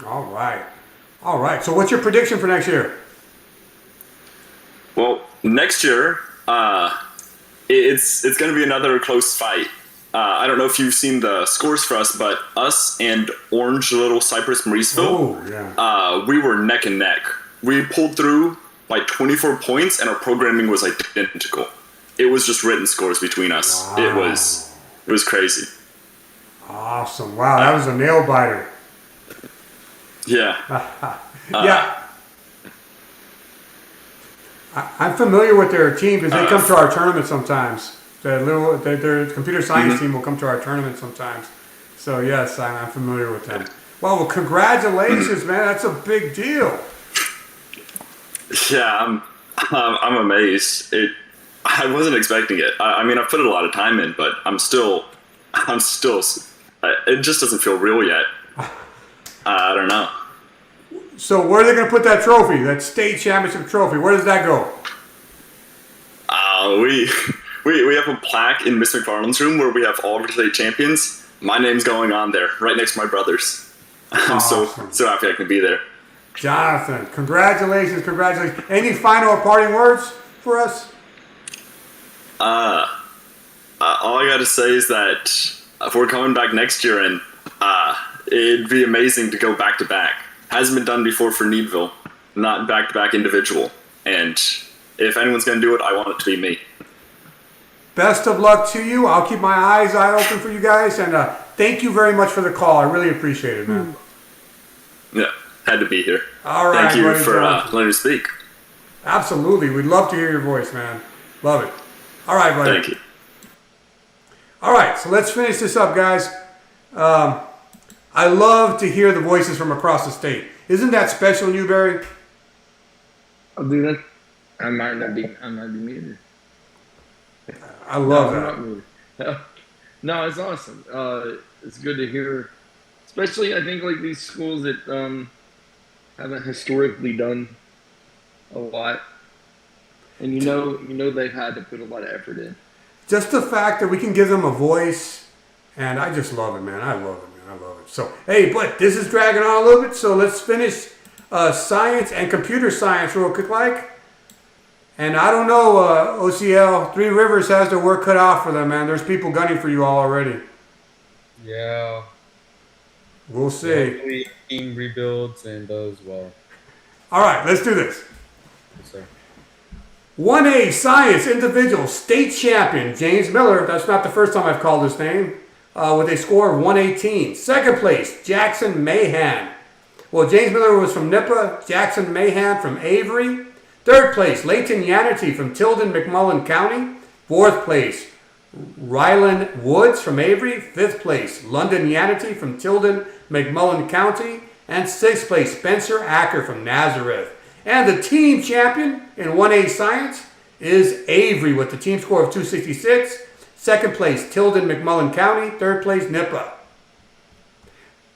Speaker 2: All right. So what's your prediction for next year?
Speaker 15: Well, next year, it's going to be another close fight. I don't know if you've seen the scores for us, but us and Orange Little Cypress Mauriceville, we were neck and neck. We pulled through by 24 points, and our programming was identical. It was just written scores between us. Wow. It was crazy.
Speaker 2: Awesome! Wow, that was a nail biter.
Speaker 15: Yeah.
Speaker 2: Yeah. I'm familiar with their team because they come to our tournament sometimes. Their computer science team will come to our tournament sometimes. So yes, I'm familiar with them. Well, congratulations, man! That's a big deal.
Speaker 15: Yeah, I'm amazed. I wasn't expecting it. I mean, I've put a lot of time in, but I'm still. It just doesn't feel real yet. I don't know.
Speaker 2: So where are they going to put that trophy? That state championship trophy? Where does that go?
Speaker 15: We have a plaque in Miss McFarland's room where we have all of our state champions. My name's going on there, right next to my brother's. I'm so happy I can be there.
Speaker 2: Jonathan, congratulations. Any final parting words for us?
Speaker 15: All I got to say is that if we're coming back next year, and it'd be amazing to go back to back. Hasn't been done before for Needville, not back to back individual. And if anyone's going to do it, I want it to be me.
Speaker 2: Best of luck to you. I'll keep my eyes open for you guys, and thank you very much for the call. I really appreciate it, man.
Speaker 15: Yeah, had to be here.
Speaker 2: All right,
Speaker 15: thank you for letting me speak.
Speaker 2: Absolutely. We'd love to hear your voice, man. Love it. All right, buddy.
Speaker 15: Thank you.
Speaker 2: All right, so let's finish this up, guys. I love to hear the voices from across the state. Isn't that special, Newberry?
Speaker 3: I'll do that. I might not be muted.
Speaker 2: I love that.
Speaker 3: No, it's awesome. It's good to hear, especially I think like these schools that haven't historically done a lot, and you know they've had to put a lot of effort in.
Speaker 2: Just the fact that we can give them a voice, and I just love it, man. I love it. So, hey, but this is dragging on a little bit, so let's finish science and computer science real quick, like. And I don't know, OCL, Three Rivers has their work cut out for them, man. There's people gunning for you all already.
Speaker 6: Yeah.
Speaker 2: We'll see.
Speaker 6: Hopefully team rebuilds and does well.
Speaker 2: All right, let's do this.
Speaker 6: Yes, sir.
Speaker 2: 1A Science Individual State Champion, James Miller. That's not the first time I've called his name. with a score of 118. Second place, Jackson Mahan. Well, James Miller was from NIPA, Jackson Mahan from Avery. Third place, Leighton Yannerty from Tilden, McMullen County. Fourth place, Rylan Woods from Avery. Fifth place, London Yannerty from Tilden, McMullen County. And sixth place, Spencer Acker from Nazareth. And the team champion in 1A Science is Avery with the team score of 266. Second place, Tilden, McMullen County. Third place, NIPA.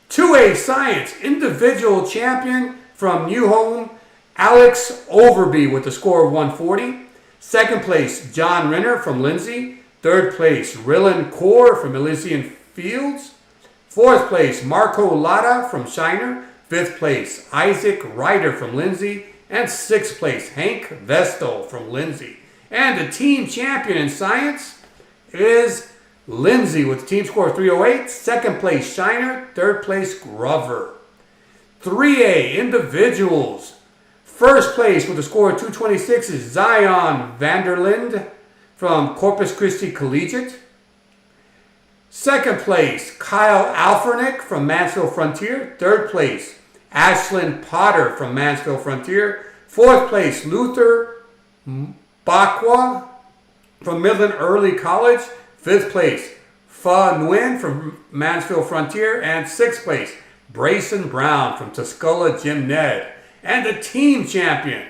Speaker 2: 2A Science individual champion from New Home, Alex Overby with the score of 140. Second place, John Renner from Lindsay. Third place, Rillan Kaur from Elysian Fields. Fourth place, Marco Lada from Shiner. Fifth place, Isaac Ryder from Lindsay. And sixth place, Hank Vestal from Lindsay. And the team champion in science is Lindsay with the team score of 308. Second place, Shiner. Third place, Grover. 3A individuals. First place with a score of 226 is Zion Vanderlind from Corpus Christi Collegiate. Second place, Kyle Alfernick from Mansfield Frontier. Third place, Ashlyn Potter from Mansfield Frontier. Fourth place, Luther Bakwa from Midland Early College. Fifth place, Pha Nguyen from Mansfield Frontier. And sixth place, Brayson Brown from Tuscola Jim Ned. And the team champion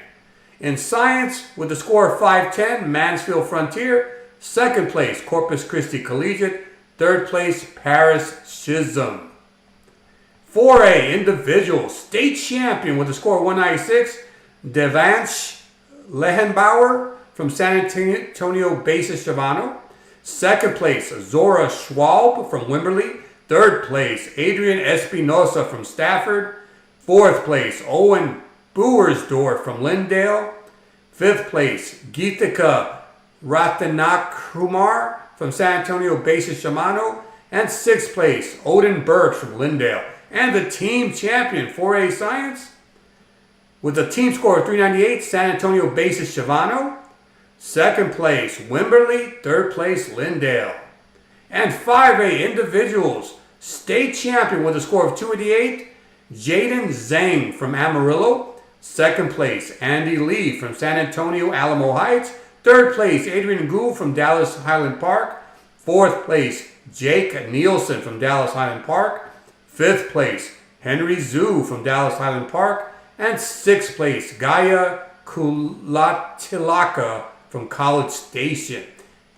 Speaker 2: in science with a score of 510, Mansfield Frontier. Second place, Corpus Christi Collegiate. Third place, Paris Chisholm. 4A individual state champion with a score of 196, Devansh Lehenbauer from San Antonio Basis Shavano. Second place, Zora Schwalb from Wimberley. Third place, Adrian Espinosa from Stafford. Fourth place, Owen Boersdorf from Lindale. Fifth place, Geetika Ratanakumar from San Antonio Basis Shimano. And sixth place, Odin Burks from Lindale. And the team champion, 4A Science, with a team score of 398, San Antonio Basis Shivano. Second place, Wimberley. Third place, Lindale. And 5A individuals, state champion with a score of 288, Jaden Zhang from Amarillo. Second place, Andy Lee from San Antonio Alamo Heights. Third place, Adrian Gould from Dallas Highland Park. Fourth place, Jake Nielsen from Dallas Highland Park. Fifth place, Henry Zhu from Dallas Highland Park. And sixth place, Gaia Kulatilaka from College Station.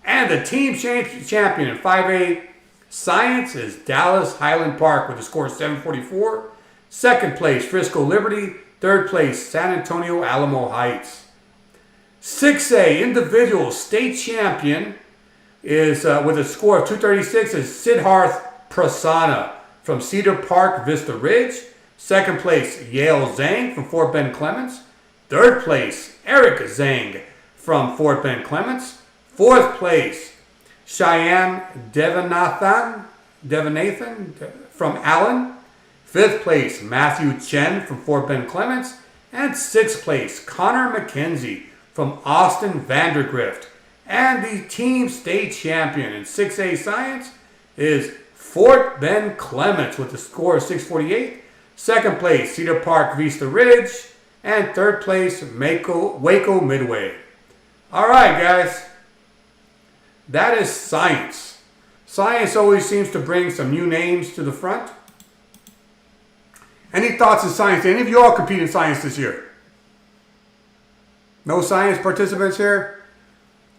Speaker 2: And the team champion in 5A Science is Dallas Highland Park with a score of 744. Second place, Frisco Liberty. Third place, San Antonio Alamo Heights. 6A individual state champion is with a score of 236 is Siddharth Prasanna from Cedar Park, Vista Ridge. Second place, Yale Zhang from Fort Bend Clements. Third place, Eric Zhang from Fort Bend Clements. Fourth place, Cheyenne Devanathan from Allen. Fifth place, Matthew Chen from Fort Bend Clements. And sixth place, Connor McKenzie from Austin Vandergrift. And the team state champion in 6A Science is Fort Bend Clements with a score of 648. Second place, Cedar Park Vista Ridge. And third place, Waco Midway. All right, guys. That is science. Science always seems to bring some new names to the front. Any thoughts in science? Any of you all compete in science this year? No science participants here?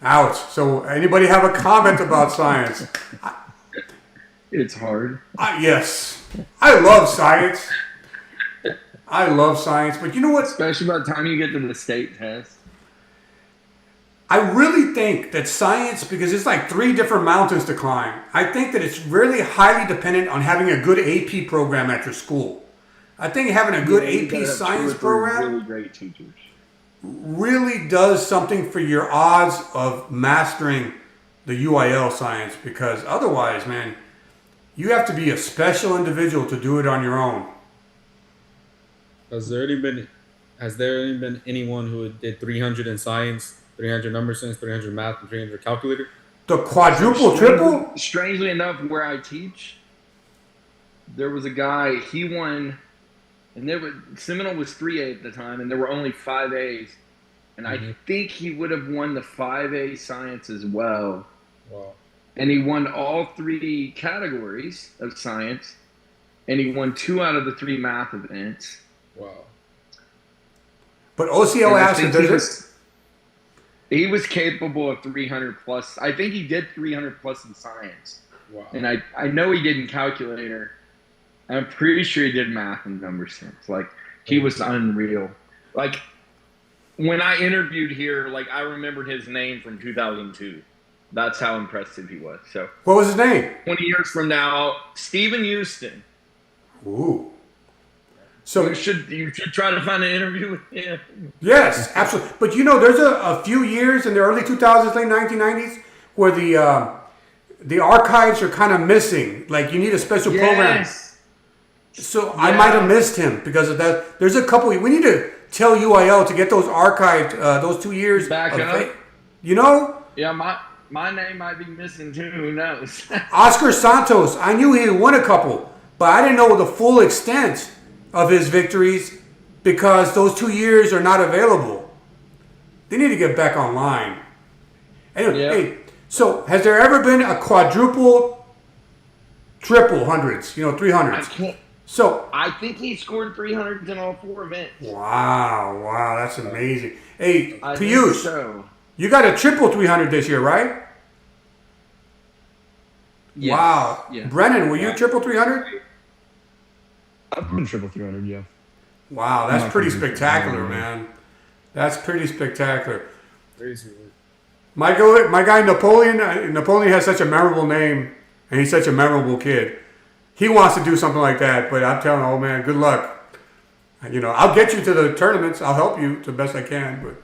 Speaker 2: Ouch. So anybody have a comment about science?
Speaker 3: It's hard.
Speaker 2: Yes. I love science. I love science. But you know what?
Speaker 3: Especially by the time you get to the state test.
Speaker 2: I really think that science, because it's like 3 different mountains to climb, I think that it's really highly dependent on having a good AP program at your school. I think having a good AP science program
Speaker 3: really great teachers
Speaker 2: really does something for your odds of mastering the UIL science, because otherwise, man, you have to be a special individual to do it on your own.
Speaker 6: Has there any been anyone who did 300 in science, 300 number sense, 300 math, and 300 calculator?
Speaker 2: The quadruple triple?
Speaker 3: Strangely enough, where I teach, there was a guy, he won, and Seminole was 3A at the time, and there were only 5As. And I think he would have won the 5A science as well.
Speaker 6: Wow.
Speaker 3: And he won all 3 categories of science, and he won 2 out of the 3 math events.
Speaker 6: Wow.
Speaker 2: But OCL asked him,
Speaker 3: he was capable of 300 plus. I think he did 300 plus in science.
Speaker 6: Wow.
Speaker 3: And I know he did in calculator. I'm pretty sure he did math and number sense. Like, he was unreal. Like, when I interviewed here, like, I remembered his name from 2002. That's how impressive he was. So,
Speaker 2: what was his name?
Speaker 3: 20 years from now, Stephen Houston.
Speaker 2: Ooh. So
Speaker 3: you should try to find an interview with him.
Speaker 2: Yes, absolutely. But you know, there's a few years in the early 2000s, late 1990s, where the archives are kind of missing. Like, you need a special program. So I might have missed him because of that. There's a couple. We need to tell UIL to get those archived, those 2 years
Speaker 3: back up.
Speaker 2: You know?
Speaker 3: Yeah, my name might be missing too. Who knows?
Speaker 2: Oscar Santos. I knew he had won a couple, but I didn't know the full extent of his victories because those 2 years are not available. They need to get back online. Anyway, hey, so has there ever been a quadruple, triple hundreds? 300s. So
Speaker 3: I think he scored 300s in all 4 events.
Speaker 2: Wow, that's amazing. Hey,
Speaker 3: I
Speaker 2: Piyush,
Speaker 3: think so.
Speaker 2: you got a triple 300 this year, right?
Speaker 3: Yes.
Speaker 2: Wow.
Speaker 3: Yeah.
Speaker 2: Brennan, were you triple 300?
Speaker 1: I've been triple 300, yeah.
Speaker 2: Wow, that's pretty spectacular, man. That's pretty spectacular.
Speaker 6: Crazy.
Speaker 2: My guy Napoleon has such a memorable name, and he's such a memorable kid. He wants to do something like that, but I'm telling him, oh man, good luck. I'll get you to the tournaments. I'll help you to the best I can, but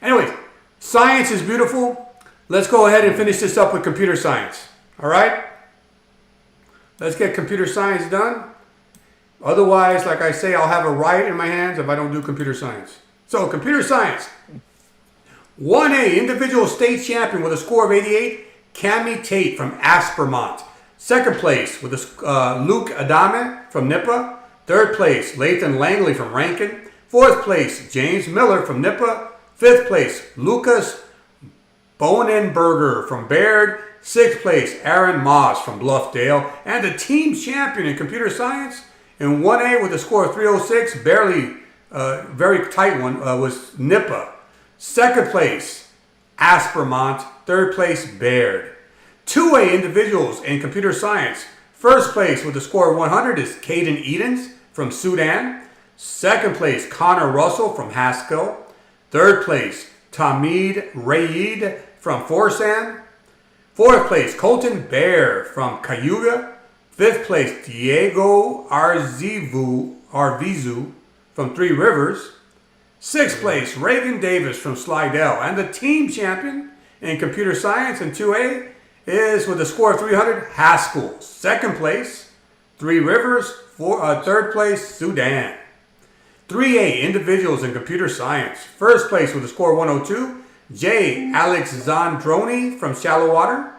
Speaker 2: Anyways, science is beautiful. Let's go ahead and finish this up with computer science. All right? Let's get computer science done. Otherwise, like I say, I'll have a riot in my hands if I don't do computer science. So, computer science. 1A, individual state champion with a score of 88, Cami Tate from Aspermont. Second place with Luke Adame from Nippa. Third place, Lathan Langley from Rankin. Fourth place, James Miller from Nippa. Fifth place, Lucas Bonenberger from Baird. Sixth place, Aaron Moss from Bluffdale. And the team champion in computer science in 1A with a score of 306, barely, very tight one, was Nippa. Second place, Aspermont. Third place, Baird. 2A individuals in computer science. First place with a score of 100 is Caden Edens from Sudan. Second place, Connor Russell from Haskell. Third place, Tamid Raid from Forsan. Fourth place, Colton Bear from Cayuga. Fifth place, Diego Arvizu from Three Rivers. Sixth place, Reagan Davis from Slidell. And the team champion in computer science in 2A is with a score of 300, Haskell. Second place, Three Rivers. Third place, Sudan. 3A individuals in computer science. First place with a score of 102, J. Alexandroni from Shallow Water.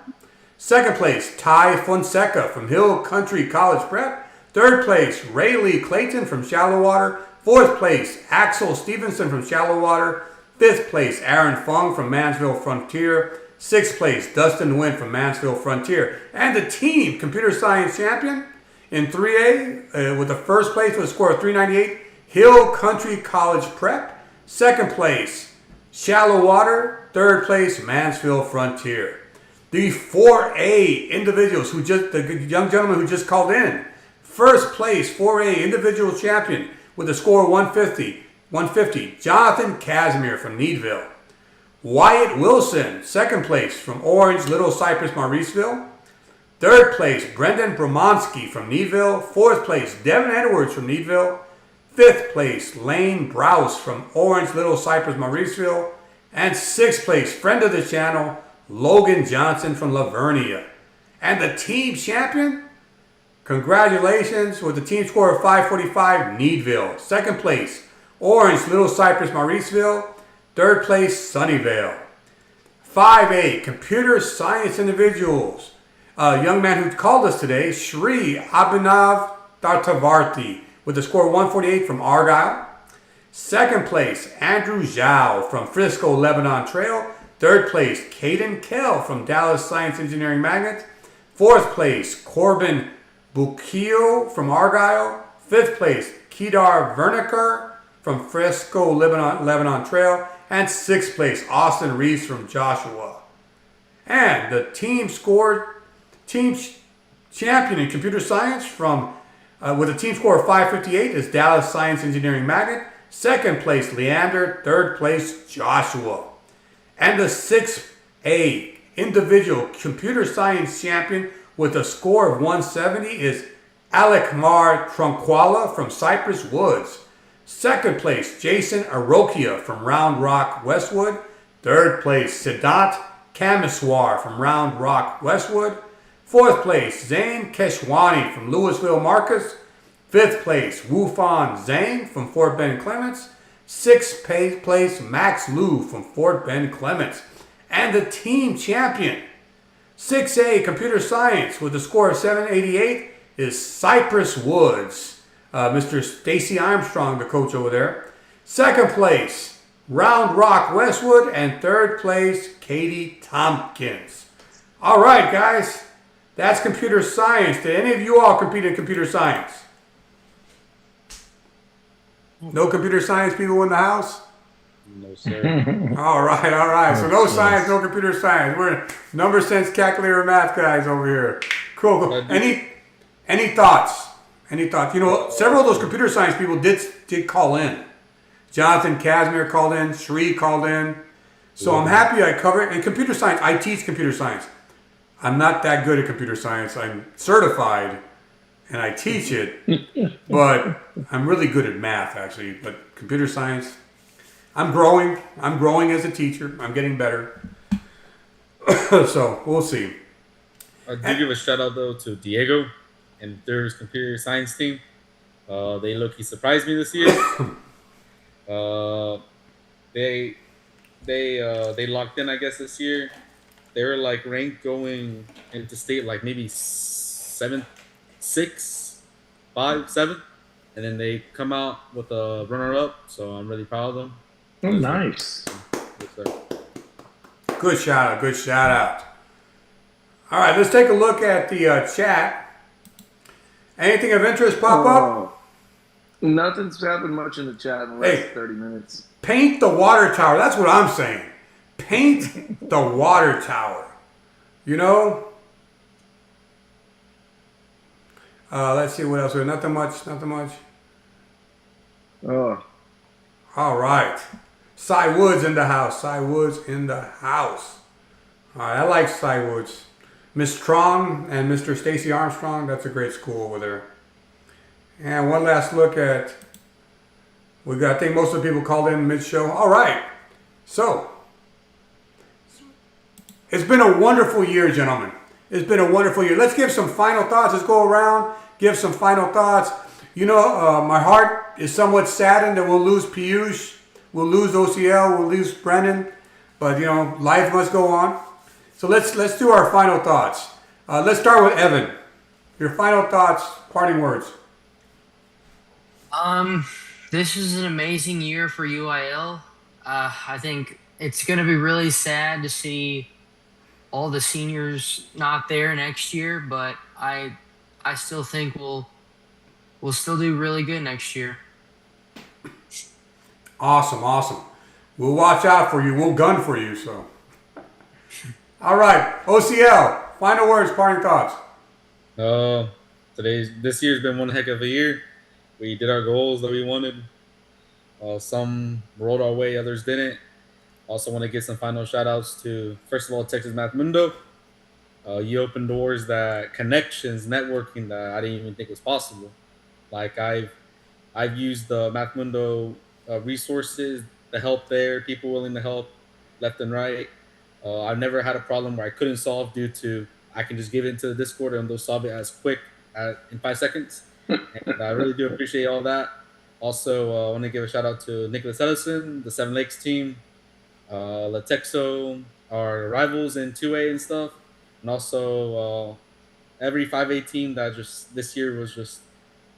Speaker 2: Second place, Ty Fonseca from Hill Country College Prep. Third place, Rayleigh Clayton from Shallow Water. Fourth place, Axel Stevenson from Shallow Water. Fifth place, Aaron Fung from Mansville Frontier. Sixth place, Dustin Wynn from Mansville Frontier. And the team computer science champion in 3A with the first place with a score of 398, Hill Country College Prep. Second place, Shallow Water. Third place, Mansfield Frontier. The 4A individuals the young gentleman who just called in. First place, 4A individual champion with a score of 150, Jonathan Casimir from Needville. Wyatt Wilson, second place from Orange, Little Cypress, Mauriceville. Third place, Brendan Bromonski from Needville. Fourth place, Devin Edwards from Needville. Fifth place, Lane Browse from Orange, Little Cypress, Mauriceville. And sixth place, friend of the channel, Logan Johnson from Lavernia. And the team champion, congratulations, with the team score of 545, Needville. Second place, Orange, Little Cypress, Mauriceville. Third place, Sunnyvale. 5A, computer science individuals. A young man who called us today, Shri Abhinav Dartavarthi, with a score of 148 from Argyle. Second place, Andrew Zhao from Frisco Lebanon Trail. Third place, Caden Kell from Dallas Science Engineering Magnet. Fourth place, Corbin Bukio from Argyle. Fifth place, Kedar Verniker from Frisco Lebanon Trail. And sixth place, Austin Reeves from Joshua. And the team champion in computer science with a team score of 558 is Dallas Science Engineering Magnet. Second place, Leander. Third place, Joshua. And the 6A individual computer science champion with a score of 170 is Alec Mar Tronquala from Cypress Woods. Second place, Jason Arokia from Round Rock, Westwood. Third place, Siddhant Kamiswar from Round Rock, Westwood. Fourth place, Zane Keshwani from Louisville, Marcus. Fifth place, Wufan Zhang from Fort Bend Clements. Sixth place, Max Liu from Fort Bend Clements. And the team champion, 6A Computer Science with a score of 788 is Cypress Woods. Mr. Stacy Armstrong, the coach over there. Second place, Round Rock Westwood. And third place, Katie Tompkins. All right, guys. That's computer science. Did any of you all compete in computer science? No computer science people in the house?
Speaker 6: No, sir.
Speaker 2: All right. So no science, no computer science. We're number sense calculator math guys over here. Cool. Any thoughts? Any thoughts? You know, several of those computer science people did call in. Jonathan Casimir called in. Sri called in. So I'm happy I covered it. And computer science, I teach computer science. I'm not that good at computer science. I'm certified and I teach it, but I'm really good at math actually. But computer science, I'm growing. I'm growing as a teacher. I'm getting better. So we'll see.
Speaker 6: I do give a shout out though to Diego and their computer science team. They low-key surprised me this year. They locked in, I guess, this year. They were like ranked going into state like maybe 7, 6, 5, 7, and then they come out with a runner-up. So I'm really proud of them.
Speaker 3: Oh, nice.
Speaker 2: Good shout out. Good shout out. All right, let's take a look at the chat. Anything of interest pop up?
Speaker 3: Nothing's happened much in the chat in the last 30 minutes.
Speaker 2: Paint the water tower. That's what I'm saying. Paint the water tower. You know? Let's see what else. Nothing much.
Speaker 3: Oh.
Speaker 2: All right. Cy Woods in the house. All right, I like Cy Woods. Miss Strong and Mr. Stacy Armstrong, that's a great school over there. And one last look at, I think most of the people called in mid-show. All right, so, it's been a wonderful year, gentlemen. It's been a wonderful year. Let's give some final thoughts. Let's go around, give some final thoughts. You know, my heart is somewhat saddened that we'll lose Piyush, we'll lose OCL, we'll lose Brennan, but, you know, life must go on. So let's do our final thoughts. Let's start with Evan. Your final thoughts, parting words.
Speaker 4: This is an amazing year for UIL. I think it's going to be really sad to see all the seniors not there next year, but I still think we'll still do really good next year.
Speaker 2: Awesome. We'll watch out for you. We'll gun for you. So. All right, OCL. Final words, parting thoughts.
Speaker 6: This year's been one heck of a year. We did our goals that we wanted. Some rolled our way, others didn't. Also want to give some final shout outs to, first of all, Texas Math Mundo. You opened doors, connections, networking that I didn't even think was possible. Like I've used the Math Mundo resources, the help there, people willing to help left and right. I've never had a problem where I couldn't solve due to I can just give it into the Discord and they'll solve it as quick in 5 seconds. And I really do appreciate all that. Also, I want to give a shout out to Nicholas Ellison, the Seven Lakes team, Latexo, our rivals in 2A and stuff, and also every 5A team that just this year was just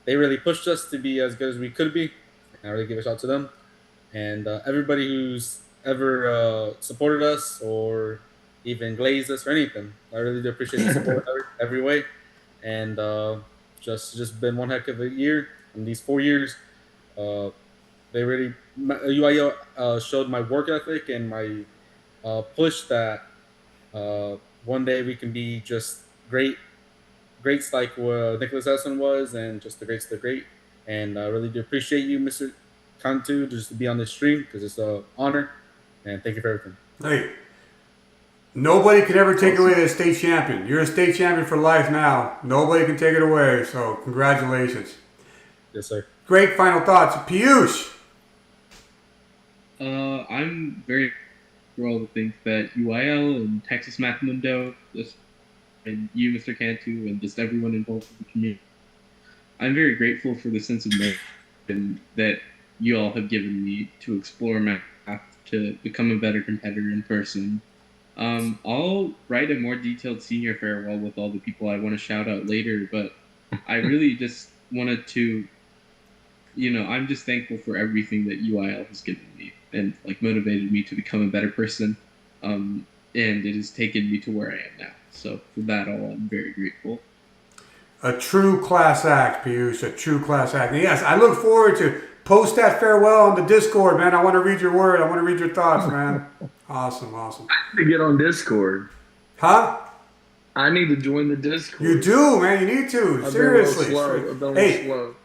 Speaker 6: they really pushed us to be as good as we could be, and I really give a shout out to them and everybody who's ever supported us or even glazed us or anything. I really do appreciate the support every way, and just been one heck of a year. In these 4 years, uh, they really UIL showed my work ethic and my push that one day we can be just greats like Nicholas Essen was, and just the greats of the great. And I really do appreciate you, Mr. Kantu, just to be on this stream because it's an honor. And thank you for everything.
Speaker 2: Hey, nobody can ever take away the state champion. You're a state champion for life now. Nobody can take it away. So congratulations.
Speaker 6: Yes, sir.
Speaker 2: Great final thoughts, Piyush.
Speaker 5: I'm very for all the things that UIL and Texas Math Mundo, and you, Mr. Cantu, and just everyone involved in the community. I'm very grateful for the sense of motivation that you all have given me to explore math, to become a better competitor in person. I'll write a more detailed senior farewell with all the people I want to shout out later, but I really just wanted to, I'm just thankful for everything that UIL has given me and like motivated me to become a better person. And it has taken me to where I am now. So for that all, I'm very grateful.
Speaker 2: A true class act, Piyush, a true class act. And yes, I look forward to post that farewell on the Discord, man. I want to read your word. I want to read your thoughts, man. Awesome.
Speaker 3: I need to get on Discord.
Speaker 2: Huh?
Speaker 3: I need to join the Discord.
Speaker 2: You do, man. You need to. Seriously. Hey,
Speaker 3: slow.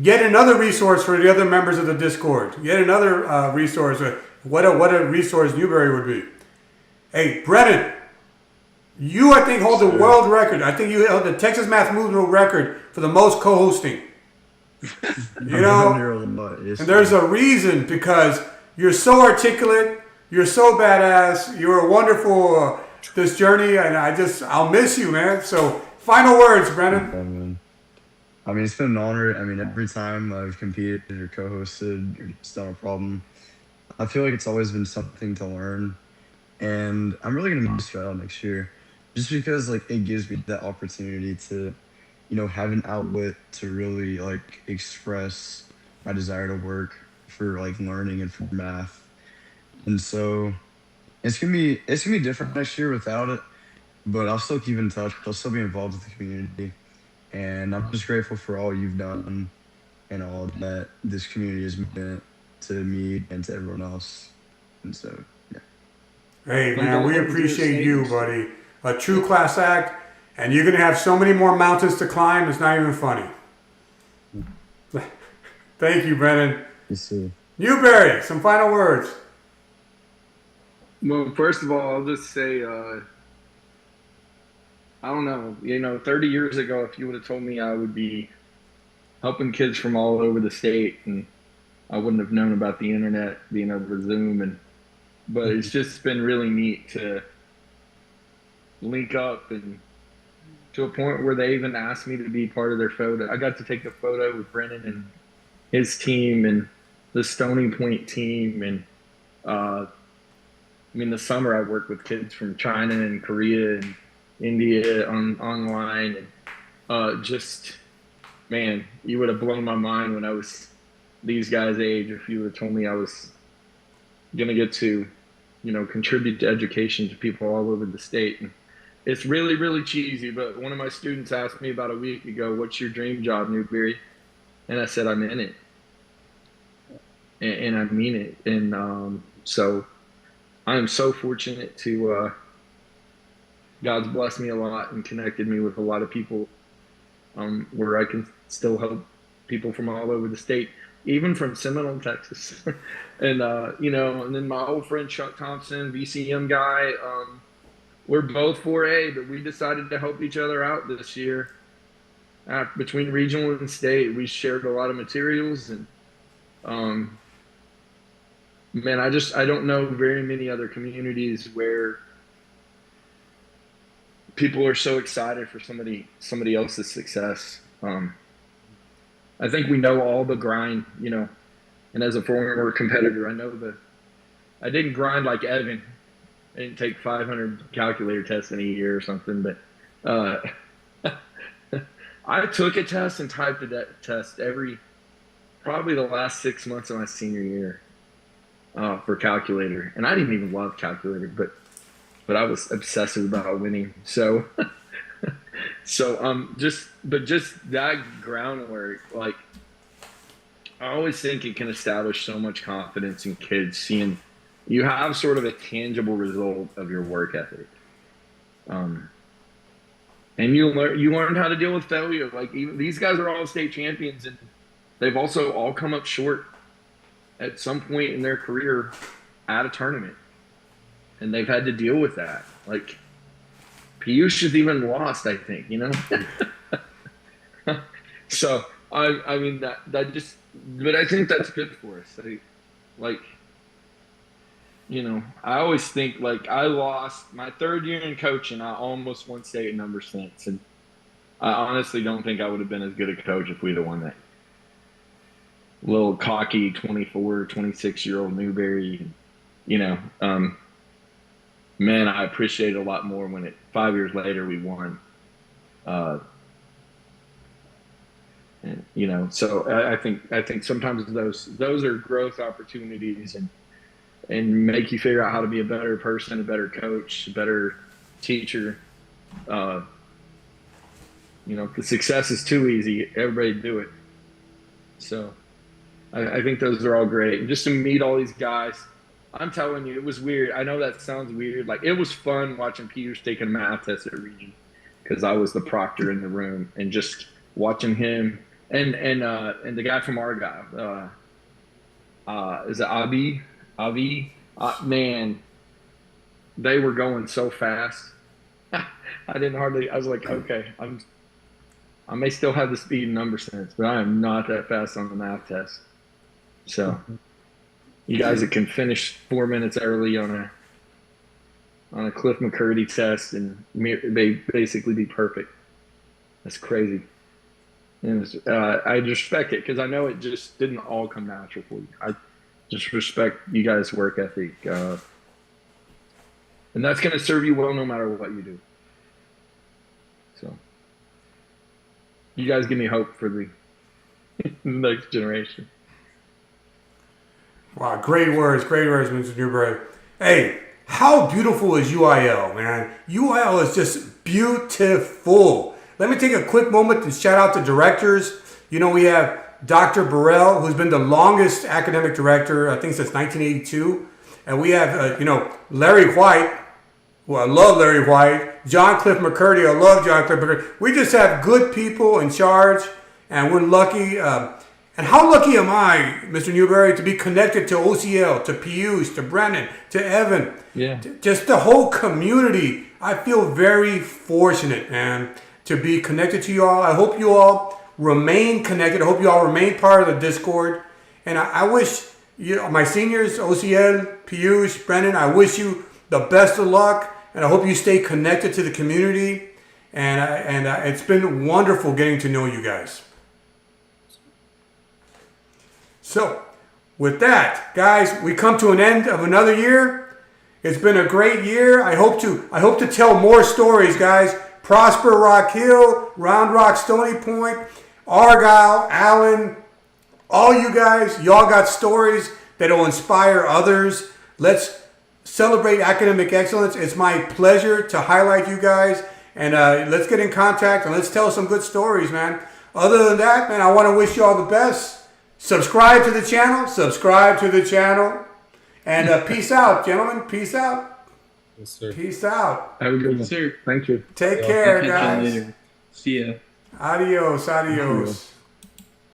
Speaker 2: Get another resource for the other members of the Discord. Get another resource. What a resource Newberry would be. Hey, Brennan, you, I think, hold the world record. I think you held the Texas Math Movement record for the most co-hosting. And there's a reason, because you're so articulate, you're so badass, you're wonderful this journey, and I'll miss you, man. So, final words, Brennan.
Speaker 1: I mean, it's been an honor. I mean, every time I've competed or co-hosted or just done a problem, I feel like it's always been something to learn. And I'm really going to miss you out next year. Just because, like, it gives me that opportunity to, have an outlet to really, like, express my desire to work for, like, learning and for math. And so it's gonna be different next year without it, but I'll still keep in touch. I'll still be involved with the community. And I'm just grateful for all you've done and all that this community has meant to me and to everyone else. And so, yeah.
Speaker 2: Hey, man, we appreciate you, buddy. A true class act, and you're going to have so many more mountains to climb, it's not even funny. Thank you, Brennan.
Speaker 1: Yes, sir.
Speaker 2: Newberry, some final words.
Speaker 3: Well, first of all, I'll just say, I don't know, 30 years ago, if you would have told me I would be helping kids from all over the state, and I wouldn't have known about the internet, being over Zoom, but it's just been really neat to link up, and to a point where they even asked me to be part of their photo. I got to take a photo with Brennan and his team and the Stony Point team, and the summer I worked with kids from China and Korea and India online, and man, you would have blown my mind when I was these guys' age if you would have told me I was gonna get to, contribute to education to people all over the state. And it's really, really cheesy, but one of my students asked me about a week ago, "What's your dream job, Newberry?" And I said, "I'm in it," and I mean it. And so I am so fortunate to. God's blessed me a lot and connected me with a lot of people where I can still help people from all over the state, even from Seminole, Texas. And, and then my old friend Chuck Thompson, VCM guy, we're both 4A, but we decided to help each other out this year. Between regional and state, we shared a lot of materials. And, man, I don't know very many other communities where people are so excited for somebody else's success. I think we know all the grind, and as a former competitor, I know I didn't grind like Evan, I didn't take 500 calculator tests in a year or something, but I took a test and typed a test probably the last 6 months of my senior year for calculator, and I didn't even love calculator, but I was obsessive about winning. So, just that groundwork, like I always think it can establish so much confidence in kids seeing you have sort of a tangible result of your work ethic. And you learned how to deal with failure. Like even, these guys are all state champions, and they've also all come up short at some point in their career at a tournament, and they've had to deal with that. Like Piyush has even lost, I think. So I mean that just, but I think that's good for us. I always think like I lost my third year in coaching. I almost won state in number sense, and I honestly don't think I would have been as good a coach if we'd have won that. Little cocky 24, 26-year-old Newberry, man, I appreciate it a lot more when 5 years later we won. So I think sometimes those are growth opportunities and make you figure out how to be a better person, a better coach, a better teacher. The success is too easy. Everybody do it. So I think those are all great. And just to meet all these guys, I'm telling you, it was weird. I know that sounds weird. Like, it was fun watching Piyush take a math test at Region because I was the proctor in the room, and just watching him and the guy from Argyle, is it Avi? Man, they were going so fast. I was like, okay, I may still have the speed and number sense, but I am not that fast on the math test. So you guys that can finish 4 minutes early on a Cliff McCurdy test and basically be perfect. That's crazy. And I respect it because I know it just didn't all come natural for you. I just respect you guys' work ethic. And that's going to serve you well no matter what you do. So you guys give me hope for the next generation.
Speaker 2: Wow, great words, Mr. Newberry. Hey, how beautiful is UIL, man? UIL is just beautiful. Let me take a quick moment to shout out the directors. We have Dr. Burrell, who's been the longest academic director, I think since 1982. And we have, Larry White. Well, I love Larry White. John Cliff McCurdy. I love John Cliff McCurdy. We just have good people in charge, and we're lucky. And how lucky am I, Mr. Newberry, to be connected to OCL, to Piyush, to Brennan, to Evan.
Speaker 3: Yeah.
Speaker 2: Just the whole community. I feel very fortunate, man, to be connected to you all. I hope you all remain connected. I hope you all remain part of the Discord. And I wish my seniors, OCL, Piyush, Brennan, I wish you the best of luck. And I hope you stay connected to the community. And it's been wonderful getting to know you guys. So, with that, guys, we come to an end of another year. It's been a great year. I hope to tell more stories, guys. Prosper, Rock Hill, Round Rock, Stony Point, Argyle, Allen, all you guys, y'all got stories that will inspire others. Let's celebrate academic excellence. It's my pleasure to highlight you guys, and let's get in contact and let's tell some good stories, man. Other than that, man, I want to wish you all the best. Subscribe to the channel, and peace out, gentlemen. Peace out.
Speaker 6: Yes, sir.
Speaker 2: Peace out.
Speaker 3: Have a good one.
Speaker 5: Sir.
Speaker 3: Thank you.
Speaker 2: Take care,
Speaker 5: Catch you
Speaker 2: guys.
Speaker 5: later. See ya.
Speaker 2: Adios.